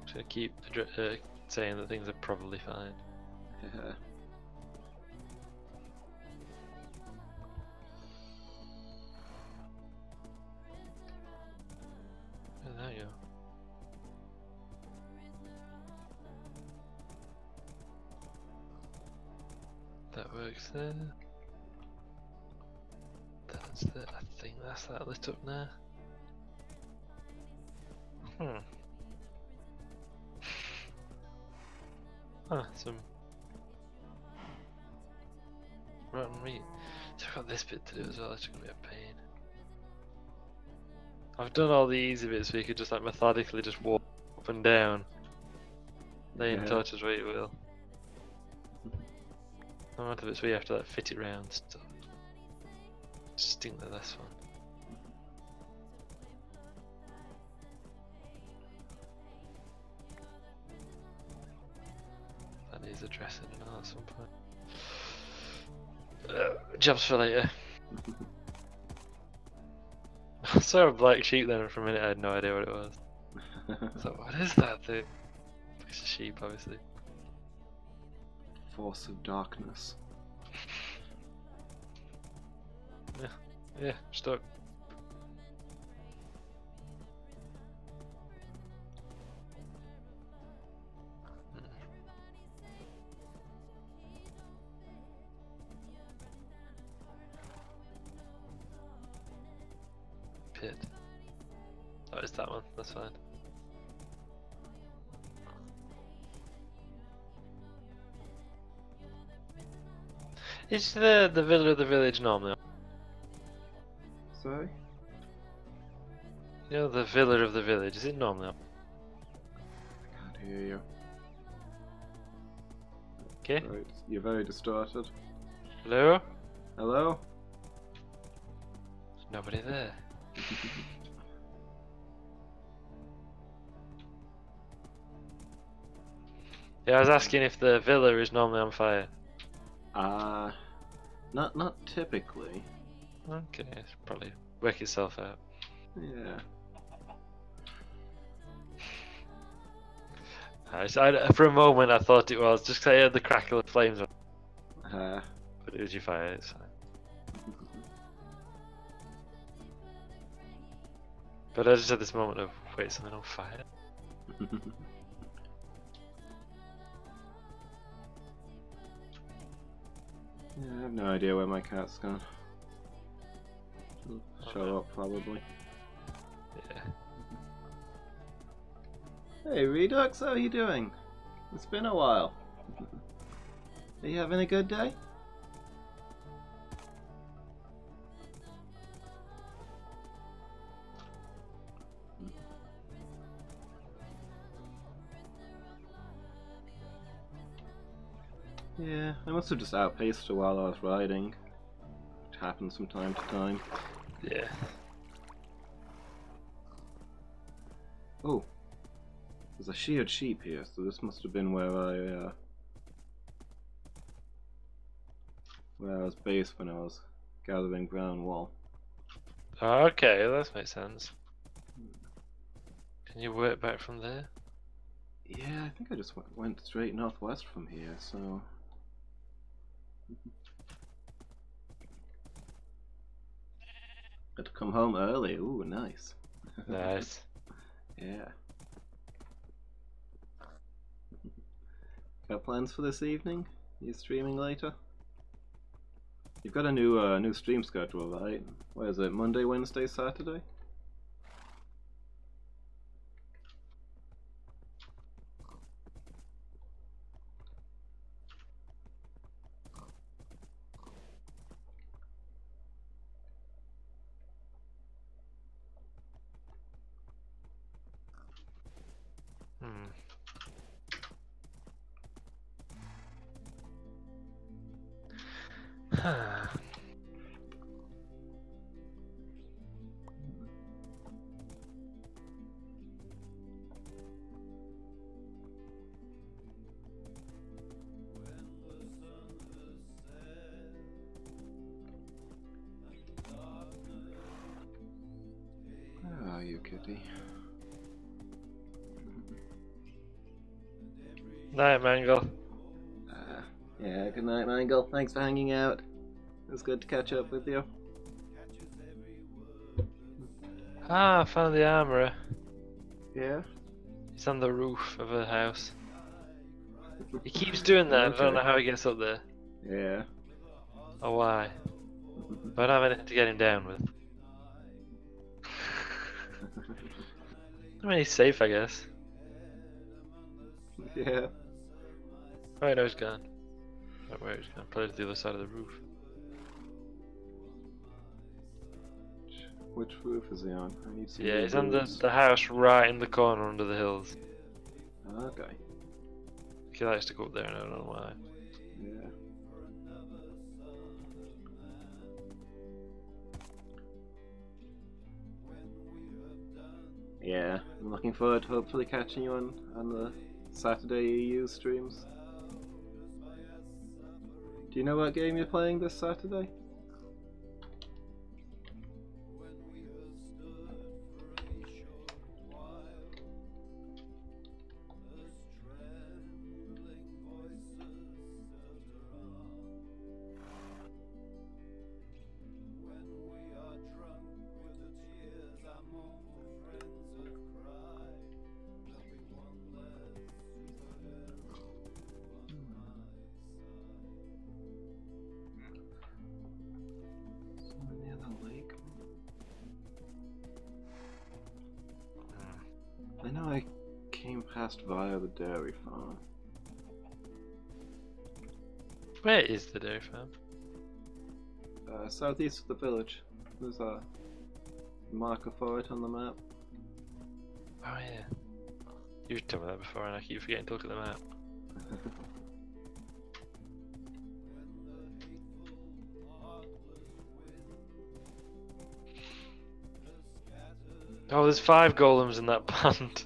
Just gonna keep saying that things are probably fine.
Yeah.
Oh, there you go. That works there. That's the. I think that's that lit up now. Huh, some rotten meat. So I've got this bit to do as well, it's gonna be a pain. I've done all the easy bits so you could just like methodically just walk up and down, laying torches where you will. I'm not the bits where you have to like fit it round stuff. Just think that that's fun. That needs addressing at some point. Jobs for later. I saw a black sheep then for a minute, I had no idea what it was. So what is that thing? It's a sheep, obviously.
Force of darkness.
Yeah, stuck. Pit. Oh, it's that one, that's fine. Is the villa of the village normally?
Sorry?
You know the villa of the village, is it normally?
I can't hear you.
Okay.
Right, you're very distorted.
Hello?
Hello?
There's nobody there. Yeah, I was asking if the villa is normally on fire.
Not typically.
Okay, it's probably work itself out.
Yeah.
For a moment I thought it was, just 'cause I heard the crackle of flames.
Uh,
But it was your fire, it's fine. But I just had this moment of, wait, something on fire?
Yeah, I have no idea where my cat's gone. She'll show up probably.
Yeah.
Hey Redux, how are you doing? It's been a while. Are you having a good day? Yeah, I must have just outpaced her while I was riding. It happens from time to time.
Yeah.
Oh, there's a sheared sheep here, so this must have been where I was based when I was gathering brown wool.
Okay, that makes sense. Can you work back from there?
Yeah, I think I just went straight northwest from here, so... Had to come home early, ooh, nice.
Nice.
Yeah. Got plans for this evening? You streaming later? You've got a new stream schedule, right? What is it? Monday, Wednesday, Saturday? Where are you, kitty?
Night, Mangle.
Yeah, good night, Mangle. Thanks for hanging out. It was good to catch up with you.
Ah, I found the armourer.
Yeah?
He's on the roof of a house. He keeps doing that.
Okay.
I don't know how he gets up there.
Yeah.
Or why. But I don't have anything to get him down with. I mean, he's safe, I guess.
Yeah.
Oh, no, he's gone. Not where he's gone. Probably to the other side of the roof.
Which roof is he on? I need some
Yeah,
new
he's on the
boots.
house right in the corner under the hills.
Okay.
He likes to go up there, and I don't know why.
Yeah. Yeah, I'm looking forward to hopefully catching you on the Saturday EU streams. Do you know what game you're playing this Saturday? I know I came past via the dairy farm.
Where is the dairy farm?
Southeast of the village. There's a marker for it on the map.
Oh yeah. You've told me that before and I keep forgetting to look at the map. Oh, there's 5 golems in that pond.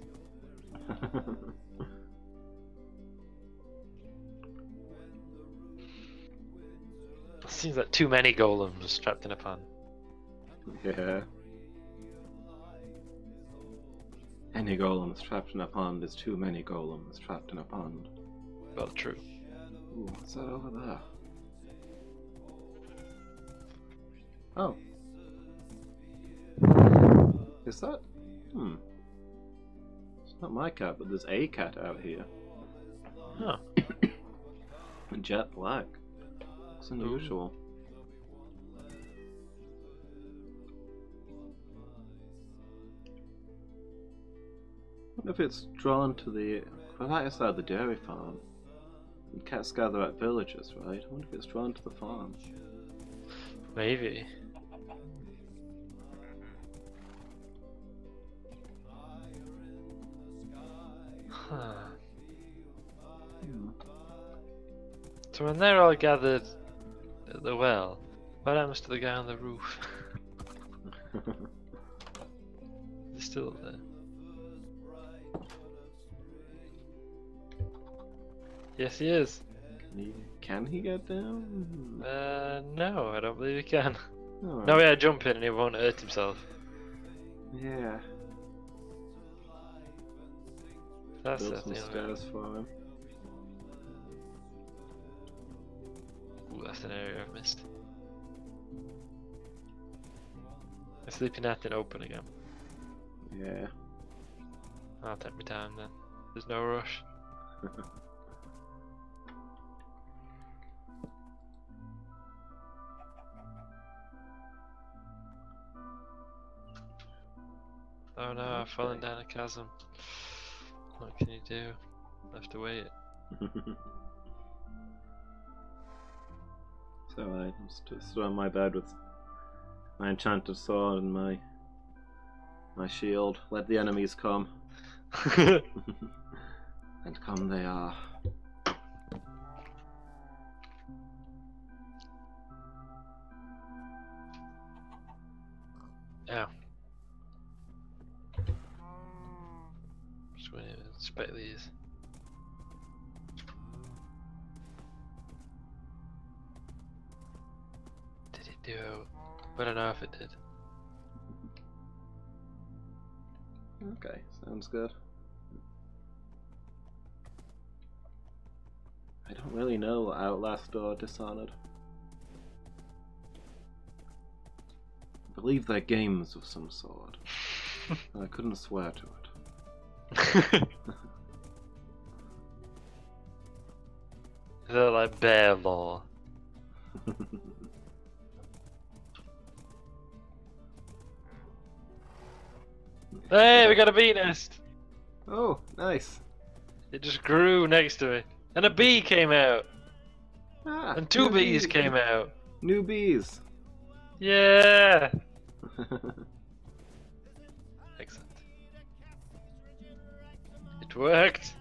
Seems like too many golems trapped in a pond.
Yeah. Any golems trapped in a pond is too many golems trapped in a pond.
Well, true.
Ooh, what's that over there? Oh. Is that? It's not my cat, but there's a cat out here.
Huh.
Jet black. It's unusual. I wonder if it's drawn to the... Well, that is the dairy farm. And cats gather at villages, right? I wonder if it's drawn to the farm.
Maybe. Huh. So when they're all gathered at the well, what happens to the guy on the roof? He's still up there. Yes, he is.
Can he get down?
No, I don't believe he can.
Oh.
No, yeah, jump in and he won't hurt himself.
Yeah.
That's
Build
the
some
thing.
stairs for him.
Ooh, that's an area I've missed. The sleeping net didn't open again.
Yeah.
I'll take my time then. There's no rush. Oh no, I've fallen down a chasm. What can you do? I have to wait.
So I'm still on my bed with my enchanted sword and my shield. Let the enemies come. And come they are.
expect these. Did it do? I don't know if it did.
Okay, sounds good. I don't really know Outlast or Dishonored. I believe they're games of some sort. I couldn't swear to it.
Is that like bear law? Hey, we got a bee nest!
Oh, nice.
It just grew next to it. And a bee came out!
Ah,
And two bees came out!
New bees!
Yeah! Excellent. It worked!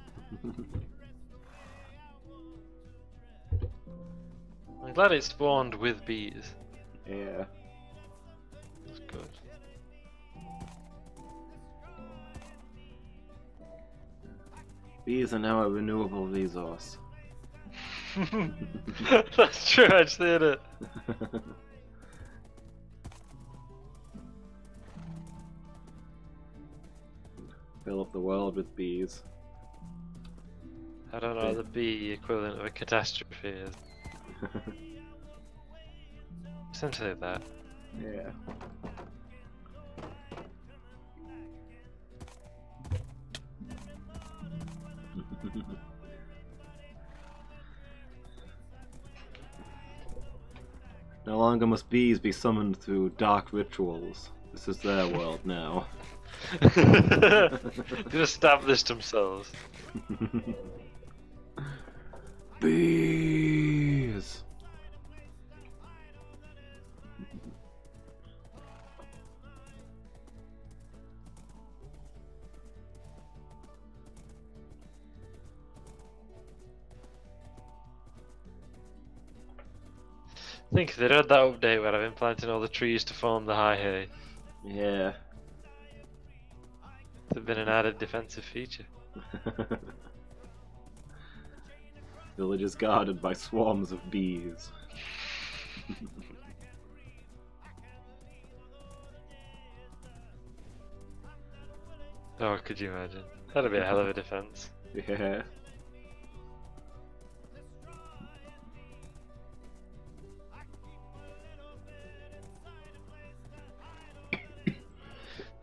I'm glad it spawned with bees.
Yeah.
That's good.
Bees are now a renewable resource.
That's true, actually, isn't it?
Fill up the world with bees.
I don't know what the bee equivalent of a catastrophe is. Essentially that.
Yeah. No longer must bees be summoned through dark rituals. This is their world now.
They've established themselves.
Bees!
I think they had that update where I've been planting all the trees to form the high hay.
Yeah.
It's been an added defensive feature.
Village is guarded by swarms of bees.
Oh, could you imagine? That'd be a hell of a defense.
Yeah.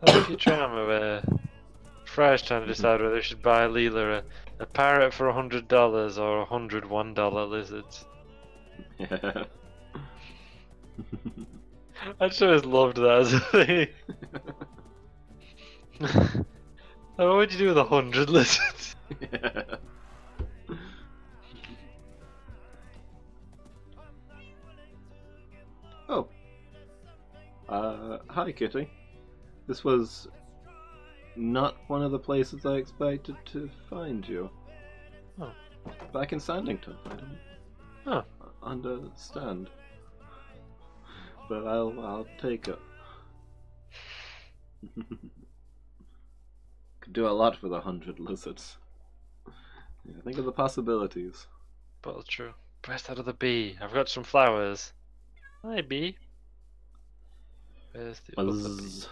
If you try where Fry's trying to decide whether he should buy Leela a parrot for $100 or $101 lizards.
Yeah.
I just always loved that as a thing. What would you do with 100 lizards?
Yeah. Oh. Hi, Kitty. This was not one of the places I expected to find you.
Oh.
Back in Sandington. I don't understand. But I'll take it. Could do a lot for the 100 lizards. Yeah, think of the possibilities.
But true. Breast out of the bee. I've got some flowers. Hi, bee. Where's the other bee?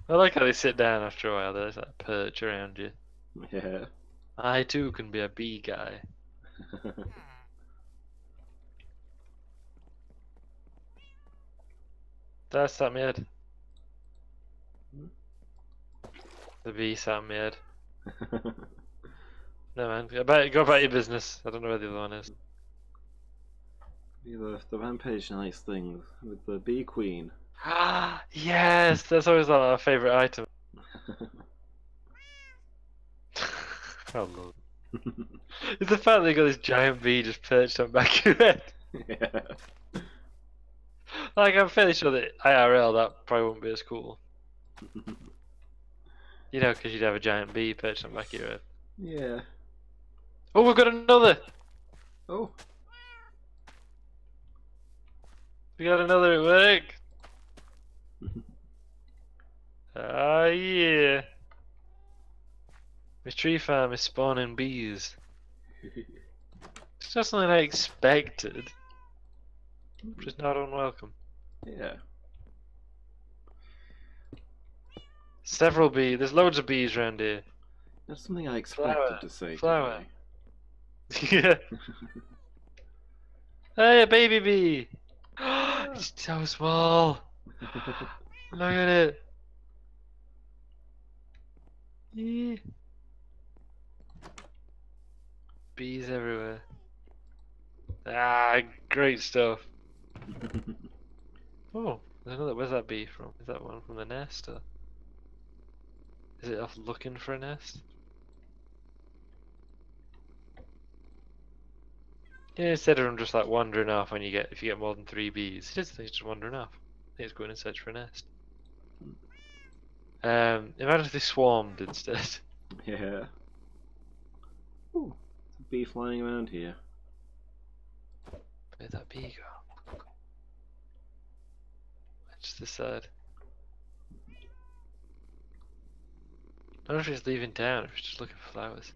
I like how they sit down after a while. There's that perch around you.
Yeah.
I too can be a bee guy. That's that mid. The bee sat mid. No man, go about your business. I don't know where the other one is.
The Rampage Nice thing with the bee queen.
Ah, yes, that's always our favourite item. Oh lord. It's the fact that you got this giant bee just perched on back of your head.
Yeah.
Like, I'm fairly sure that IRL that probably wouldn't be as cool. You know, because you'd have a giant bee perched on back of your head.
Yeah.
Oh, we've got another!
Oh.
We got another at work! Ah, yeah. My tree farm is spawning bees. It's not something I expected. Which is not unwelcome.
Yeah.
Several bees. There's loads of bees around here.
That's something I expected
Flower.
to say
Flower.
today.
Yeah. Hey, a baby bee! It's so small! Look at it! Yeah. Bees everywhere. Ah, great stuff. Oh, there's another. Where's that bee from? Is that one from the nest? Or is it off looking for a nest? Yeah, instead of them just like wandering off when if you get more than 3 bees, it is just wandering off. I think it's going in search for a nest. Imagine if they swarmed instead.
Yeah. Ooh, there's a bee flying around here.
Where'd that bee go? Just this side. I don't know if he's leaving town, if he's just looking for flowers.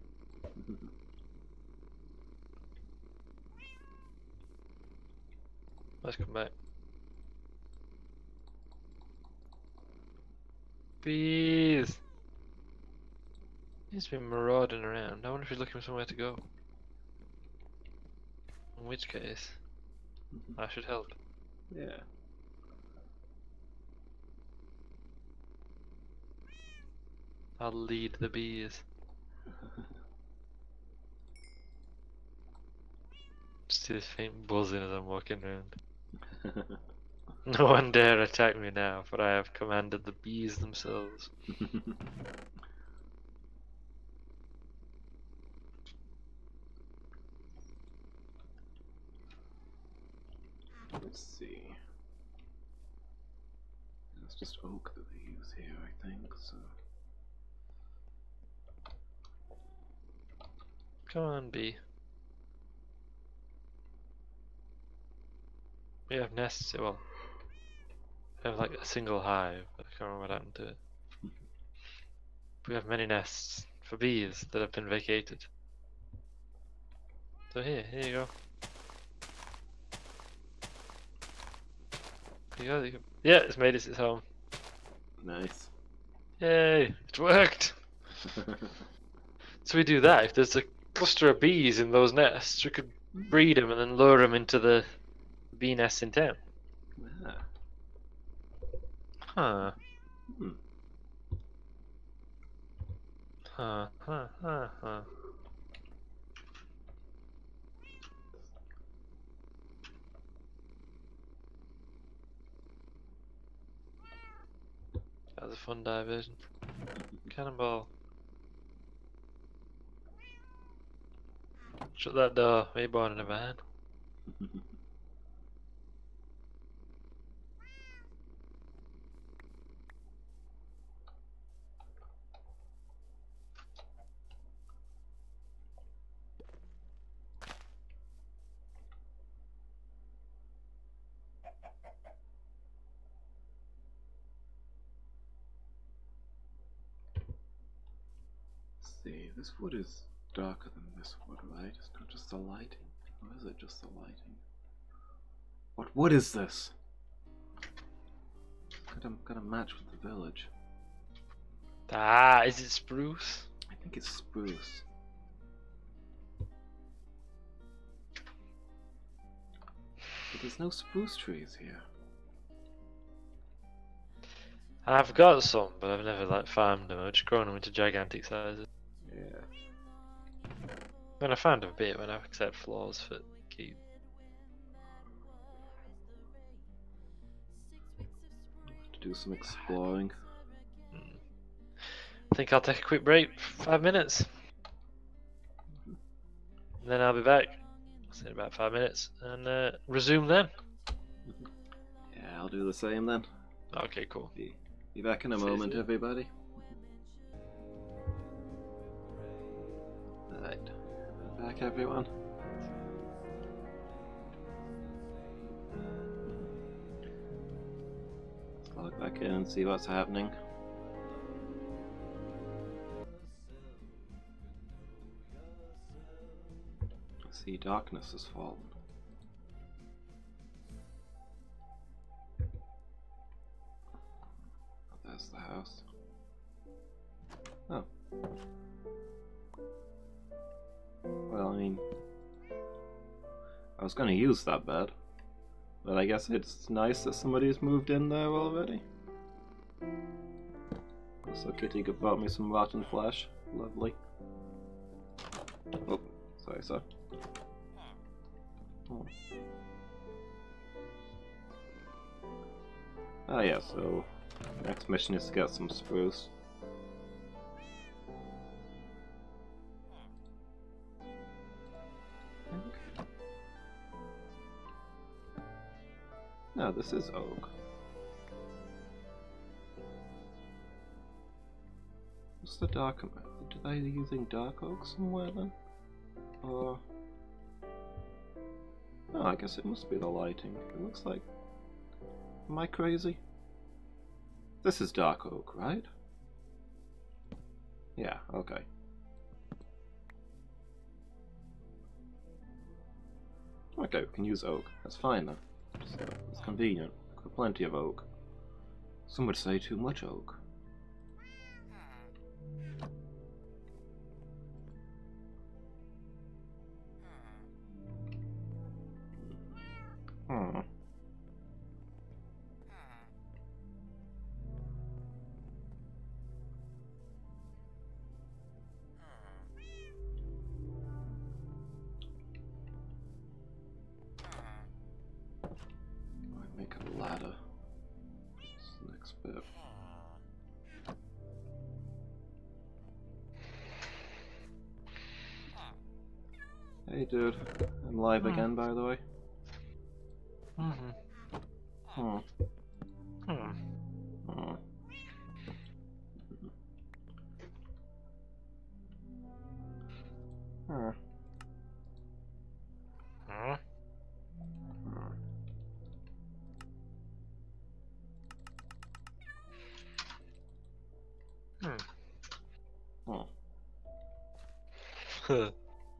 Let's come back. Bees! He's been marauding around. I wonder if he's looking for somewhere to go. In which case, I should help.
Yeah.
I'll lead the bees. Just see this faint buzzing as I'm walking around. No one dare attack me now, for I have commanded the bees themselves.
Let's see. It's just oak that they use here, I think, so.
Come on, bee. We have nests, well, we have like a single hive, but I can't remember what happened to it. We have many nests for bees that have been vacated. So here you go. There you go. Yeah, it's made its home.
Nice.
Yay, it worked! So we do that, if there's a cluster of bees in those nests, we could breed them and then lure them into the bee nests in town.
Yeah.
Huh.
Hmm.
Huh. That was a fun diversion. Cannonball. Shut that door, we're born in a van.
See, this wood is darker than this wood, right? It's not just the lighting. Or is it just the lighting? What wood is this? Gotta match with the village.
Ah, is it spruce?
I think it's spruce. But there's no spruce trees here.
I've got some, but I've never like farmed them. I've just grown them into gigantic sizes.
Yeah.
When I found a bit, when I accept flaws for keep.
To do some exploring.
I think I'll take a quick break, 5 minutes. And then I'll be back. I'll say about 5 minutes and resume then.
Yeah, I'll do the same then.
Okay, cool.
Be back in a moment, everybody. Alright. Back, everyone. Let's log back in and see what's happening. See, darkness has fallen. There's the house. Oh. Well, I mean, I was gonna use that bed, but I guess it's nice that somebody's moved in there already. So Kitty brought me some rotten flesh. Lovely. Oh, sorry, sir. Oh. Ah, yeah, so next mission is to get some spruce. No, this is oak. What's the dark? Did I using dark oak somewhere then? Or oh, I guess it must be the lighting. It looks like. Am I crazy? This is dark oak, right? Yeah. Okay. Okay, we can use oak. That's fine then. So it's convenient. Got plenty of oak. Some would say too much oak. Hmm. Might make a ladder. That's the next bit. Hey dude, I'm live again by the way. Hmm.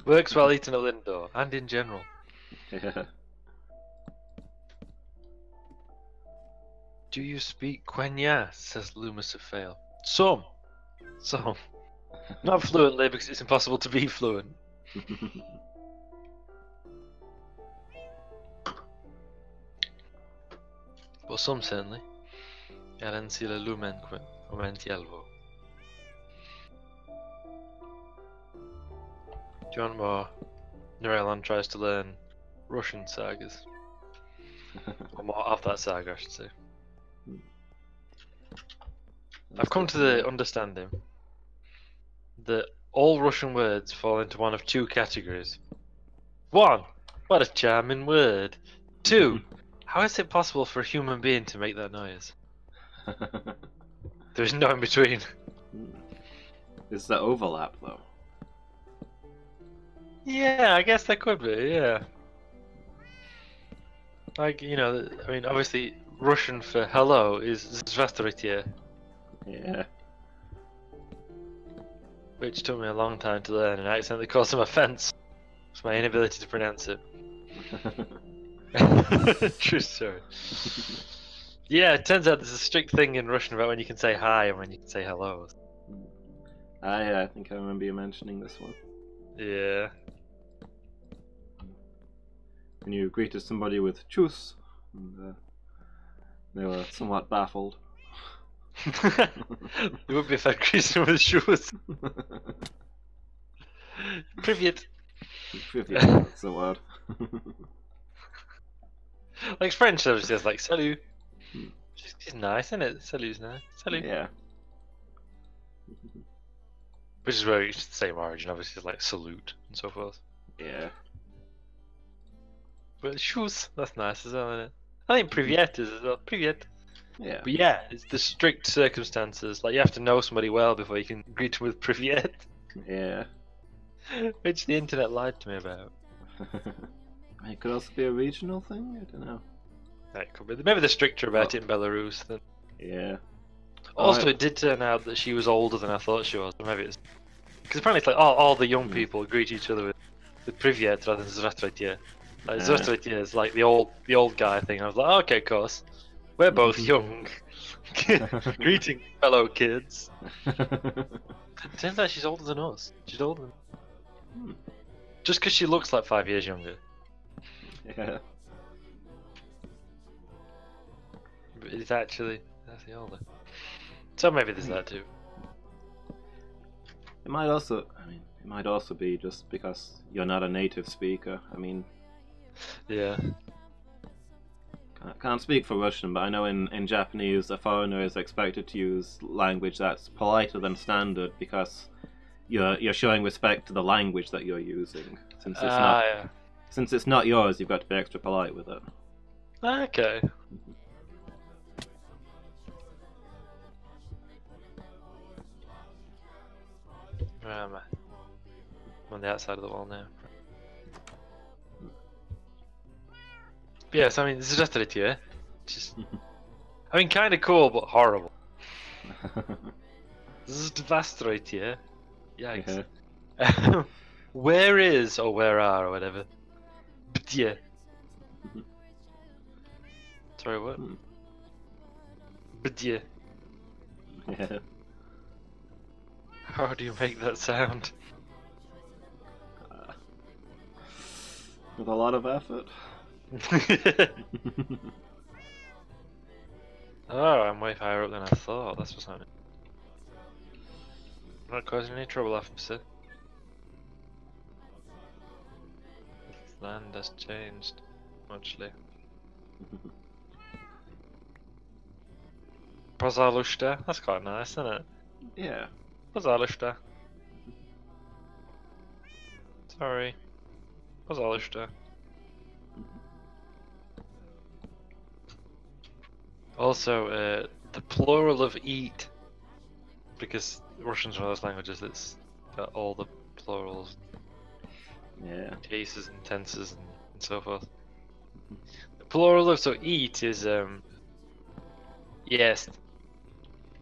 Works while eating a Lindor, and in general.
Yeah.
Do you speak Quenya? Says Loomis of Fail. Some. Not fluently, because it's impossible to be fluent. But some certainly. Arensi le lumenque, momentielvo. John Moore, Norelan tries to learn Russian sagas. Or more of that saga, I should say. I've come to the understanding that all Russian words fall into one of two categories. 1. What a charming word. 2. How is it possible for a human being to make that noise? There's no in between.
Is the overlap though?
Yeah, I guess that could be, yeah. Like, you know, I mean, obviously, Russian for hello is Zdravstvuyte.
Yeah.
Which took me a long time to learn, and I accidentally caused some offence. It's my inability to pronounce it. True story. Yeah, it turns out there's a strict thing in Russian about when you can say hi and when you can say hello.
I think I remember you mentioning this one.
Yeah.
When you greeted somebody with "chus," and they were somewhat baffled.
It would be if I greeted them with shoes. Privyet.
Privyet, that's the word.
Like French, so it's just like salut. It's nice, isn't it? Salut's nice. Salut.
Yeah.
Which is where it's the same origin, obviously, it's like salute and so forth.
Yeah.
But shoes, that's nice as well, isn't it? I think privyet is as well. Privyet.
Yeah.
But yeah, it's the strict circumstances. Like, you have to know somebody well before you can greet them with privyet.
Yeah.
Which the internet lied to me about.
It could also be a regional thing, I don't know.
That could be. Maybe they're stricter about it in Belarus than.
Yeah.
Also, it did turn out that she was older than I thought she was. Maybe it's because apparently it's like all the young people greet each other with with Privyet rather than Zdravstvuyte. Like, Zdravstvuyte is like the old guy thing. I was like, okay, of course. We're both young. Greeting, fellow kids. Turns out she's older than us. She's older than... Just because she looks like 5 years younger.
Yeah.
But it's actually older. So maybe there's that too.
It might also, it might also be just because you're not a native speaker. I mean,
yeah.
Can't speak for Russian, but I know in Japanese, a foreigner is expected to use language that's politer than standard because you're showing respect to the language that you're using. Since it's not yours, you've got to be extra polite with it.
Okay. Where am I? I'm on the outside of the wall now. But yes, I mean, Zdravstvuyte, just... I mean, kind of cool, but horrible. Zdravstvuyte. Yikes. Yeah. Where is, or where are, or whatever. Btye. Sorry, what? Btye.
Yeah.
How do you make that sound?
With a lot of effort.
Oh, I'm way higher up than I thought. That's what's happening. Not causing any trouble, officer. The land has changed muchly. Pozalushta? That's quite nice, isn't it?
Yeah.
Pozalushta. Sorry. Pozalushta. Also, the plural of eat, because Russian's one of those languages that's got all the plurals, cases and tenses and so forth. The plural of eat is yes,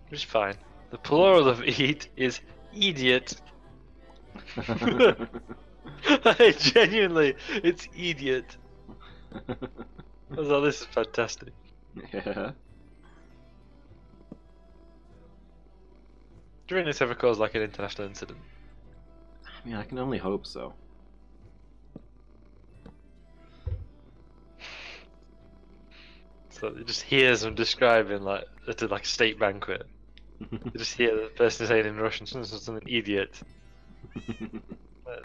which is fine. The plural of eat is idiot. Genuinely, it's idiot. So this is fantastic.
Yeah.
Do you think this ever caused like an international incident?
I mean, I can only hope so.
So you just hear them describing like at a state banquet. You just hear the person saying in Russian something idiot.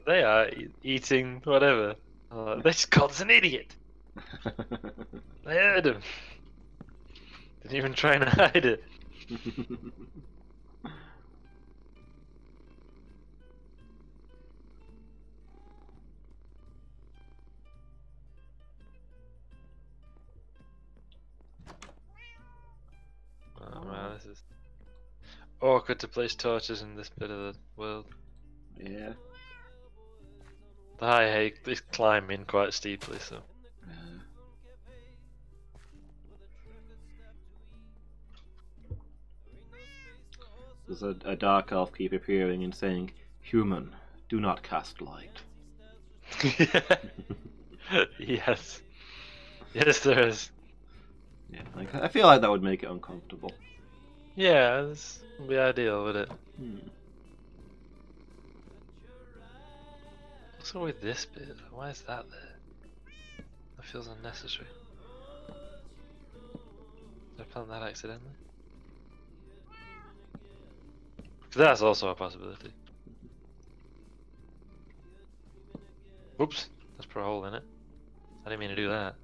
They are eating whatever. This god's an idiot. I heard him. Didn't even try and hide it. Oh man, this is awkward to place torches in this bit of the world.
Yeah.
I hate this climbing quite steeply, so.
There's a dark elf keep appearing and saying, "Human, do not cast light."
Yes. Yes, there is.
Yeah, like, I feel like that would make it uncomfortable.
Yeah, this would be ideal, would it? What's wrong with this bit? Why is that there? That feels unnecessary. Did I plant that accidentally? That's also a possibility. Oops, let's put a hole in it. I didn't mean to do that.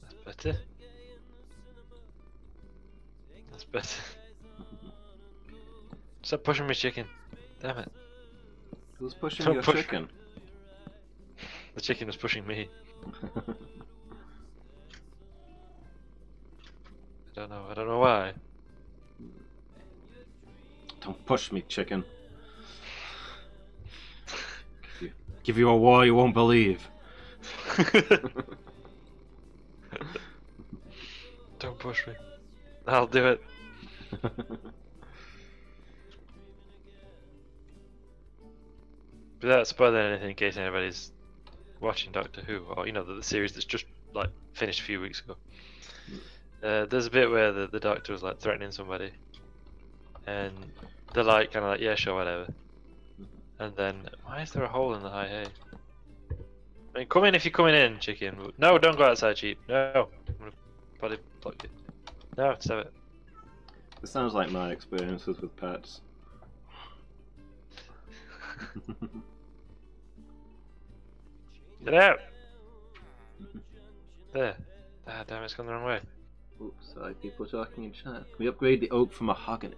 That's better. That's better. Stop pushing me, chicken. Damn it.
Who's pushing
Don't
your
push
chicken?
The chicken was pushing me. I don't know why.
Don't push me, chicken. Give you a war you won't believe.
Don't push me. I'll do it. Without spoiling anything in case anybody's watching Doctor Who, or the series that's just like finished a few weeks ago. There's a bit where the Doctor was like threatening somebody, and they're like kind of like, yeah, sure, whatever. And then, why is there a hole in the high hay? I mean, come in if you're coming in, chicken. No, don't go outside, sheep. No, I'm gonna probably block you. No, stop it.
This sounds like my experiences with pets.
Get out! There. Ah, damn, it's gone the wrong way.
Oops, sorry, people are talking in chat. Can we upgrade the oak for mahogany?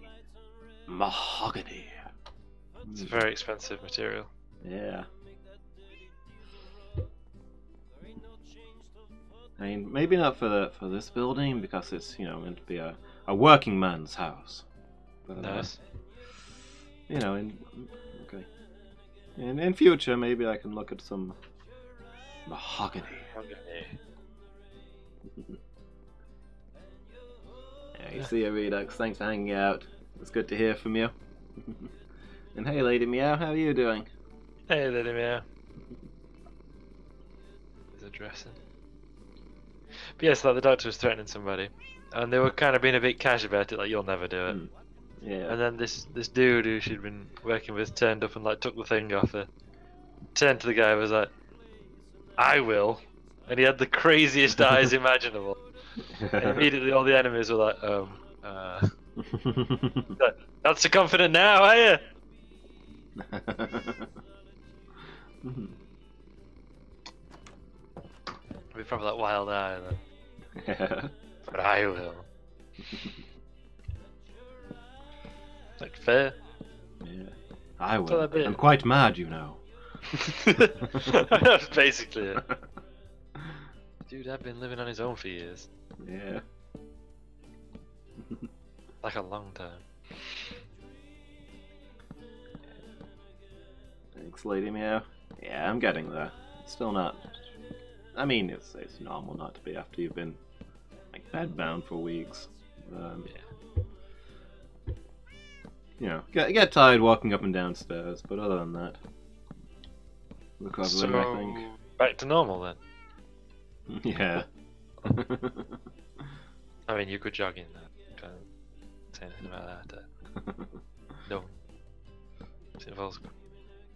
Mahogany.
It's a very expensive material.
Yeah. I mean, maybe not for this building because it's meant to be a working man's house. But,
nice.
In future maybe I can look at some mahogany. Yeah, you see you, Redux. Thanks for hanging out. It's good to hear from you. And hey, Lady Meow, how are you doing?
Hey, Lady Meow. He's addressing. But yes, like the Doctor was threatening somebody, and they were kind of being a bit cash about it, like you'll never do it.
Yeah.
And then this dude who she'd been working with turned up and like took the thing off her. Turned to the guy and was like, I will. And he had the craziest eyes imaginable. And immediately all the enemies were like, not so confident now, are you? We probably that wild eye then.
Yeah.
But I will. Like fair.
Yeah. I will.
So
I'm quite mad,
That's basically it. Dude, I've been living on his own for years.
Yeah.
Like a long time.
Thanks, Lady Meow. Yeah, I'm getting there. It's still not. I mean, it's normal not to be after you've been like bedbound for weeks.
Yeah.
Get tired walking up and down stairs, but other than that, recovering, I think.
Back to normal then.
Yeah.
I mean, you could jog in there. Can't say anything about that. No. It involves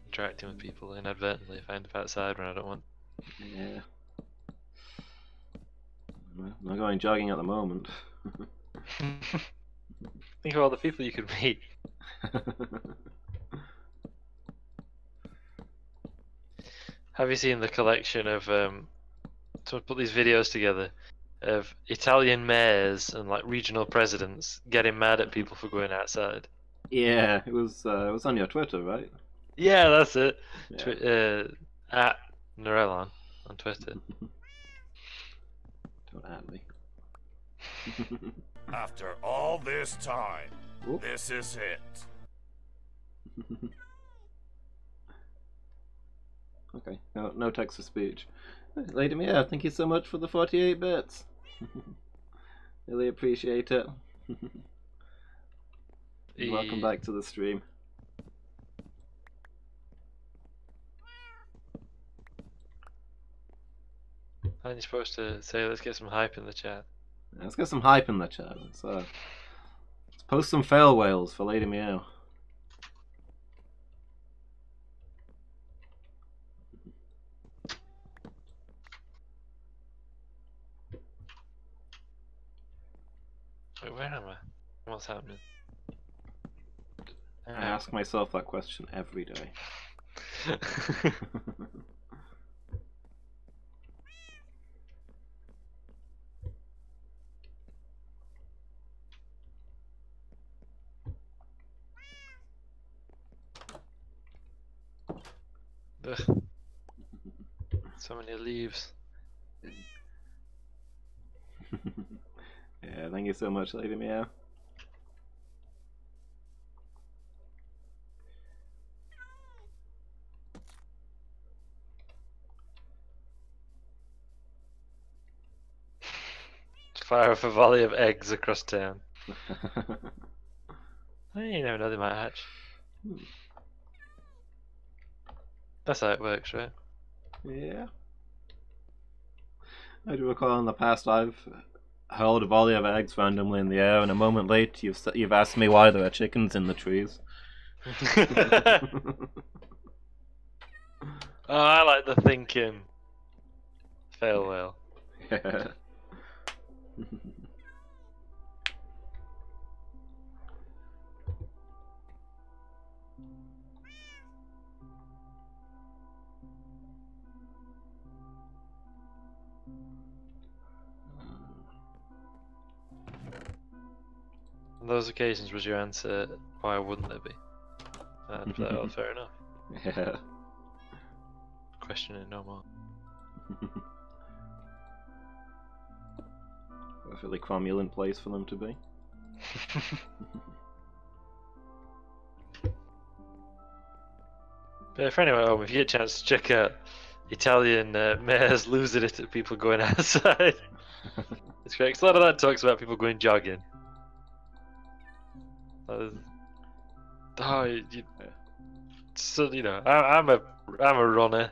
interacting with people inadvertently if I end up outside when I don't want.
Yeah. Well, I'm not going jogging at the moment.
Think of all the people you could meet. Have you seen the collection of someone put these videos together of Italian mayors and like regional presidents getting mad at people for going outside?
Yeah, it was on your Twitter, right?
Yeah, that's it.
Yeah.
At Norellon on Twitter.
Don't at me.
After all this time,
Oop.
this is it.
Okay, no text to speech. Lady Mia, thank you so much for the 48 bits. Really appreciate it. Welcome back to the stream.
Aren't you supposed to say let's get some hype in the chat?
Let's get some hype in the chat. Let's post some fail whales for Lady Meow.
Wait, where am I? What's happening?
I ask myself that question every day.
Ugh. So many leaves.
Yeah, thank you so much, Lady Meow.
Fire off a volley of eggs across town. You never know, they might hatch. That's how it works, right?
Yeah. I do recall in the past I've hurled a volley of eggs randomly in the air, and a moment later you've asked me why there are chickens in the trees.
Oh, I like the thinking. Fail well.
Yeah.
On those occasions, was your answer, why wouldn't there be? And oh, fair enough.
Yeah.
Question it no more.
A really cromulent place for them to be.
But for anyone at home, if you get a chance to check out Italian mayors losing it at people going outside, it's great. 'Cause a lot of that talks about people going jogging. So I'm a runner.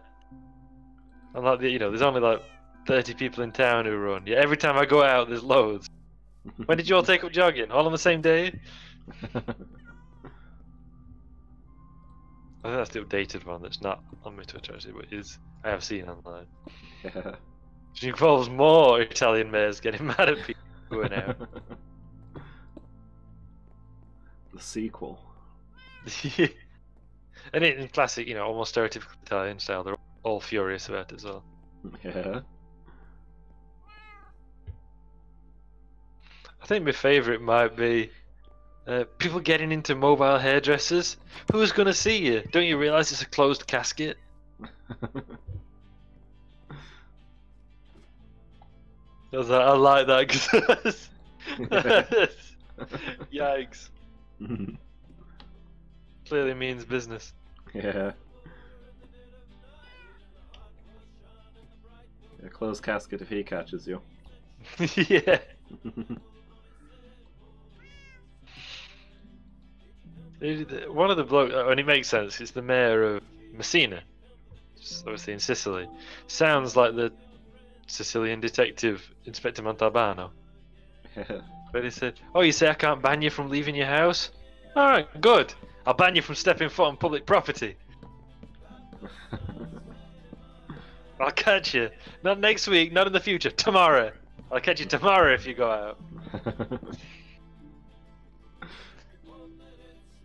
I'm like there's only like 30 people in town who run. Yeah, every time I go out, there's loads. When did you all take up jogging? All on the same day? I think that's the updated one. That's not on my Twitter actually, but I have seen online.
Yeah.
Which involves more Italian mayors getting mad at people going out.
The sequel.
And in classic, almost stereotypical Italian style, they're all furious about it as well.
Yeah.
I think my favourite might be people getting into mobile hairdressers. Who's gonna see you? Don't you realise it's a closed casket? I like that because yikes. Clearly means business.
Yeah. A closed casket if he catches you.
Yeah. One of the blokes, and it makes sense, it's the mayor of Messina, obviously in Sicily. Sounds like the Sicilian detective, Inspector Montalbano.
Yeah.
But he said, oh, you say I can't ban you from leaving your house? Alright, good. I'll ban you from stepping foot on public property. I'll catch you. Not next week, not in the future, tomorrow. I'll catch you tomorrow if you go out.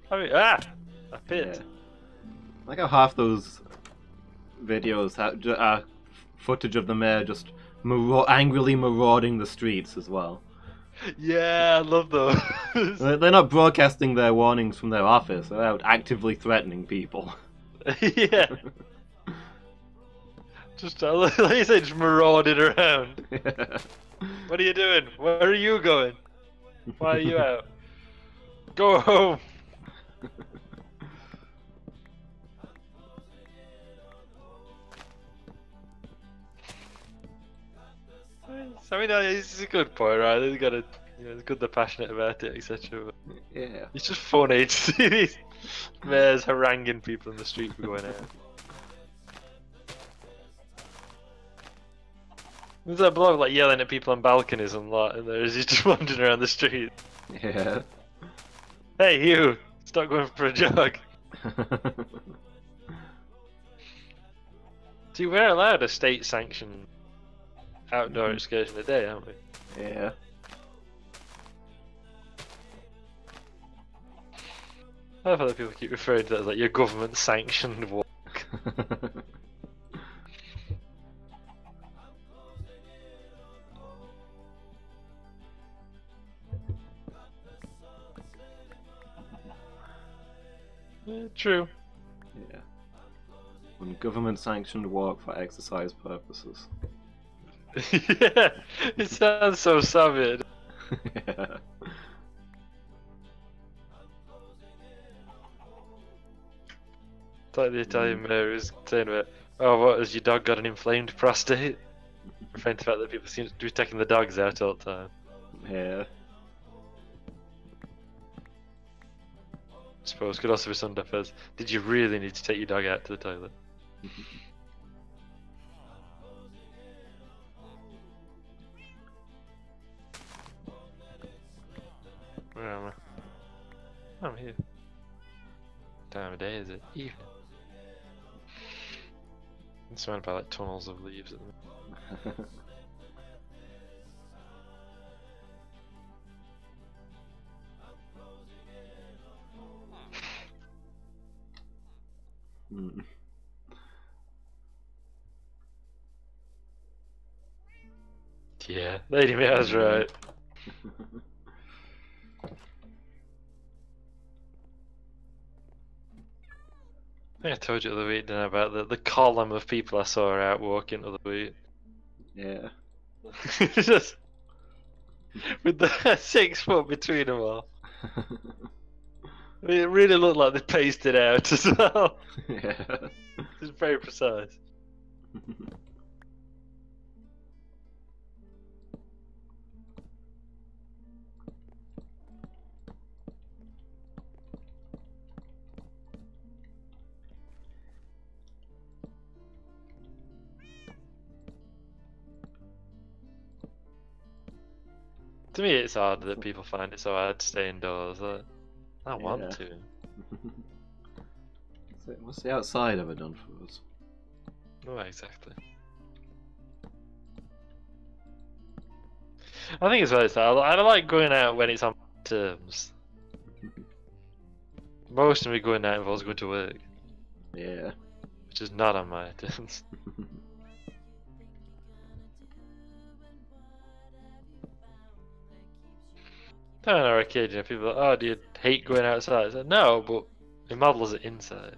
I pinned.
Yeah. I like how half those videos have footage of the mayor just angrily marauding the streets as well.
Yeah, I love those.
They're not broadcasting their warnings from their office, they're out actively threatening people.
Yeah. Just like you said, just marauding around.
Yeah.
What are you doing? Where are you going? Why are you out? Go home. I mean, it's a good point, right? They got it's good they're passionate about it, etc.
Yeah.
It's just funny to see these mayors haranguing people in the street for going out. There's that bloke like yelling at people on balconies and that, and he's just wandering around the street.
Yeah.
Hey, you! Stop going for a jog. See, we're allowed a state-sanctioned outdoor excursion a day, aren't we?
Yeah.
I love how people keep referring to that as like your government-sanctioned walk. True.
Yeah. One government-sanctioned walk for exercise purposes.
Yeah, it sounds so savage.
Yeah.
It's like the Italian mayor is saying about, oh, what, has your dog got an inflamed prostate? Referring to the fact that people seem to be taking the dogs out all the time.
Yeah.
suppose could also be summed up as, did you really need to take your dog out to the toilet? Where am I? I'm here. What time of day is it? Evening. I'm surrounded by like tunnels of leaves at the moment. Yeah, Lady Meow's right. I think I told you the other week, didn't I, about the column of people I saw out walking the other week.
Yeah.
Just with the 6 foot between them all. I mean, it really looked like they paced it out as well.
Yeah.
It's very precise. To me, it's odd that people find it so hard to stay indoors. I want to.
What's the outside ever done for us?
Oh, exactly. I think it's what it's. I like going out when it's on terms. Most of me going out involves going to work.
Yeah.
Which is not on my terms. I don't know, a kid, you know, people are like, oh, do you hate going outside? I said, no, but my models are inside.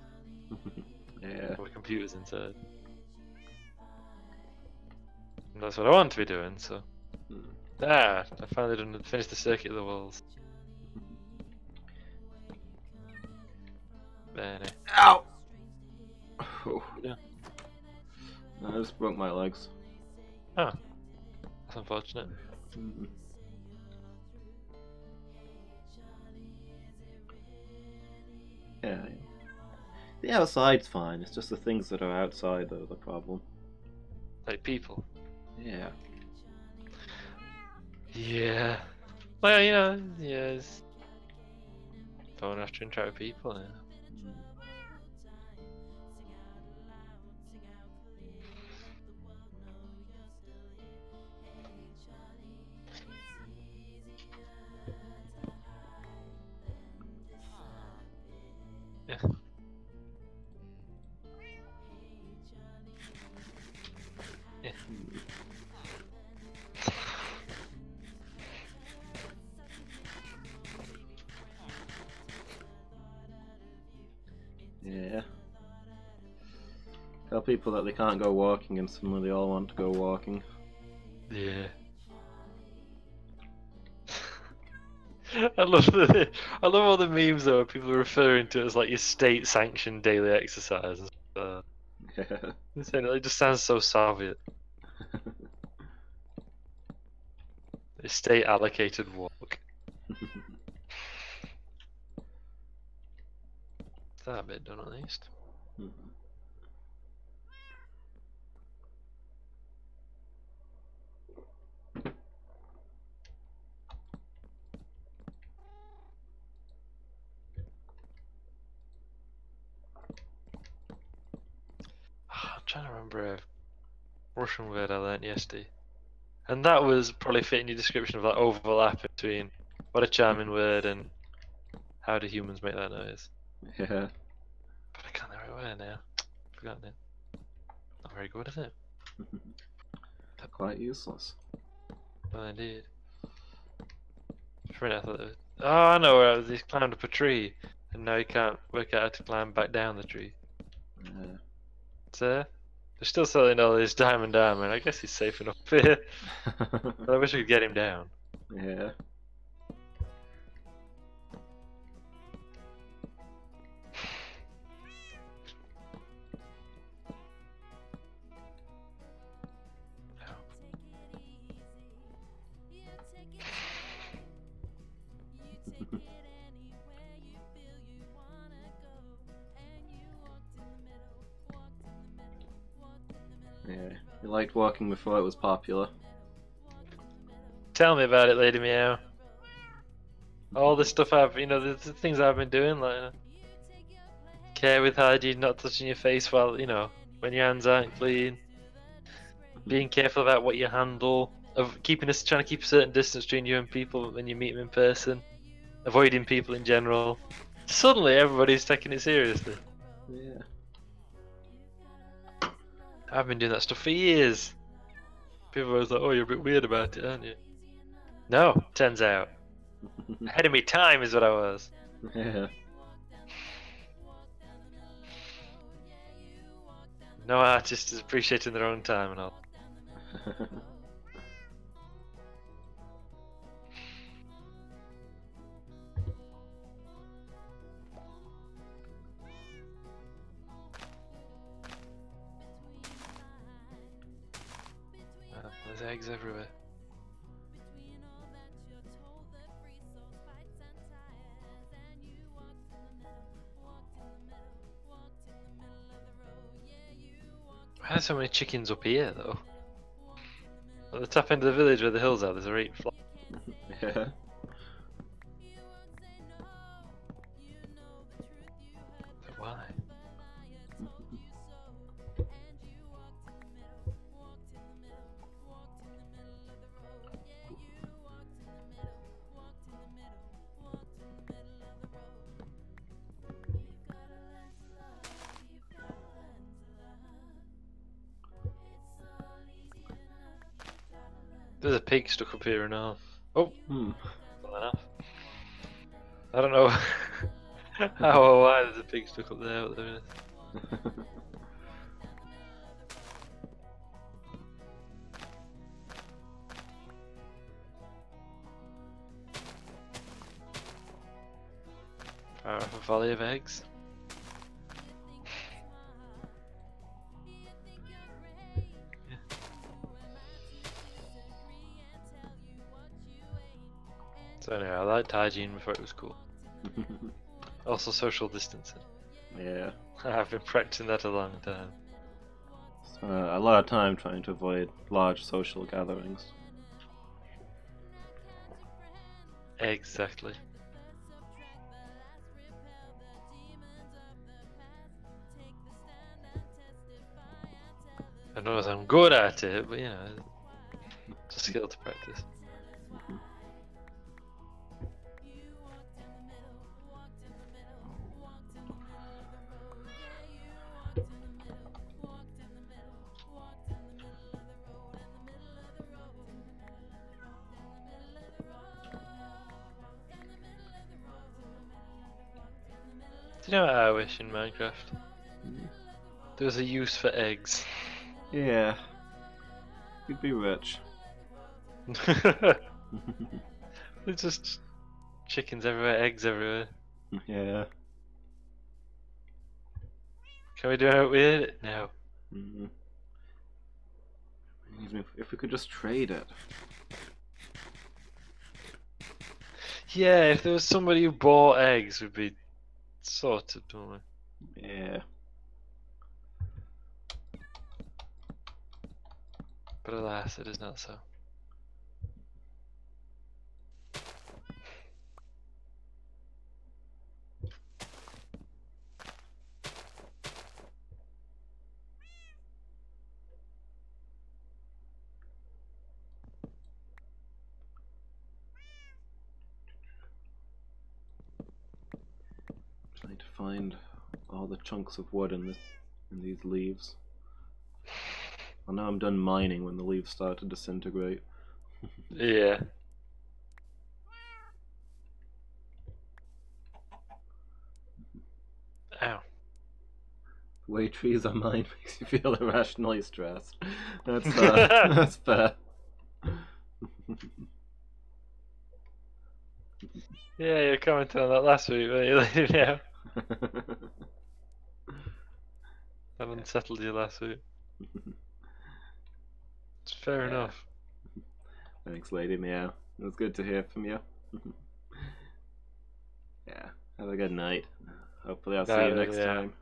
Yeah.
My computer's inside. And that's what I want to be doing, so. I finally finished the circuit of the walls. Bene.
Ow! Oh.
Yeah.
I just broke my legs.
Oh. That's unfortunate.
Yeah. The outside's fine, it's just the things that are outside that are the problem.
Like people.
Yeah.
Yeah. Well, you know, yes. Phone after interact with people, yeah. Yeah. Yeah.
Yeah. Tell people that they can't go walking and suddenly they all want to go walking.
Yeah. I love all the memes though where people are referring to it as like your state sanctioned daily exercise.
Yeah.
It just sounds so Soviet. A state allocated walk. That bit done at least. I'm trying to remember a Russian word I learnt yesterday. And that was probably fitting your description of that overlap between what a charming word and how do humans make that noise.
Yeah.
But I can't remember where now. Forgotten it. Not very good, is it?
Quite useless.
Well, indeed. For a minute I thought it was... Oh, I know where he's climbed up a tree and now he can't work out how to climb back down the tree.
Yeah.
So, they're still selling all this diamond armor, and I guess he's safe enough here. But I wish we could get him down.
Yeah. You liked walking before it was popular.
Tell me about it, Lady Meow. All the stuff I've, you know, the things I've been doing, like care with hygiene, not touching your face while, you know, when your hands aren't clean. Being careful about what you handle, of keeping us trying to keep a certain distance between you and people when you meet them in person, avoiding people in general. Suddenly, everybody's taking it seriously.
Yeah.
I've been doing that stuff for years. People are always like, "Oh, you're a bit weird about it, aren't you?" No, turns out, ahead of me time is what I was.
Yeah.
No artist is appreciating their own time and all. There's eggs everywhere. Why are so many chickens up here, though? At the top end of the village where the hills are, there's a 8 flock.
Yeah.
But why? There's a pig stuck up here and all. Oh, well enough. I don't know how or why there's a pig stuck up there, but there is. Fire off a volley of eggs. So anyway, I liked hygiene before it was cool. Also social distancing.
Yeah.
I've been practicing that a long time.
A lot of time trying to avoid large social gatherings.
Exactly. I know I'm good at it, but you know, it's a skill to practice. Do you know what I wish in Minecraft? There was a use for eggs.
Yeah. You'd be rich.
There's just chickens everywhere, eggs everywhere.
Yeah.
Can we do it with it? No.
If we could just trade it.
Yeah, if there was somebody who bought eggs, we'd be sorted, don't we?
Yeah.
But alas, it is not so.
Trying to find all the chunks of wood in these leaves. I know I'm done mining when the leaves start to disintegrate.
Yeah. Ow.
The way trees are mined makes you feel irrationally stressed. That's that's fair.
Yeah, you commented on that last week, weren't you? Yeah. That unsettled you last week. It's fair enough.
Thanks, Lady Meow. It was good to hear from you. Yeah, have a good night. Hopefully I'll see you next time.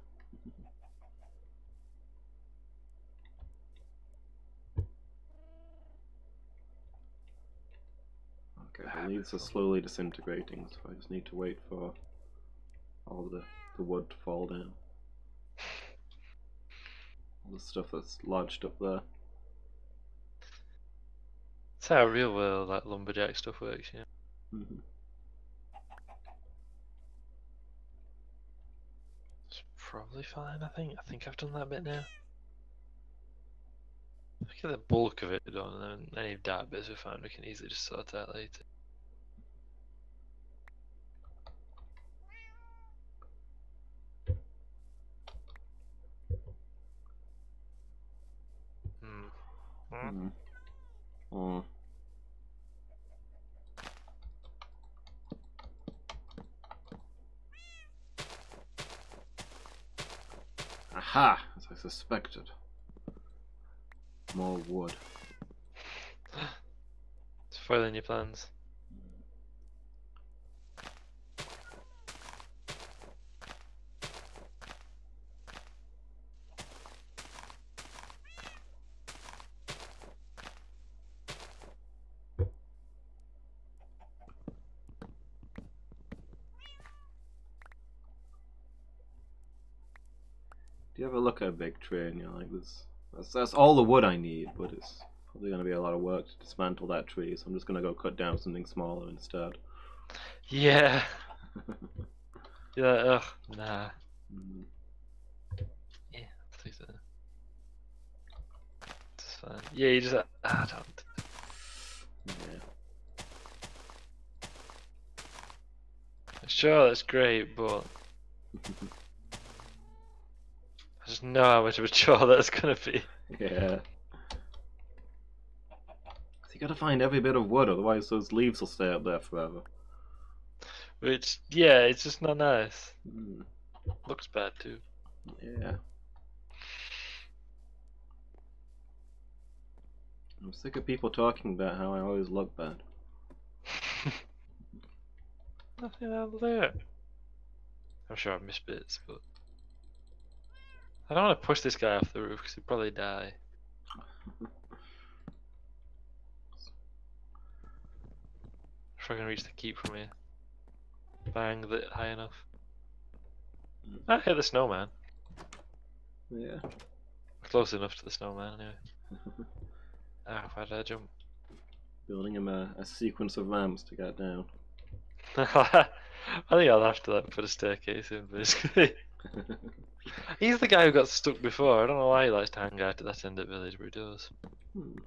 leaves are slowly disintegrating, so I just need to wait for all the wood to fall down. All the stuff that's lodged up there.
That's how real world like lumberjack stuff works, yeah.
Mm-hmm.
It's probably fine, I think. I think I've done that bit now. Look at the bulk of it done, and then any dark bits we find we can easily just sort out later.
Mm. Oh. Aha! As I suspected. More wood.
It's foiling your plans.
Do you ever look at a big tree and you're like, that's all the wood I need, but it's probably going to be a lot of work to dismantle that tree, so I'm just going to go cut down something smaller instead.
Yeah. You're like, ugh, nah.
Mm.
Yeah, I think so. It's fine. Yeah, you just like, don't.
Yeah.
Sure, that's great, but I just know how much of a chore that's gonna be.
Yeah. So you gotta find every bit of wood, otherwise those leaves will stay up there forever.
Which, yeah, it's just not nice.
Mm.
Looks bad too.
Yeah. I'm sick of people talking about how I always look bad.
Nothing out there. I'm sure I've missed bits, but I don't want to push this guy off the roof because he'd probably die. If I can reach the keep from here. Bang it high enough. I hit the snowman.
Yeah.
Close enough to the snowman anyway. Ah, why did I jump?
Building him a sequence of ramps to get down.
I think I'll have to like, put a staircase in basically. He's the guy who got stuck before. I don't know why he likes to hang out at that end of the village, but he does.
Hmm.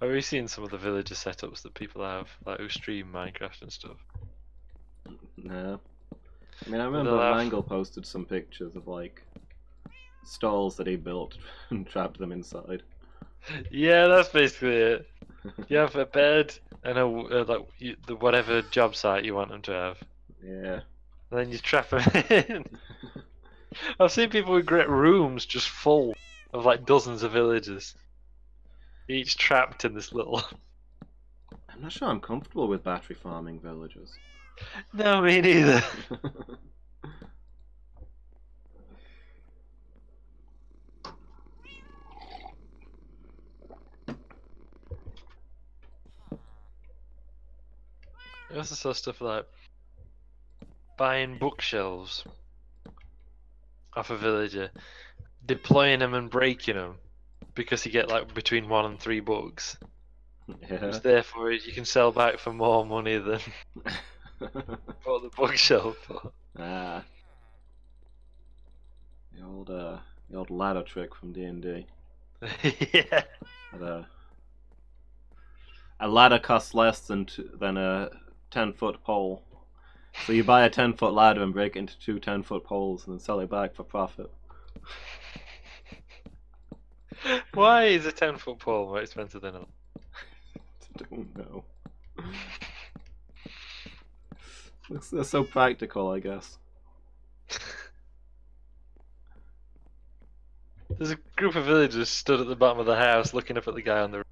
Have you seen some of the villager setups that people have, like who stream Minecraft and stuff?
No. I mean, I remember Mangle posted some pictures of like stalls that he built and trapped them inside.
Yeah, that's basically it. You have a bed and the whatever job site you want them to have.
Yeah.
And then you trap them in. I've seen people with great rooms just full of like dozens of villagers, each trapped in this little.
I'm not sure I'm comfortable with battery farming villagers.
No, me neither. I also saw stuff like buying bookshelves off a villager, deploying them and breaking them because you get like between 1 and 3 books.
Yeah.
Which therefore you can sell back for more money than what the bookshelf for.
Ah. The old ladder trick from D&D.
Yeah.
But, a ladder costs less than a 10-foot pole. So you buy a 10-foot ladder and break it into 2 10-foot poles and then sell it back for profit.
Why is a 10-foot pole more expensive than a...
I don't know. They're so practical, I guess.
There's a group of villagers stood at the bottom of the house looking up at the guy on the roof.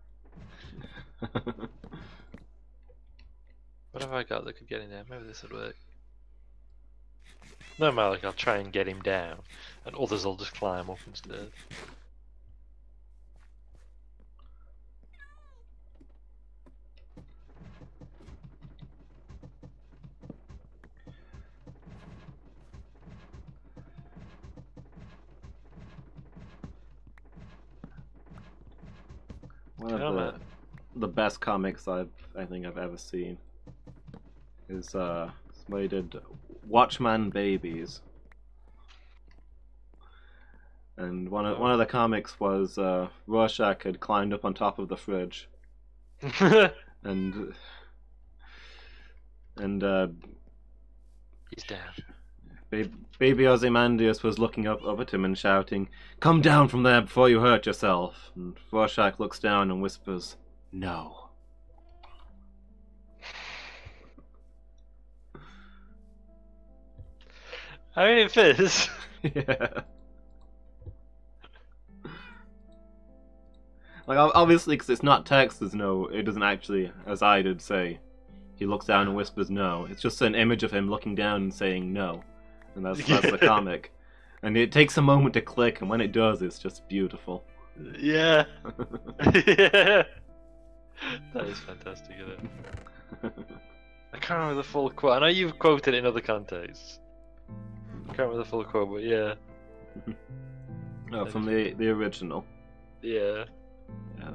What have I got that could get in there? Maybe this would work. No matter, I'll try and get him down, and others will just climb up instead.
One of the best comics I think I've ever seen is somebody did Watchman Babies, and one of the comics was Rorschach had climbed up on top of the fridge, and
he's down.
Baby Ozymandias was looking up at him and shouting, "Come down from there before you hurt yourself." And Rorschach looks down and whispers, "No."
I mean, it fits.
Yeah. Like, obviously, because it's not text, there's no, it doesn't actually, as I did say, he looks down and whispers no. It's just an image of him looking down and saying no. And that's the comic. And it takes a moment to click, and when it does, it's just beautiful.
Yeah. Yeah. That is fantastic, isn't it? I can't remember the full quote. I know you've quoted it in other contexts. I can't remember the full quote, but yeah.
Oh, from the original.
Yeah.
Yeah,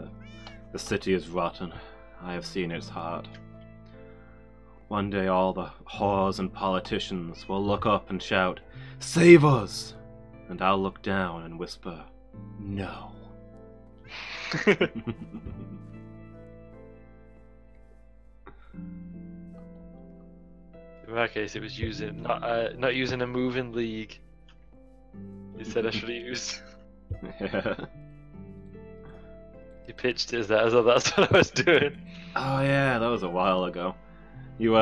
the city is rotten. I have seen its heart. One day all the whores and politicians will look up and shout, "Save us!" And I'll look down and whisper, "No."
In that case, it was using not using a moving league. You said I should have used.
Yeah.
You pitched it as that, as though that's what I was doing.
Oh yeah, that was a while ago. You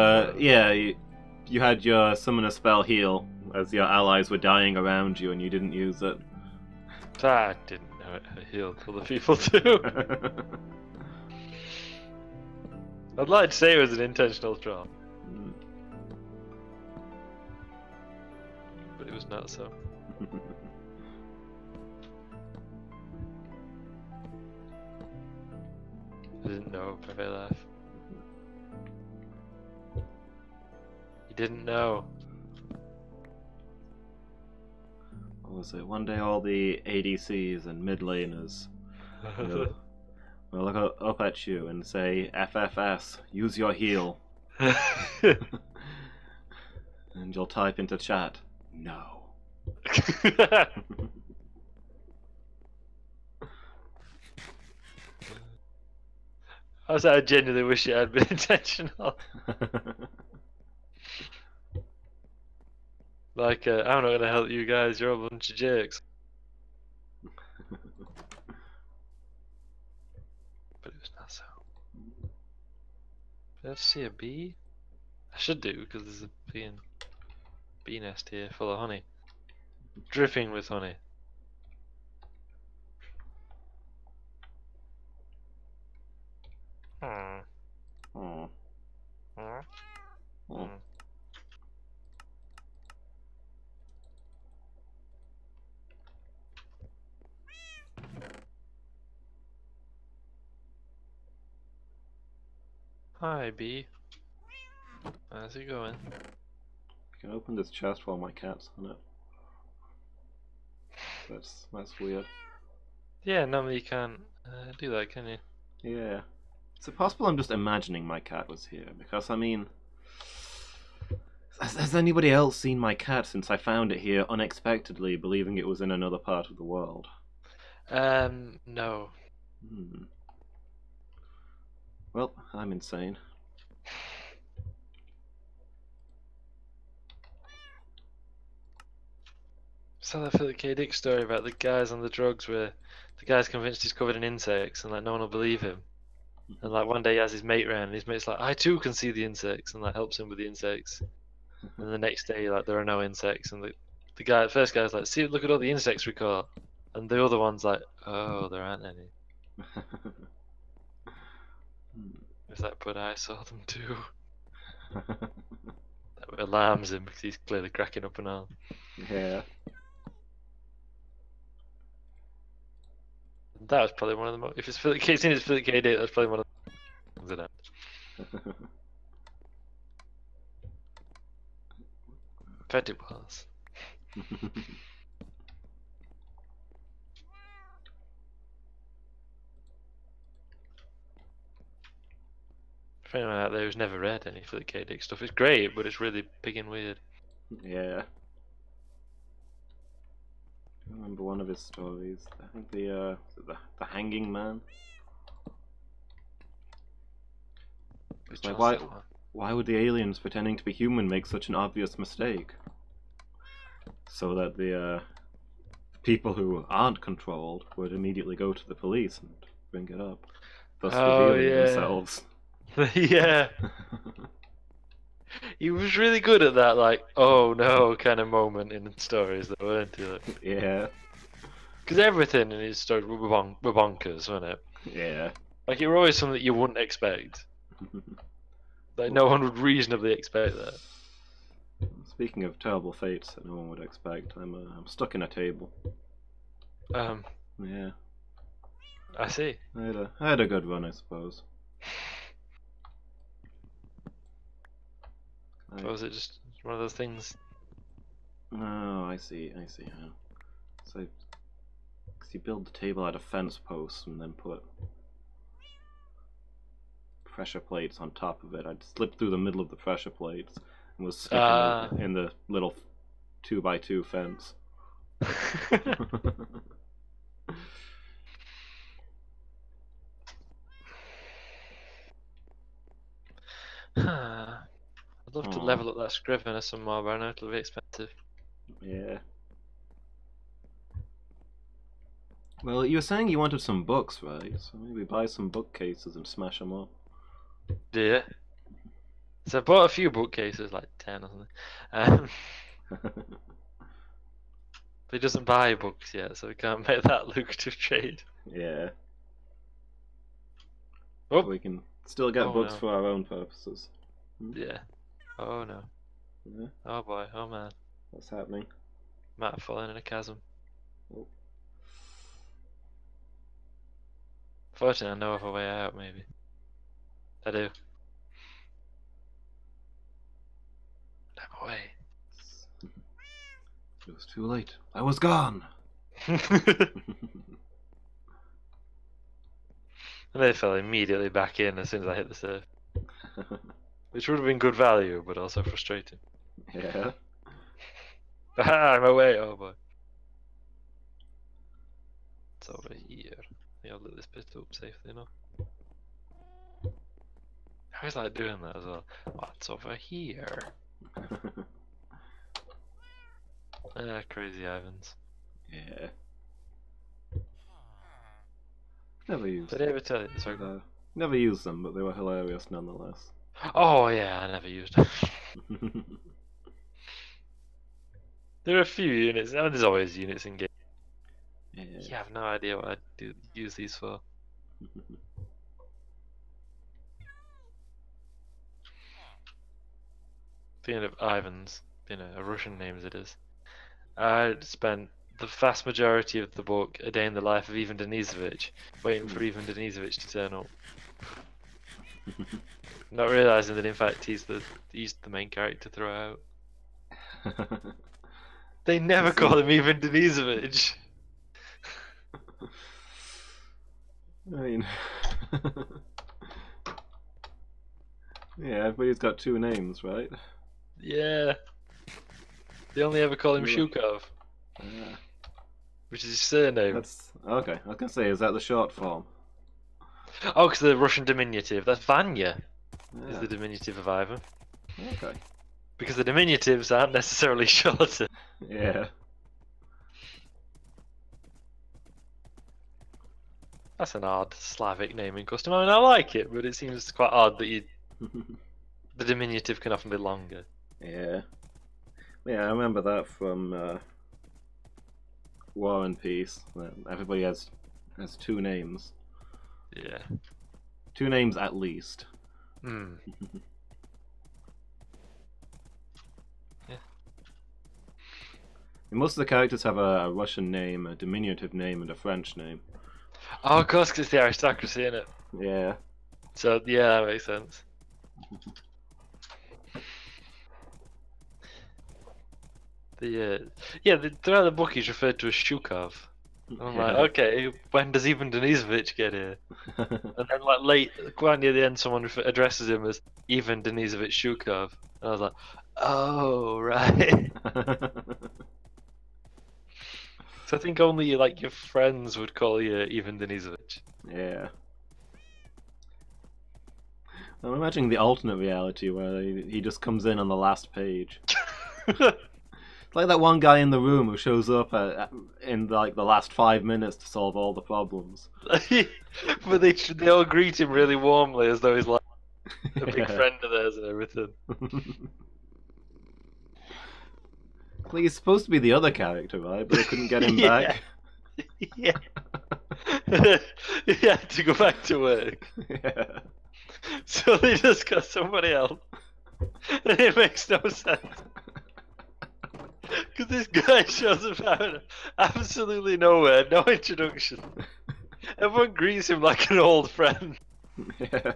you had your summoner spell heal as your allies were dying around you, and you didn't use it.
I didn't know it healed other people too. I'd like to say it was an intentional drop, but it was not so. I didn't know, Pepe laugh. You didn't know.
What was it? One day all the ADCs and mid laners will look up at you and say, "FFS, use your heal." And you'll type into chat, "No."
I genuinely wish it had been intentional. Like, I'm not gonna help you guys, you're a bunch of jerks. But it was not so. Did I see a bee? I should do, because there's a bee nest here full of honey. Dripping with honey. Hi, bee. How's it going?
I can open this chest while my cat's on it. That's weird.
Yeah, normally you can't do that, can you?
Yeah. Is it possible I'm just imagining my cat was here? Because, I mean, has anybody else seen my cat since I found it here unexpectedly, believing it was in another part of the world?
No.
Well, I'm insane.
Saw that Philip K. Dick story about the guys on the drugs where the guy's convinced he's covered in insects and like no one will believe him. And like one day he has his mate round and his mate's like, "I too can see the insects," and like helps him with the insects. And the next day like there are no insects and the first guy's like, "See, look at all the insects we caught." And the other one's like, "Oh, there aren't any." It's like, "But I saw them too." That alarms him because he's clearly cracking up and all.
Yeah.
That was probably one of the most. If it's Philip K. Seen it's Philip K. Dick, that's probably one of the things that bet it was. For anyone out there who's never read any Philip K. Dick stuff, it's great, but it's really big and weird.
Yeah. I remember one of his stories. I think the Hanging Man. It's like, why would the aliens pretending to be human make such an obvious mistake? So that the people who aren't controlled would immediately go to the police and bring it up, thus revealing themselves.
Yeah. He was really good at that, like, oh no kind of moment in stories, though, weren't he? Like,
yeah.
Because everything in his stories were bonkers, wasn't it?
Yeah.
Like, it were always something that you wouldn't expect. Like, no one would reasonably expect that.
Speaking of terrible fates that no one would expect, I'm stuck in a table. Yeah.
I see.
I had a good run, I suppose.
Or was it just one of those things?
Oh, I see how. So, because you build the table out of fence posts and then put pressure plates on top of it. I'd slipped through the middle of the pressure plates and was stuck in the little 2x2 fence.
I'd love to level up that Scrivener some more, but I know it'll be expensive.
Yeah. Well, you were saying you wanted some books, right? So maybe buy some bookcases and smash them up.
Yeah. So I bought a few bookcases, like 10 or something. But he doesn't buy books yet, so we can't make that lucrative trade.
Yeah.
Oh.
But we can still get books for our own purposes.
Yeah. Oh no.
Yeah.
Oh boy. Oh man.
What's happening?
Might have fallen in a chasm.
Oh.
Fortunately, I know of a way out, maybe. I do. I'm away.
It was too late. I was gone!
And they fell immediately back in as soon as I hit the surf. Which would have been good value, but also frustrating.
Yeah.
I'm away, oh boy. It's over here. I think I'll let this bit up safely enough. I always like doing that as well. What's over here? Crazy Ivans.
Yeah. Never used
Did I ever tell you this?
Never used them, but they were hilarious nonetheless.
Oh yeah, I never used them. There are a few units, and there's always units in game.
Yeah.
You have no idea what I'd use these for. Speaking of Ivans, a Russian name as it is, I spent the vast majority of the book A Day in the Life of Ivan Denisovich, waiting for Ivan Denisovich to turn up. Not realising that in fact he's the main character throughout. They never call him Ivan Denisovich.
I mean, yeah, everybody's got two names, right?
Yeah. They only ever call him Shukov, which is his surname.
That's okay. I was gonna say, is that the short form?
Oh, because the Russian diminutive. That's Vanya. Is the diminutive of Ivan.
Okay.
Because the diminutives aren't necessarily shorter.
Yeah.
That's an odd Slavic naming custom. I mean, I like it, but it seems quite odd that the diminutive can often be longer.
Yeah. Yeah, I remember that from War and Peace. Everybody has two names.
Yeah.
Two names at least.
Hmm. Yeah.
And most of the characters have a Russian name, a diminutive name, and a French name.
Oh, of course, because it's the aristocracy, isn't it?
Yeah.
So, yeah, that makes sense. Throughout the book he's referred to as Shukov. I'm like, okay, when does Ivan Denisovich get here? And then like quite near the end, someone addresses him as Ivan Denisovich Shukov, and I was like, oh right. So I think only like your friends would call you Ivan Denisovich.
Yeah. I'm imagining the alternate reality where he just comes in on the last page. It's like that one guy in the room who shows up in like the last 5 minutes to solve all the problems.
But they all greet him really warmly as though he's like a big friend of theirs and everything.
Well, he's supposed to be the other character, right? But they couldn't get him back.
Yeah. He had to go back to work.
Yeah.
So they just got somebody else. And it makes no sense. Because this guy shows up out of absolutely nowhere, no introduction. Everyone greets him like an old friend.
Yeah.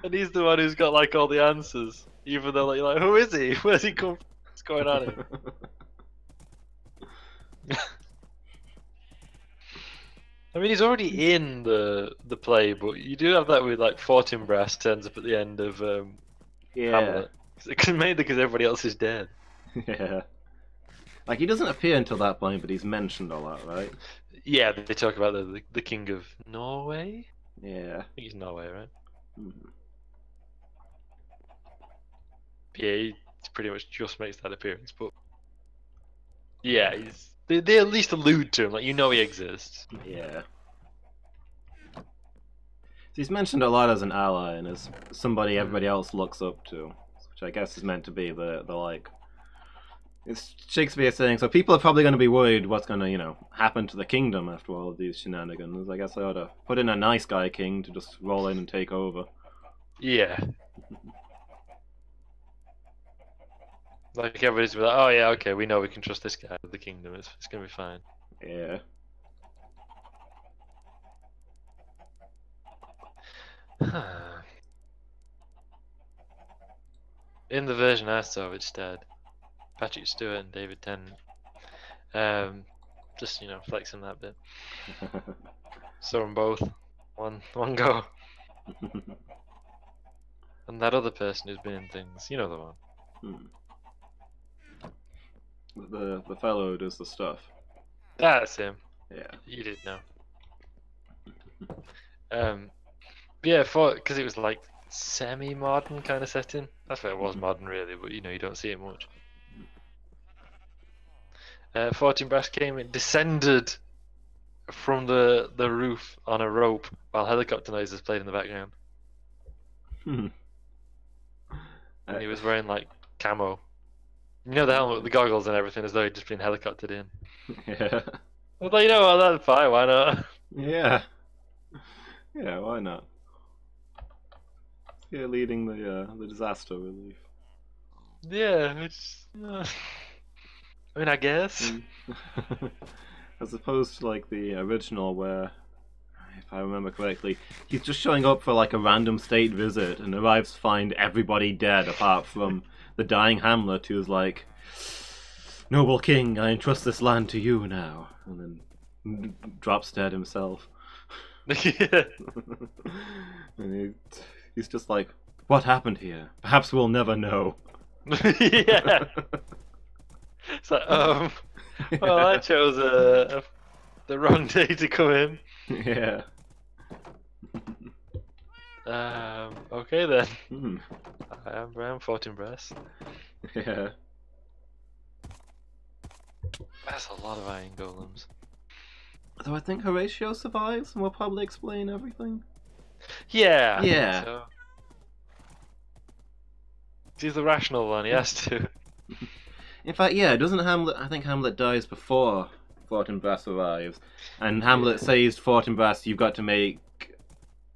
And he's the one who's got like all the answers. Even though like who is he? Where's he come from? What's going on here? I mean, he's already in the play, but you do have that with like Fortinbras turns up at the end of Hamlet. Mainly because everybody else is dead.
Yeah. Like, he doesn't appear until that point, but he's mentioned a lot, right?
Yeah, they talk about the king of Norway.
Yeah.
I think he's Norway, right?
Mm-hmm.
Yeah, he pretty much just makes that appearance, but yeah, they at least allude to him, like you know he exists.
Yeah. He's mentioned a lot as an ally and as somebody everybody else looks up to, which I guess is meant to be the like. It's Shakespeare saying, so people are probably going to be worried what's going to, happen to the kingdom after all of these shenanigans. I guess I ought to put in a nice guy king to just roll in and take over.
Yeah. Like everybody's like, oh yeah, okay, we know we can trust this guy with the kingdom. It's going to be fine.
Yeah.
In the version I saw instead, Patrick Stewart and David Tennant, just flexing that bit. Saw them both, one go. And that other person who's been in things, you know the one.
The fellow who does the stuff.
That's him.
Yeah.
You did know. Yeah, because it was like semi-modern kind of setting. That's why it was modern, really, but you don't see it much. Fortinbras came and descended from the roof on a rope while helicopter noises played in the background. And he was wearing like camo. The helmet, the goggles and everything, as though he'd just been helicoptered in.
Yeah.
I was like, what, that's fine, why not?
Yeah. Yeah, why not? Yeah, leading the disaster relief.
Yeah, it's... I mean, I guess.
As opposed to like the original where, if I remember correctly, he's just showing up for like a random state visit and arrives to find everybody dead apart from the dying Hamlet, who's like, "Noble king, I entrust this land to you now," and then drops dead himself.
Yeah.
And he's just like, "What happened here? Perhaps we'll never know."
Yeah. It's like, well, I chose the wrong day to come in.
Yeah.
Okay then. I am Fortinbras.
Yeah.
That's a lot of iron golems.
Though I think Horatio survives and will probably explain everything.
Yeah.
Yeah.
I think so. He's the rational one. He has to.
In fact, yeah, doesn't Hamlet... I think Hamlet dies before Fortinbras arrives. And Hamlet says, Fortinbras, you've got to make...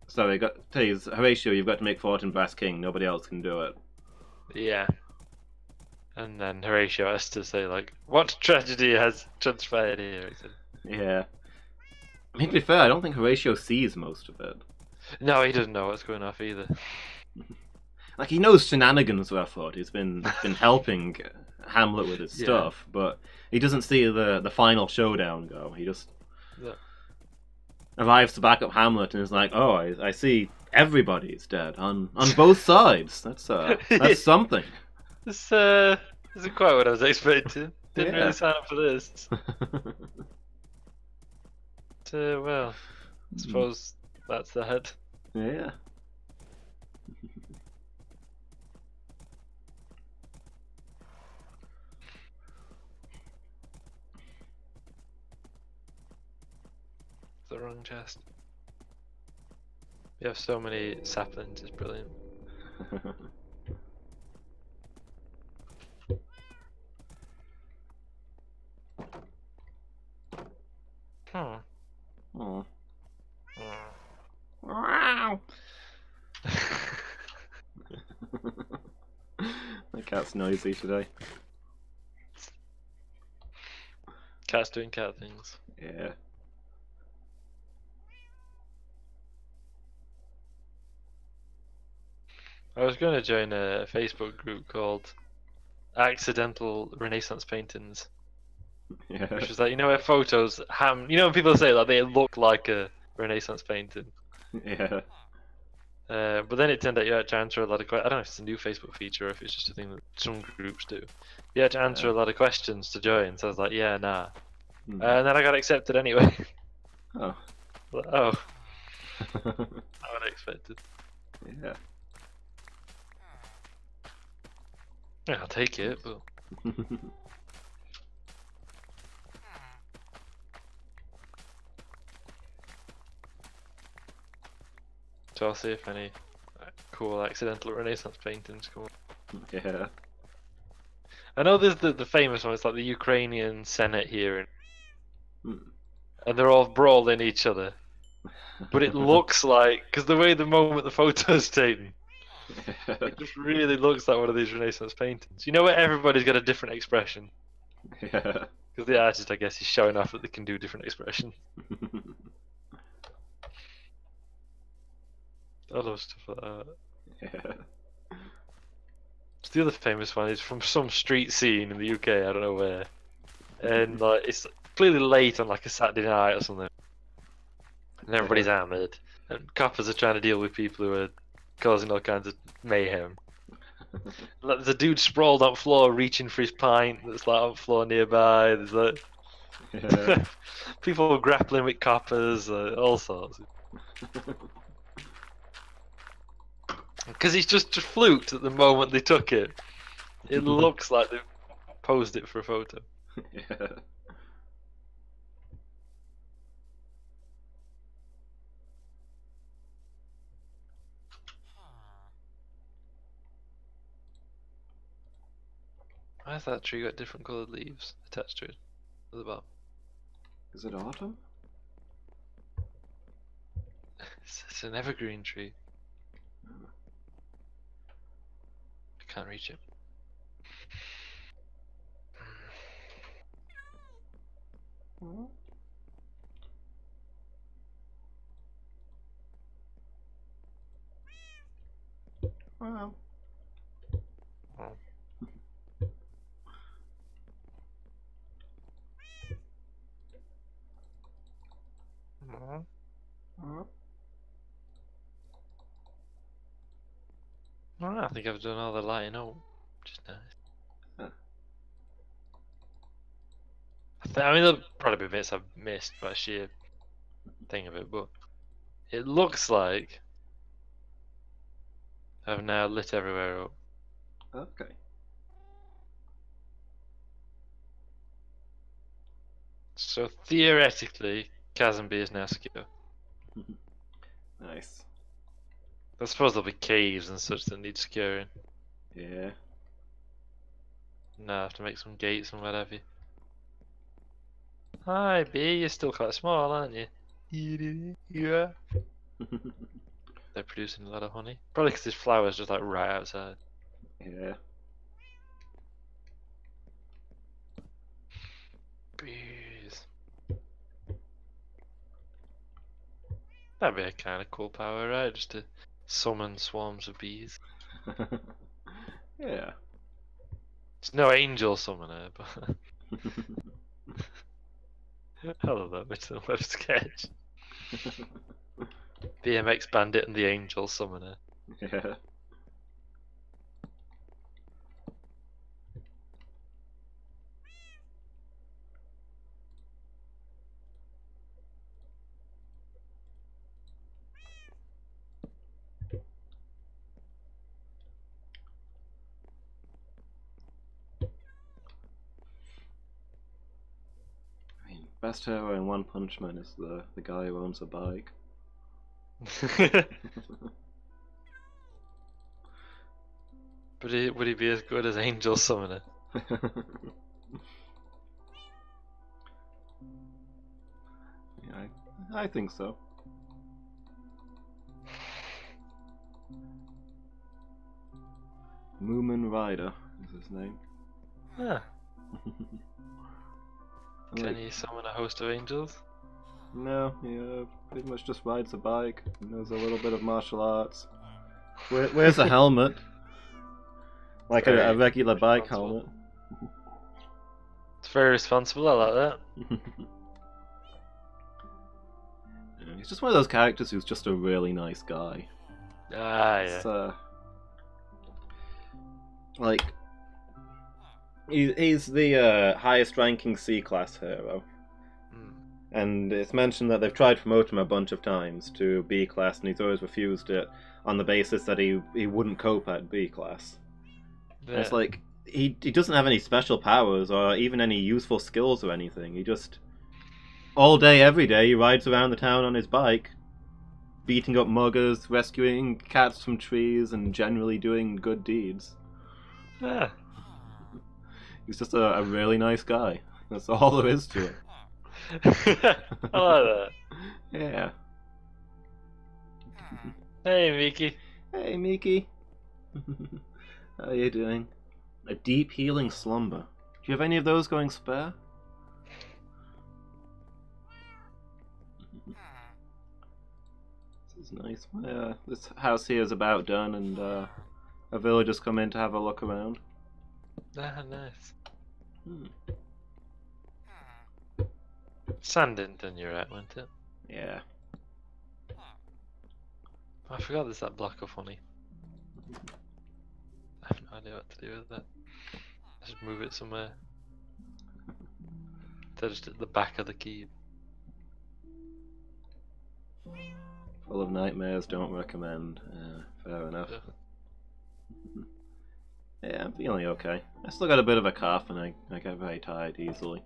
Sorry, says, Horatio, you've got to make Fortinbras king. Nobody else can do it.
Yeah. And then Horatio has to say, like, what tragedy has transpired here?
Yeah. I mean, to be fair, I don't think Horatio sees most of it.
No, he doesn't know what's going off either.
Like, he knows shenanigans were afoot. He's been helping Hamlet with his stuff, but he doesn't see the final showdown go. He just
Yeah.
arrives to back up Hamlet and is like, "Oh, I see everybody's dead on both sides. That's something."
This isn't quite what I was expecting. Didn't really sign up for this. Well, I suppose that's the head.
Yeah.
The wrong chest. You have so many saplings, it's brilliant. Hmm.
Oh.
Wow.
The cat's noisy today.
Cat's doing cat things.
Yeah.
I was going to join a Facebook group called Accidental Renaissance Paintings,
Yeah.
which is like, you know, where photos you know when people say like they look like a Renaissance painting.
Yeah.
But then it turned out you had to answer a lot of questions. I don't know if it's a new Facebook feature or if it's just a thing that some groups do. You had to answer a lot of questions to join, so I was like, yeah, nah. And then I got accepted anyway.
Oh.
Like, oh. Not what I expected.
Yeah.
Yeah, I'll take it, but so I'll see if any cool accidental Renaissance paintings come up.
Yeah.
I know there's the famous one. It's like the Ukrainian Senate hearing,
Hmm.
and they're all brawling each other. But it looks like, because the way the moment the photo's taken, it just really looks like one of these Renaissance paintings. You know where everybody's got a different expression?
Yeah.
Because the artist, I guess, is showing off that they can do different expressions. I love stuff like that.
Yeah.
The other famous one is from some street scene in the UK, I don't know where. And like it's clearly late on like a Saturday night or something. And everybody's hammered. And coppers are trying to deal with people who are causing all kinds of mayhem. Like, there's a dude sprawled on the floor reaching for his pint that's like on the floor nearby. There's like
Yeah.
people grappling with coppers, all sorts. Because he's just fluked at the moment they took it. It looks like they've posed it for a photo.
Yeah.
Why has that tree got different coloured leaves attached to it at the bottom?
Is it autumn?
It's an evergreen tree. I can't reach it.
Well.
Oh. I think I've done all the lighting up, which is nice.
Huh.
I mean, there'll probably be bits I've missed by sheer thing of it, but it looks like I've now lit everywhere up.
Okay.
So theoretically, Chasm B is now secure.
Nice.
I suppose there'll be caves and such that need securing.
Yeah.
Now I have to make some gates and what have you. Hi B, you're still quite small, aren't you? Yeah. They're producing a lot of honey. Probably because there's flowers just like right outside.
Yeah.
Bees. That'd be a kind of cool power, right? Just to summon swarms of bees.
Yeah.
It's no angel summoner, but I love that bit of the web sketch. BMX Bandit and the Angel Summoner.
Yeah. Best hero in One Punch Man is the guy who owns a bike.
But would he be as good as Angel Summoner?
Yeah, I think so. Moomin Rider is his name.
Huh. Can he summon a host of angels?
No, he pretty much just rides a bike, knows a little bit of martial arts. Wears a helmet. Like a regular bike helmet.
It's very responsible, I like that.
Yeah, he's just one of those characters who's just a really nice guy.
Ah, yeah.
It's, like, he's the highest ranking C-class hero. And it's mentioned that they've tried to promote him a bunch of times to B-class, and he's always refused it on the basis that he wouldn't cope at B-class. Yeah. It's like, he doesn't have any special powers or even any useful skills or anything. He just, all day, every day, he rides around the town on his bike, beating up muggers, rescuing cats from trees, and generally doing good deeds.
Yeah.
He's just a really nice guy. That's all there is to it.
I like that.
Yeah.
Hey, Miki.
Hey, Miki. How are you doing? A deep healing slumber. Do you have any of those going spare? This is nice. This house here is about done, and a villager's come in to have a look around.
Ah, nice. Sandington you're at, wasn't it?
Yeah.
I forgot there's that block of honey. I have no idea what to do with that. I should move it somewhere. They're just at the back of the keep.
Full of nightmares, don't recommend. Fair enough. Yeah, I'm feeling okay. I still got a bit of a cough and I get very tired easily.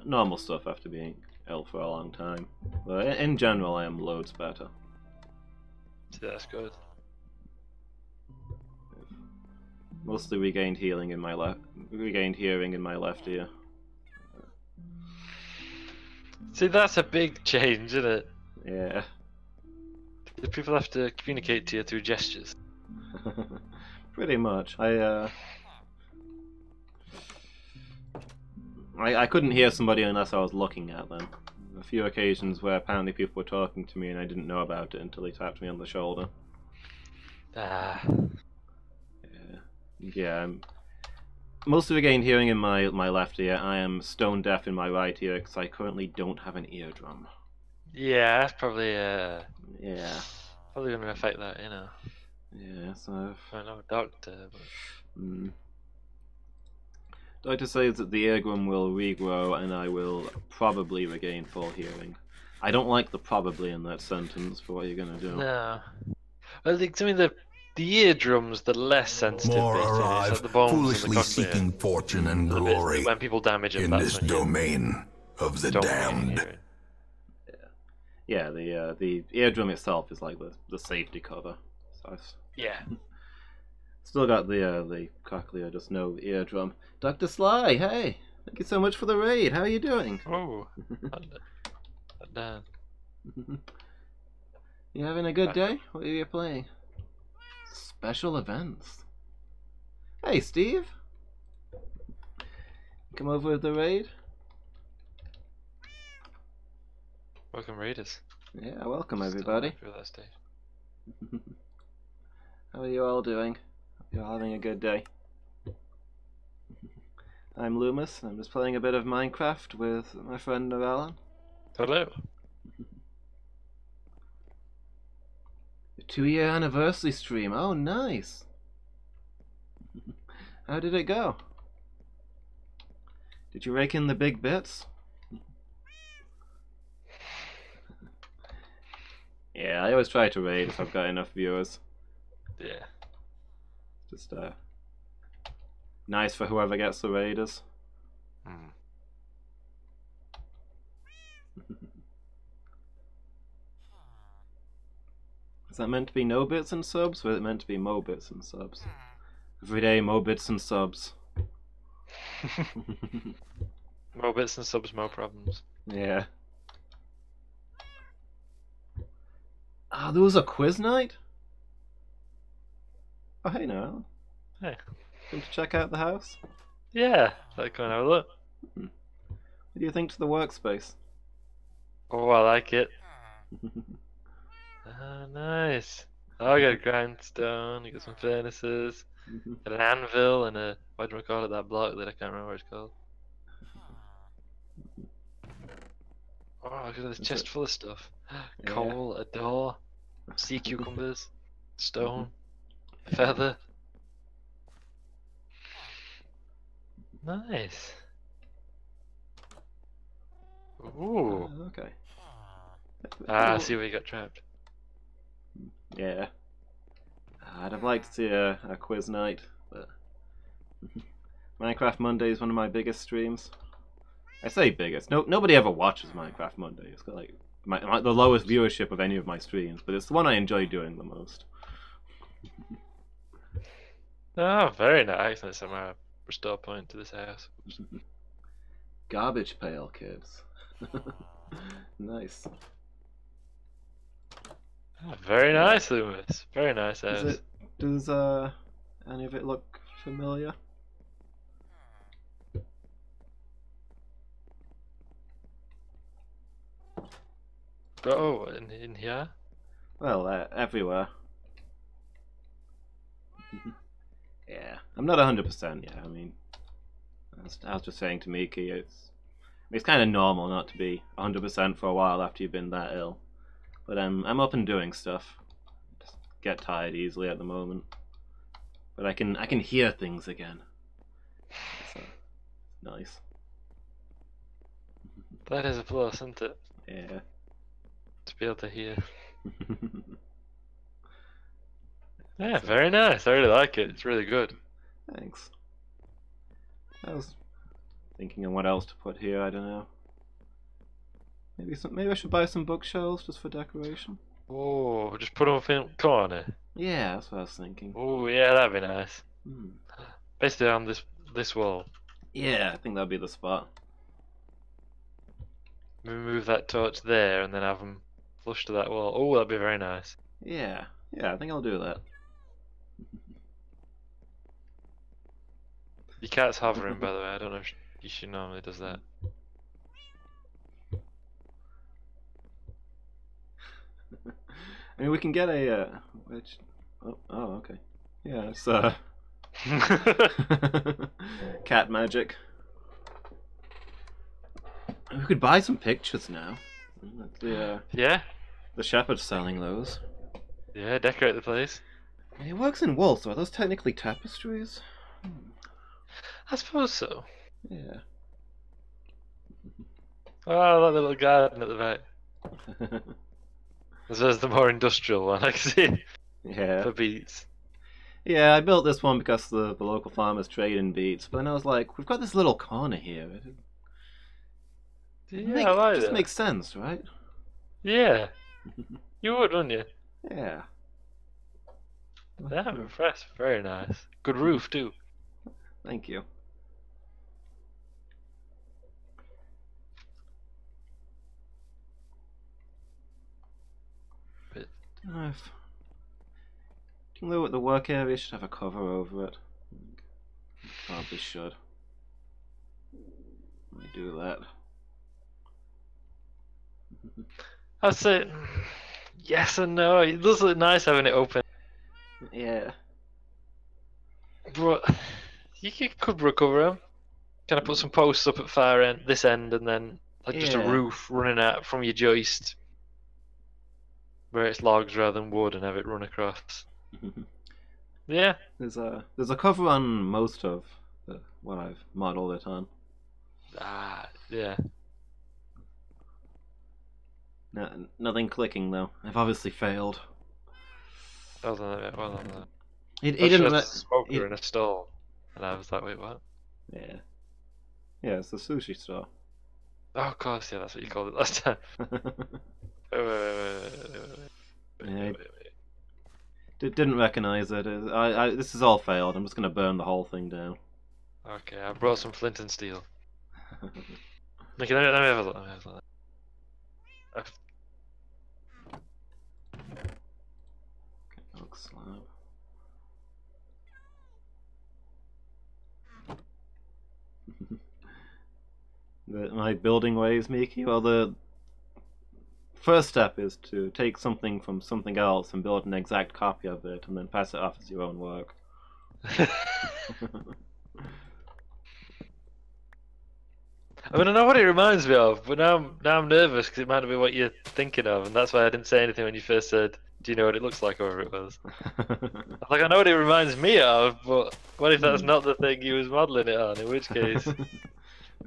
Normal stuff after being ill for a long time. But in general, I am loads better.
See, that's good.
Mostly regained hearing in my left ear.
See, that's a big change, isn't it?
Yeah.
Do people have to communicate to you through gestures?
Pretty much. I couldn't hear somebody unless I was looking at them. A few occasions where apparently people were talking to me and I didn't know about it until they tapped me on the shoulder.
Ah.
Yeah, I'm mostly regained hearing in my left ear. I am stone deaf in my right ear because I currently don't have an eardrum.
Yeah, that's probably
yeah.
Probably gonna affect that, you know.
Yeah, so
I'm not a doctor, but
Doctor says that the eardrum will regrow and I will probably regain full hearing. I don't like the probably in that sentence for what you're gonna do.
No. Well, I mean the eardrum's the less sensitive
More
bit.
arrive,
It's like the bones
foolishly
and the cochlea.
seeking fortune and glory
When people damage it,
in
that's
this
when you
domain of the
don't
damned.
hear it.
Yeah, the eardrum itself is like the safety cover. So
Yeah.
still got the cochlea, just no eardrum. Dr. Sly, hey! Thank you so much for the raid. How are you doing?
Oh. Down.
You having a good day? What are you playing? Special events. Hey, Steve. Come over with the raid.
Welcome, Raiders.
Yeah, welcome
Still
everybody.
through that stage.
How are you all doing? Hope you're having a good day. I'm Loomis. I'm just playing a bit of Minecraft with my friend Alan.
Hello.
A 2-year anniversary stream. Oh, nice. How did it go? Did you rake in the big bits? Yeah, I always try to raid if I've got enough viewers.
Yeah.
Just nice for whoever gets the raiders.
Mm.
Is that meant to be no bits and subs, or is it meant to be mo bits and subs? Every day, mo bits and subs.
More bits and subs, more problems.
Yeah. Ah, there was a quiz night? Oh, hey, Noel.
Hey.
Going to check out the house?
Yeah, let's go and have a look.
What do you think to the workspace?
Oh, I like it. Ah, nice. Oh, I got a grindstone, you got some furnaces, got an anvil, and a, what do we call it, that block that I can't remember what it's called. Oh, look at this chest full of stuff.
Yeah.
Coal, a door, sea cucumbers, stone, a feather. Nice. Ooh.
Okay.
Ah, I see where you got trapped.
Yeah. I'd have liked to see a quiz night, but Minecraft Monday is one of my biggest streams. I say biggest. Nobody ever watches Minecraft Monday. It's got like the lowest viewership of any of my streams, but it's the one I enjoy doing the most.
Oh, very nice. Let's somehow restore point to this house.
Garbage pail kids. Nice.
Oh, very nice, Loomis. Very nice house.
Does any of it look familiar?
Oh, in here?
Well, everywhere. Yeah, I'm not 100% yet. I mean, I was just saying to Miki, it's kind of normal not to be 100% for a while after you've been that ill. But I'm up and doing stuff. Just get tired easily at the moment. But I can hear things again. So, nice.
That is a plus, isn't it?
Yeah.
To be able to hear. Yeah, very nice. I really like it. It's really good.
Thanks. I was thinking of what else to put here. I don't know. Maybe I should buy some bookshelves just for decoration.
Oh, just put them up in the corner.
Yeah, that's what I was thinking.
Oh, yeah, that'd be nice.
Hmm.
Basically on this wall.
Yeah, I think that'd be the spot.
Maybe move that torch there and then have them flush to that wall. Oh, that'd be very nice.
Yeah, I think I'll do that.
Your cat's hovering, by the way. I don't know if she normally does that.
I mean, we can get a oh, okay. Yeah, it's cat magic. We could buy some pictures now.
Yeah?
The shepherd's selling those.
Yeah, decorate the place.
He works in wool, so are those technically tapestries?
I suppose so.
Yeah.
Oh, I like the little garden at the back. There's the more industrial one, I can see.
Yeah.
For beets.
Yeah, I built this one because the local farmers trade in beets, but then I was like, we've got this little corner here.
Yeah, I like
it just
that.
makes sense, right?
Yeah. You would, wouldn't you?
Yeah.
Yeah, I'm impressed. Very nice. Good roof, too.
Thank you.
Bit.
I don't know if... Do you know what the work area should have a cover over it? Probably should. Let me do that.
I'd say yes and no. It does look nice having it open.
Yeah.
But you could recover them. Kind of put some posts up at far end, this end, and then like just a
Yeah.
roof running out from your joist, where it's logs rather than wood, and have it run across. Yeah.
There's a cover on most of what I've modeled it on.
Yeah.
No, nothing clicking though. I've obviously failed.
Well done.
He
I
didn't.
a smoker in a stall, and I was like, wait, what?
Yeah. Yeah, it's the sushi store.
Oh, of course, yeah, that's what you called it last time. Wait.
Didn't recognize it. This is all failed. I'm just gonna burn the whole thing down.
Okay, I brought some flint and steel. Okay, let me have a look.
Okay, oak slab. My building ways, Miki. Well, the first step is to take something from something else and build an exact copy of it, and then pass it off as your own work.
I mean, I know what it reminds me of, but now I'm nervous because it might not be what you're thinking of, and that's why I didn't say anything when you first said, "Do you know what it looks like?" or whatever it was. Like, I know what it reminds me of, but what if that's not the thing he was modelling it on? In which case,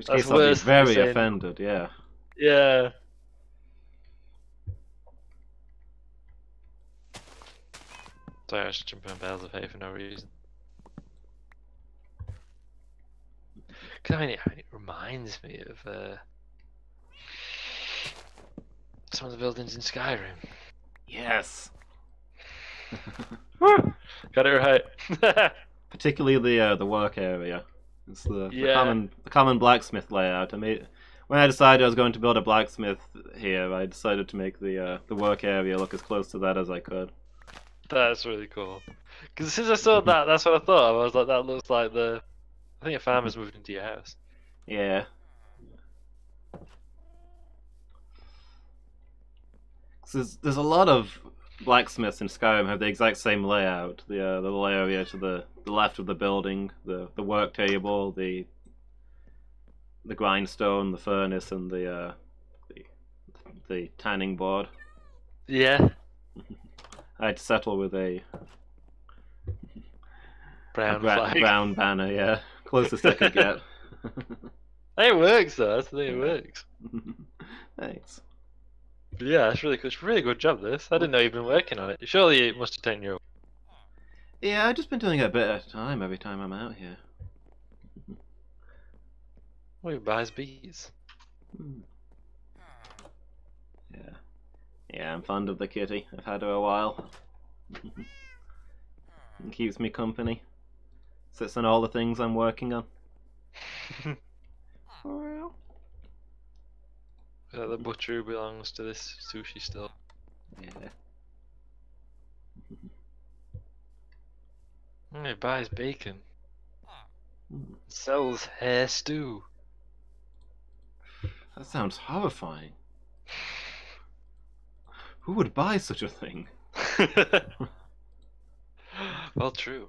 I'd be very offended. Yeah.
Yeah. Sorry, I was jumping on bales of hay for no reason. Cause I mean, it reminds me of some of the buildings in Skyrim.
Yes.
Got it right.
Particularly the work area. It's the
Yeah.
common blacksmith layout. I made when I decided I was going to build a blacksmith here. I decided to make the work area look as close to that as I could.
That's really cool. Because as soon as I saw that, that's what I thought of. I was like, that looks like I think a farmer's moved into your house.
Yeah. There's a lot of blacksmiths in Skyrim have the exact same layout. The little area to the left of the building, the work table, the grindstone, the furnace, and the tanning board.
Yeah.
I had to settle with a
brown
banner, yeah. Closest I could get.
It works though, that's the thing, it works.
Thanks.
But yeah, it's really good. It's a really good job, this. I didn't know you'd been working on it. Surely it must have taken you.
Yeah, I've just been doing it a bit at a time every time I'm out here.
Well, he buys bees.
Yeah. Yeah, I'm fond of the kitty. I've had her a while. It keeps me company. Sits on all the things I'm working on. Well.
The butcher belongs to this sushi store.
Yeah.
He buys bacon. Sells hair stew.
That sounds horrifying. Who would buy such a thing?
Well, true.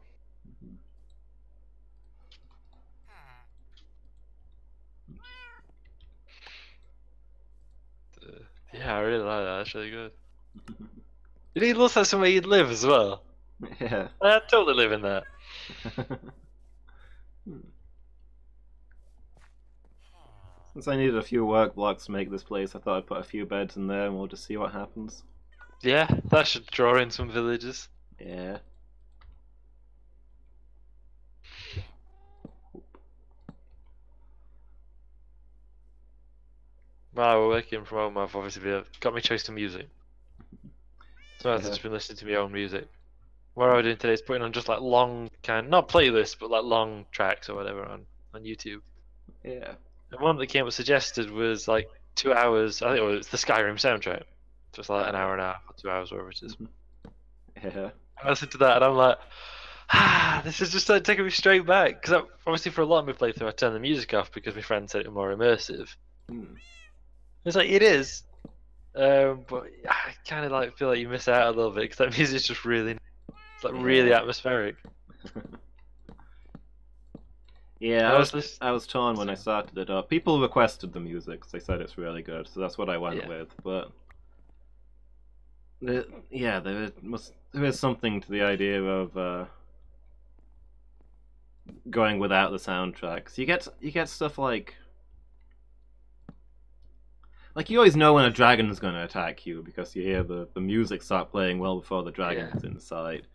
Yeah, I really like that. That's really good. You think it looks like somewhere you'd live as well?
Yeah.
I'd totally live in that.
Since I needed a few work blocks to make this place, I thought I'd put a few beds in there and we'll just see what happens.
Yeah, that should draw in some villagers.
Yeah.
While we're working from home, I've obviously got my choice of music. So I've just been listening to my own music. What I'm doing today is putting on just like long not playlists, but like long tracks or whatever on YouTube.
Yeah.
The one that came up suggested was like 2 hours. I think it was the Skyrim soundtrack. Just like an hour and a half or 2 hours, whatever it is.
Yeah.
I listened to that and I'm like, this is just like taking me straight back. Because obviously for a lot of my playthrough, I turned the music off because my friend said it was more immersive. It's like, it is. But I kind of like feel like you miss out a little bit because that music's just really, it's like really atmospheric.
Yeah,
How was this?
I was torn when I started it up. People requested the music, 'cause they said it's really good, so that's what I went with. But yeah, there is something to the idea of going without the soundtrack. So you get stuff like you always know when a dragon is going to attack you because you hear the music start playing well before the dragon is in sight.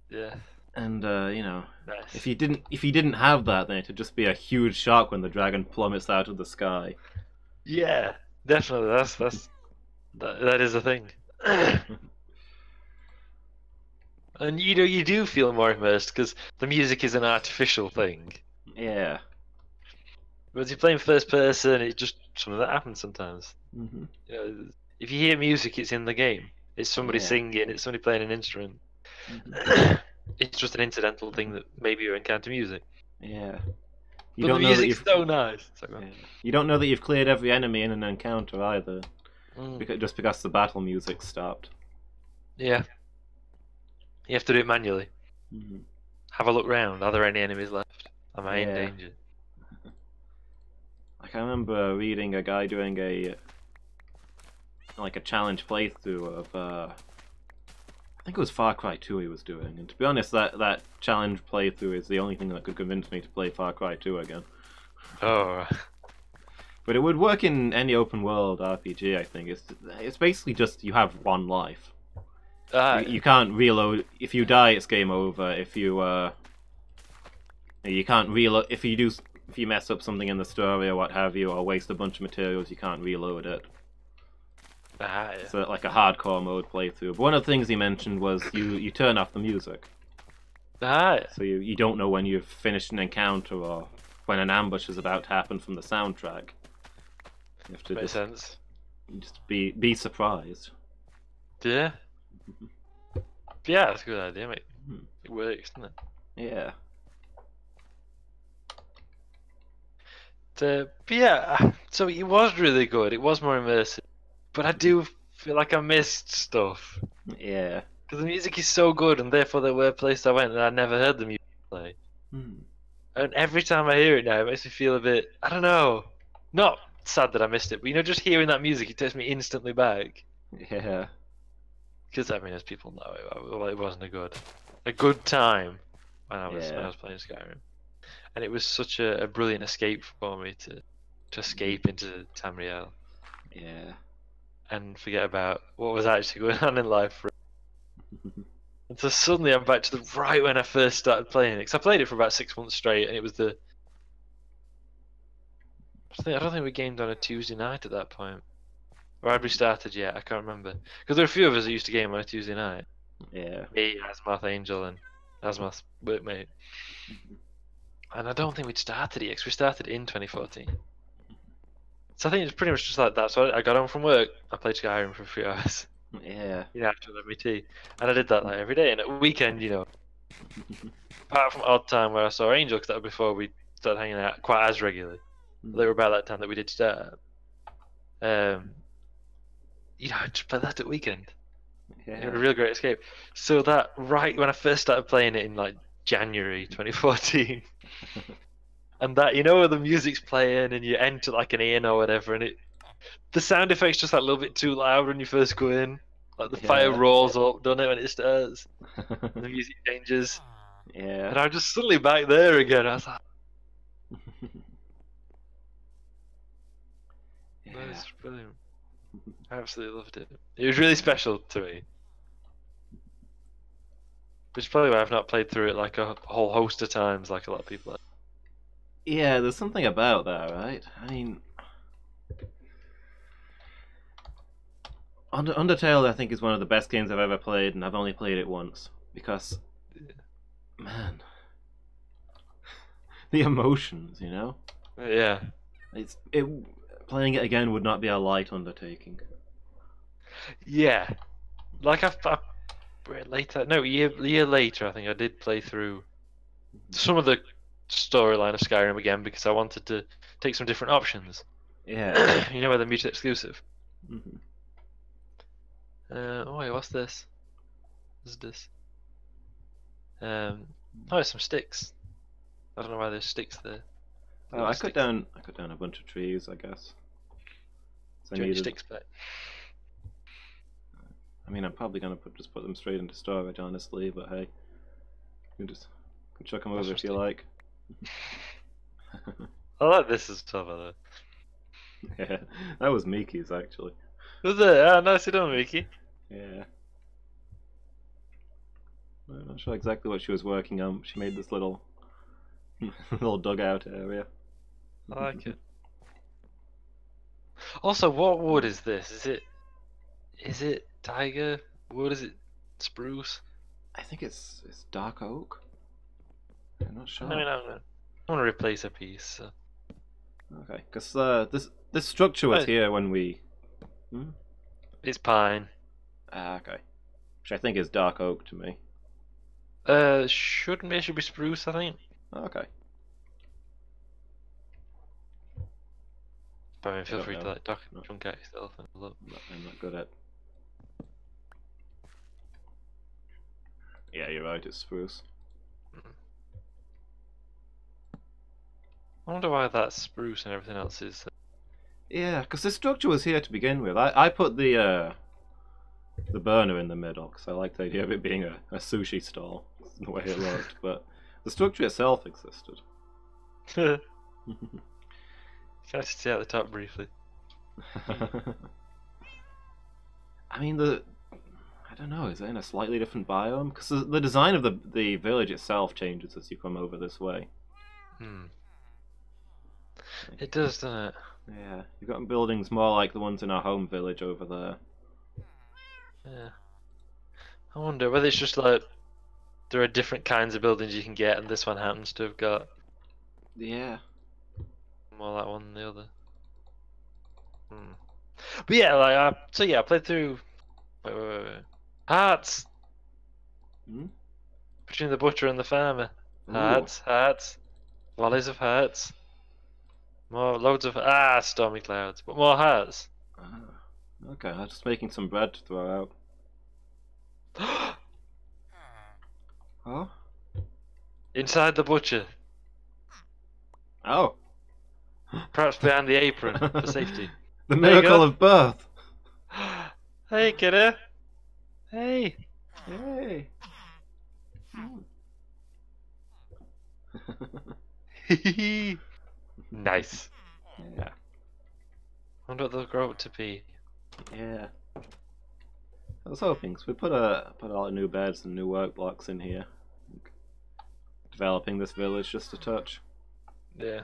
Yeah.
And you know,
Nice.
if you didn't have that, then it'd just be a huge shock when the dragon plummets out of the sky.
Yeah, definitely. That is a thing. And you know, you do feel more immersed because the music is an artificial thing.
Yeah.
Whereas you're playing first person, it just something that happens sometimes.
Mm-hmm.
You know, if you hear music, it's in the game. It's somebody singing. It's somebody playing an instrument.
Mm-hmm.
It's just an incidental thing that maybe you encounter music.
Yeah.
But the music's so nice.
You don't know that you've cleared every enemy in an encounter either,
Mm.
just because the battle music stopped.
Yeah. You have to do it manually.
Mm-hmm.
Have a look round. Are there any enemies left? Am I in
Yeah.
danger?
Like I remember reading a guy doing a challenge playthrough of I think it was Far Cry 2 he was doing, and to be honest, that challenge playthrough is the only thing that could convince me to play Far Cry 2 again.
Oh.
But it would work in any open world RPG. I think it's basically just you have one life. You can't reload. If you die, it's game over. If you can't reload. If you mess up something in the story or what have you, or waste a bunch of materials, you can't reload it.
Yeah.
So like a hardcore mode playthrough. But one of the things he mentioned was you turn off the music. So you don't know when you've finished an encounter or when an ambush is about to happen from the soundtrack. You have to
Makes sense.
just be surprised.
Yeah. Yeah, that's a good idea, mate. It works, doesn't it?
Yeah.
But yeah, so it was really good. It was more immersive. But I do feel like I missed stuff.
Yeah.
Because the music is so good, and therefore there were places I went and I never heard the music play. And every time I hear it now, it makes me feel a bit, I don't know, not sad that I missed it, but you know, just hearing that music, it takes me instantly back.
Yeah.
Because I mean, as people know, it wasn't a good time when I was playing Skyrim, and it was such a brilliant escape for me to escape into Tamriel.
Yeah.
And forget about what was actually going on in life. And so suddenly I'm back to the right when I first started playing it. Because I played it for about 6 months straight, and it was I don't think we gamed on a Tuesday night at that point. Or had we started yet? I can't remember. Because there were a few of us that used to game on a Tuesday night.
Yeah.
Me, Asmath, Angel, and Asmath's workmate. And I don't think we'd started it yet, because we started in 2014. So I think it's pretty much just like that. So I got home from work, I played Skyrim for a few hours.
Yeah.
You know, after I had my tea. And I did that like every day. And at the weekend, you know, apart from odd time where I saw Angel, because that was before we started hanging out quite as regularly. They were about that time that we did start. You know, I just played that at weekend.
Yeah.
It was a real great escape. So that right when I first started playing it in like January 2014. And that, you know, where the music's playing and you enter like an inn or whatever, and the sound effect's just that little bit too loud when you first go in. Like the fire rolls up, doesn't it, when it starts? The music changes.
Yeah.
And I'm just suddenly back there again. I was like, that's brilliant. I absolutely loved it. It was really special to me. Which is probably why I've not played through it like a whole host of times like a lot of people have.
Yeah, there's something about that, right? I mean, Undertale, I think, is one of the best games I've ever played, and I've only played it once because, man, the emotions, you know.
Yeah.
Playing it again would not be a light undertaking.
Yeah. Like a year later, I think I did play through some of the storyline of Skyrim again because I wanted to take some different options.
Yeah.
You know, where they're mutually exclusive.
Mm-hmm.
Oh wait, what's this? What's this? Oh, it's some sticks. I don't know why there's sticks there.
Oh, I cut down a bunch of trees, I guess. So
Do you want your sticks back?
I mean, I'm probably gonna just put them straight into storage, honestly. But hey, you can chuck them over if you like.
I like this as well, by the way.
Yeah, that was Miki's actually.
Was it? Ah, nicely done, Mickey.
Yeah. I'm not sure exactly what she was working on. She made this little little dugout area.
I like it. Also, what wood is this? Is it tiger wood? Is it spruce?
I think it's dark oak. I'm not sure.
I mean, I want to replace a piece. So.
Okay, because this structure was here when we. Hmm?
It's pine.
Ah, okay. Which I think is dark oak to me.
Should be spruce, I think.
Okay.
But I mean, feel free
know.
to like junk at yourself and look.
I'm not good at. Yeah, you're right. It's spruce.
I wonder why that's spruce and everything else is.
Yeah, because the structure was here to begin with. I put the burner in the middle because I like the idea of it being a sushi stall. That's the way it looked, but the structure itself existed.
Can I just see at the top briefly?
I mean, I don't know, is it in a slightly different biome? Because the design of the village itself changes as you come over this way.
It does, doesn't it?
Yeah, you've got buildings more like the ones in our home village over there.
Yeah. I wonder whether it's just like there are different kinds of buildings you can get, and this one happens to have got
Yeah.
more like one than the other. But yeah, like I played through. Wait. Hearts. Between the butcher and the farmer. Hearts. Volleys of hearts. More loads of stormy clouds, but more hearts.
Okay, I'm just making some bread to throw out. Oh?
Inside the butcher.
Oh.
Perhaps behind the apron for safety.
The miracle of birth.
Hey, kiddo. Hey.
Hey.
Nice.
Yeah.
I wonder what they'll grow up to be.
Yeah. I was hoping, because we put a lot of new beds and new work blocks in here. Developing this village just a touch.
Yeah.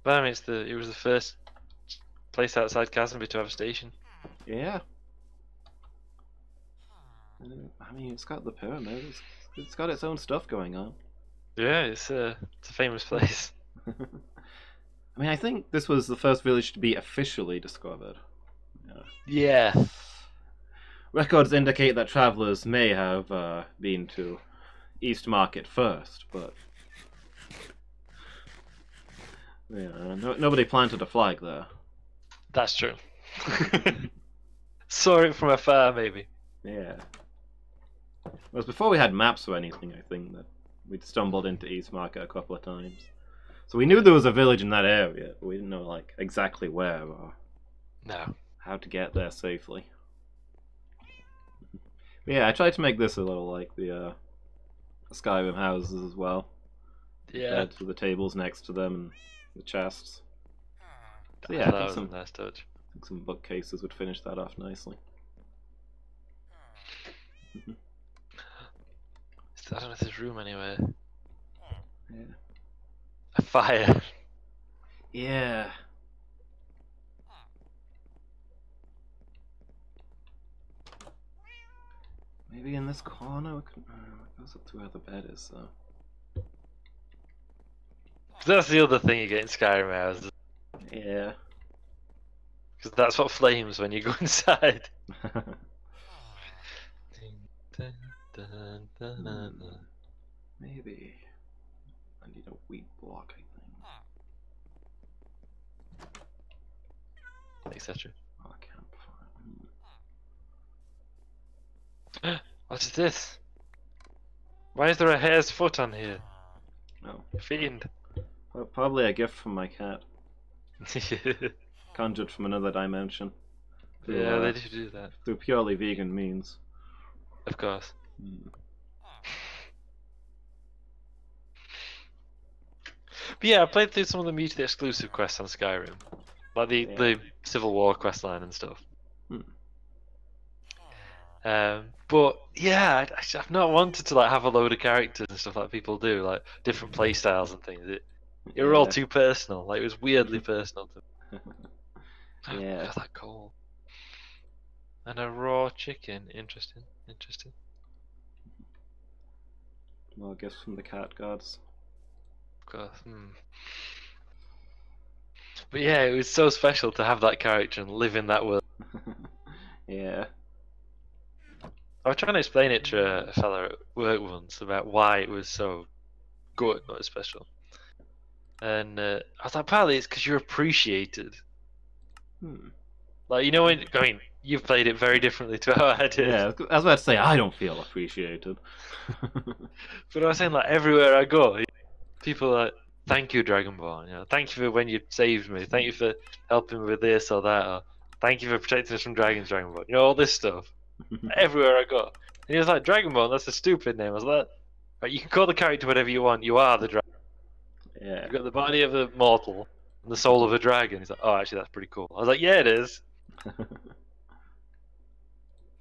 But I mean, it was the first place outside Cassenby to have a station.
Yeah. I mean, it's got the pyramid. It's got its own stuff going on.
Yeah, it's a famous place.
I mean, I think this was the first village to be officially discovered.
Yeah.
Records indicate that travelers may have been to East Market first, but yeah, nobody planted a flag there.
That's true. Saw it from afar, maybe.
Yeah. It was before we had maps or anything, I think, that we'd stumbled into East Market a couple of times. So we knew there was a village in that area, but we didn't know like exactly where or how to get there safely. But yeah, I tried to make this a little like the Skyrim houses as well.
Yeah.
Beds with the tables next to them and the chests. So
Yeah,
yeah,
that
I
was
think
a nice touch.
some bookcases would finish that off nicely.
I don't know if there's room anywhere.
Yeah.
A fire.
Yeah. Maybe in this corner we can. It goes up to where the bed is, so.
That's the other thing you get in Skyrim houses.
Yeah.
Because that's what flames when you go inside.
Maybe. I need a wheat block, I think.
Etc.
Oh, campfire.
What is this? Why is there a hare's foot on here?
Oh.
Fiend.
Well, probably a gift from my cat. Conjured from another dimension. Through,
Yeah, they do that.
Through purely vegan means.
Of course. But yeah, I played through some of the mutually exclusive quests on Skyrim. Like the Civil War quest line and stuff. But yeah, I've not wanted to like have a load of characters and stuff like people do, like different play styles and things. It were all too personal. Like it was weirdly personal to me.
Yeah.
God, that cold. And a raw chicken. Interesting.
More gifts from the cat gods.
Of course. But yeah, it was so special to have that character and live in that world.
Yeah.
I was trying to explain it to a fella at work once about why it was so good, not special. And I was like, partly it's because you're appreciated. Like, you know, you've played it very differently to how I did.
Yeah, I was about to say, I don't feel appreciated.
But I was saying, like, everywhere I go, people are like, thank you, Dragonborn. You know, thank you for when you saved me. Thank you for helping me with this or that. Or thank you for protecting us from dragons, Dragonborn. You know, all this stuff. Everywhere I go. And he was like, Dragonborn, that's a stupid name. I was like, right, you can call the character whatever you want. You are the dragon.
Yeah.
You've got the body of a mortal and the soul of a dragon. He's like, oh, actually, that's pretty cool. I was like, yeah, it is.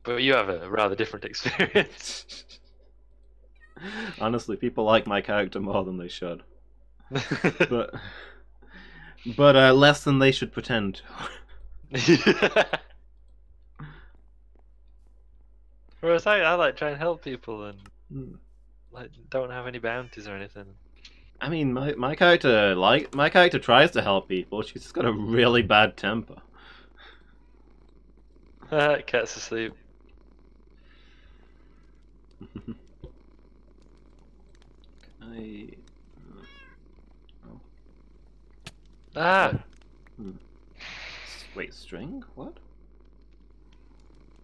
But you have a rather different experience.
Honestly, people like my character more than they should. but less than they should pretend to.
Whereas I like try and help people and like don't have any bounties or anything.
I mean, my character tries to help people. She's just got a really bad temper.
Cat's asleep.
Wait, string? What?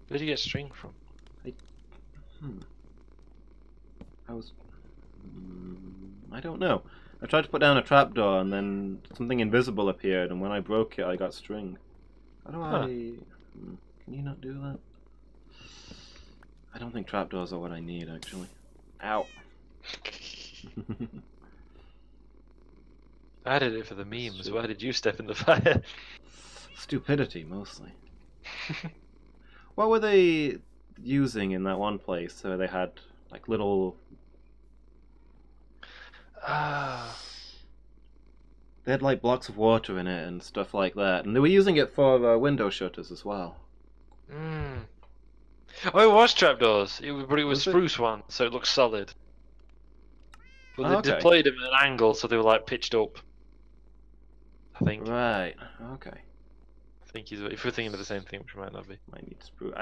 Where did you get string from?
I don't know. I tried to put down a trapdoor and then something invisible appeared, and when I broke it, I got string. How do I... Can you not do that? I don't think trapdoors are what I need, actually. Ow.
I did it for the memes. Why did you step in the fire?
Stupidity, mostly. What were they using in that one place? So they had, like, little... They had, like, blocks of water in it and stuff like that. And they were using it for window shutters as well.
Oh, it was trapdoors. But it was spruce one, so it looks solid. But they deployed them at an angle, so they were, like, pitched up. I think.
Right, okay.
I think if we're thinking of the same thing, which might not be.
Might need spruce.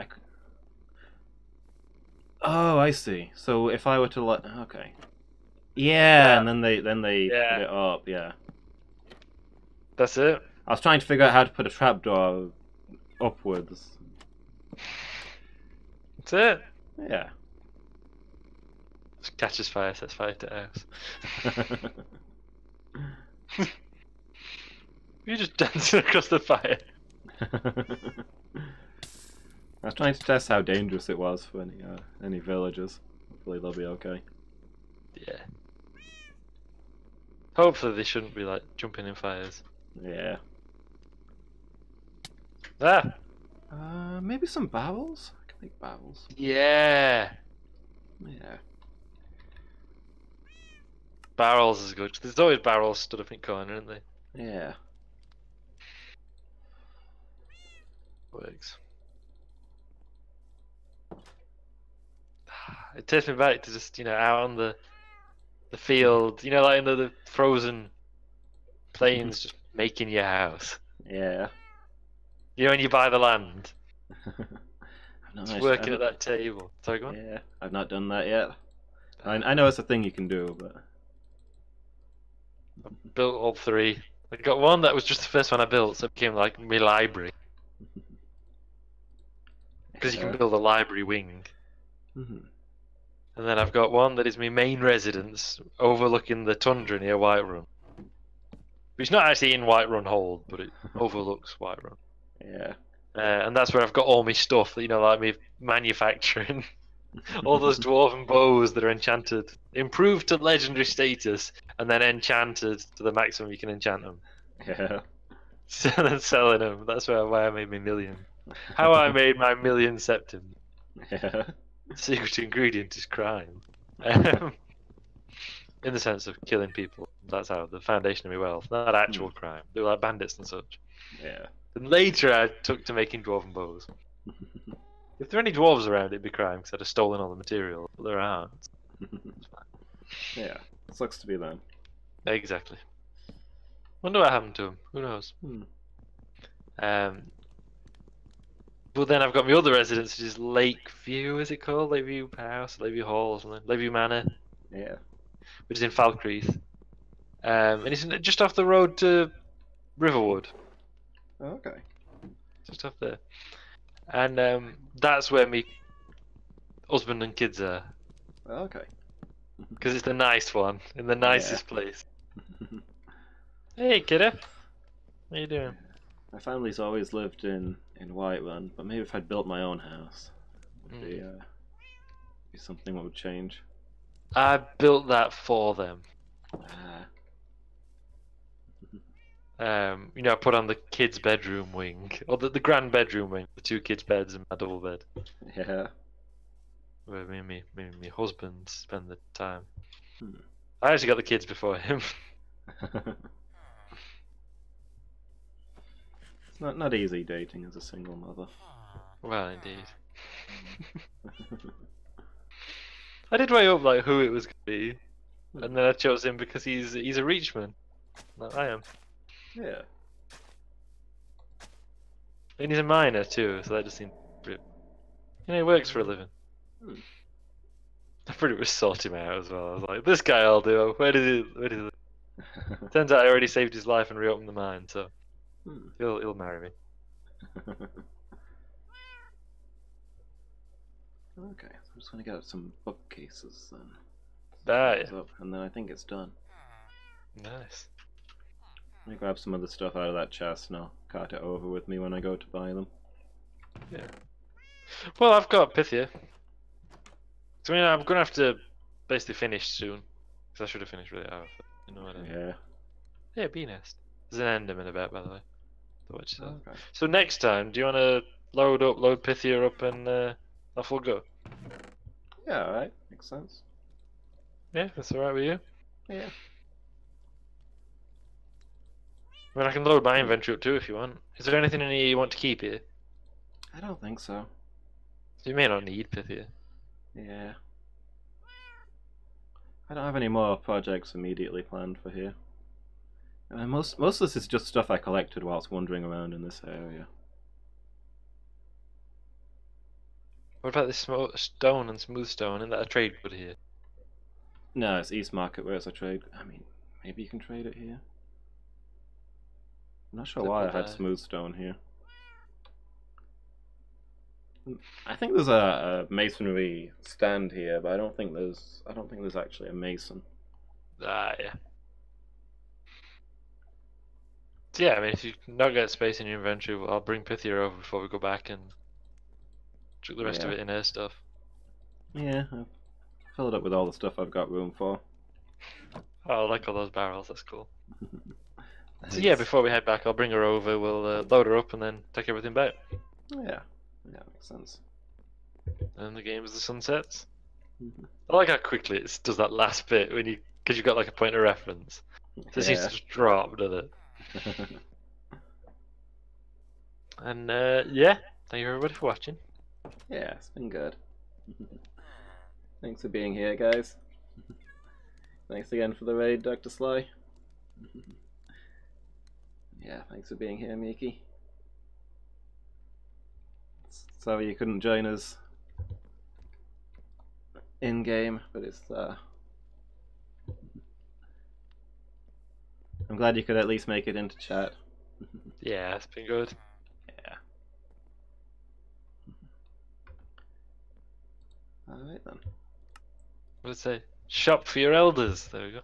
Oh, I see. So if I were to let... Okay. Yeah, and then they put it up, yeah.
That's it.
I was trying to figure out how to put a trapdoor upwards.
That's it.
Yeah.
Just catches fire, sets fire to house. You're just dancing across the fire.
I was trying to test how dangerous it was for any villagers. Hopefully they'll be okay.
Yeah. Hopefully they shouldn't be like jumping in fires.
Yeah. Maybe some barrels? I can make barrels.
Yeah.
Yeah.
Barrels is good. There's always barrels stood up in corner, aren't they?
Yeah.
Works. It takes me back to just, out on the field, like in the frozen plains, just making your house.
Yeah.
When you buy the land.
Just
working at that table. Sorry, go on.
Yeah, I've not done that yet. I know it's a thing you can do, but...
I built all three. I got one that was just the first one I built, so it became like my library. Because you can build a library wing. And then I've got one that is my main residence, overlooking the tundra near Whiterun. It's not actually in Whiterun Hold, but it overlooks Whiterun.
Yeah.
And that's where I've got all my stuff, you know, like me manufacturing. All those dwarven bows that are enchanted, improved to legendary status, and then enchanted to the maximum you can enchant them.
Yeah.
And then selling them. That's why I made my million. How I made my million septim.
Yeah.
Secret ingredient is crime. In the sense of killing people. That's how the foundation of my wealth. Not actual crime. They were like bandits and such.
Yeah.
And later I took to making dwarven bows. If there were any dwarves around, it'd be crime because I'd have stolen all the material. But there aren't.
Yeah. Sucks to be them.
Exactly. Wonder what happened to him. Who knows? But then I've got my other residence, which is Lakeview, is it called? Lakeview House, Lakeview Hall, or something. Lakeview Manor.
Yeah.
Which is in Falkreath. And it's just off the road to Riverwood.
Oh, okay.
Just off there. And that's where my husband and kids are.
Oh, okay.
Because it's the nice one, in the nicest place. Hey, kiddo. What are you doing?
My family's always lived in Whiterun, but maybe if I'd built my own house, it'd be something that would change.
I built that for them. You know, I put on the kids' bedroom wing, or the grand bedroom wing, the 2 kids' beds and my double bed.
Yeah.
Where me and my husband spend the time. I actually got the kids before him.
It's not easy dating as a single mother.
Well, indeed. I did weigh up like who it was going to be, and then I chose him because he's a Reachman, like I am.
Yeah.
And he's a miner too, so that just seemed weird. You know, he works for a living. I pretty much sought him out as well. I was like, this guy I'll do. Where does he live? Turns out I already saved his life and reopened the mine, so he'll marry me.
Okay, so I'm just gonna get some bookcases then.
Yeah.
And then I think it's done.
Nice.
Let me grab some of the stuff out of that chest and I'll cart it over with me when I go to buy them.
Yeah. Well, I've got Pythia. So I mean, I'm gonna have to basically finish soon, because I should have finished really out. You know what I mean?
Yeah.
Yeah, bee nest. There's an enderman about, by the way.
Okay.
So next time, do you want to load Pythia up, and off we'll go?
Yeah, alright. Makes sense.
Yeah, that's alright with you?
Yeah.
I mean, I can load my inventory up too if you want. Is there anything in here you want to keep here?
I don't think so.
So you may not need Pythia.
Yeah. I don't have any more projects immediately planned for here. Most of this is just stuff I collected whilst wandering around in this area.
What about this stone and smooth stone? Isn't that a trade good here?
No, it's East Market where it's a trade. I mean, maybe you can trade it here. I'm not sure why I had smooth stone here. I think there's a masonry stand here, but I don't think there's actually a mason.
Ah, yeah. So yeah, I mean, if you not get space in your inventory, I'll bring Pythia over before we go back and chuck the rest of it in her stuff.
Yeah, I've filled up with all the stuff I've got room for.
Oh, I like all those barrels, that's cool. So yeah, before we head back, I'll bring her over, we'll load her up and then take everything back.
Yeah, makes sense.
And the game as the sun sets. I like how quickly it does that last bit when because you've got like a point of reference. So it seems to just drop, doesn't it? And yeah, thank you everybody for watching.
Yeah, it's been good. Thanks for being here, guys. Thanks again for the raid, Dr. Sly. Yeah, thanks for being here, Miki. Sorry you couldn't join us in game, but it's I'm glad you could at least make it into chat.
Yeah, it's been good.
Yeah. Alright then.
What did it say? Shop for your elders. There we go.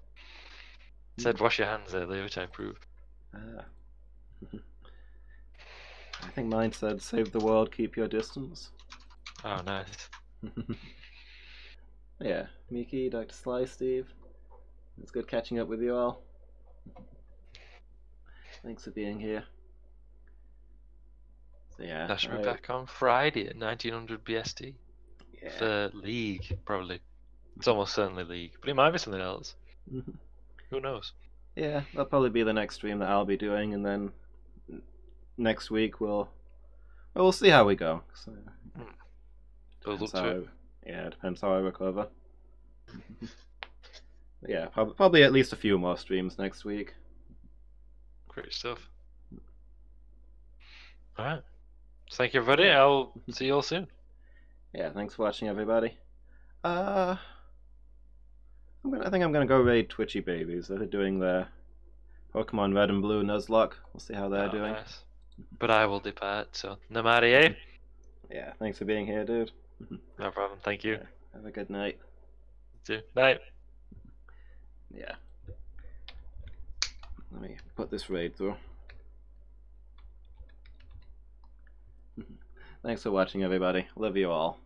It said wash your hands earlier, which I approve.
Ah. I think mine said save the world, keep your distance.
Oh, nice.
Yeah, Miki, Dr. Sly, Steve. It's good catching up with you all. Thanks for being here. So yeah,
I should be back on Friday at 1900 BST.
Yeah.
For League, probably. It's almost certainly League, but it might be something else. Who knows?
Yeah, that'll probably be the next stream that I'll be doing, and then next week we'll see how we go. So,
Build up to it.
Yeah, it depends how I recover. But yeah, probably at least a few more streams next week.
Great stuff. Alright. Thank you, everybody. I'll see you all soon.
Yeah, thanks for watching, everybody. I think I'm gonna go raid Twitchy Babies. They're doing their Pokemon Red and Blue Nuzlocke. We'll see how they're doing.
Nice. But I will depart, so Namarie.
Yeah, thanks for being here, dude.
No problem. Thank you.
Yeah, have a good night.
You too. Night.
Yeah. Let me put this raid through. Thanks for watching, everybody. Love you all.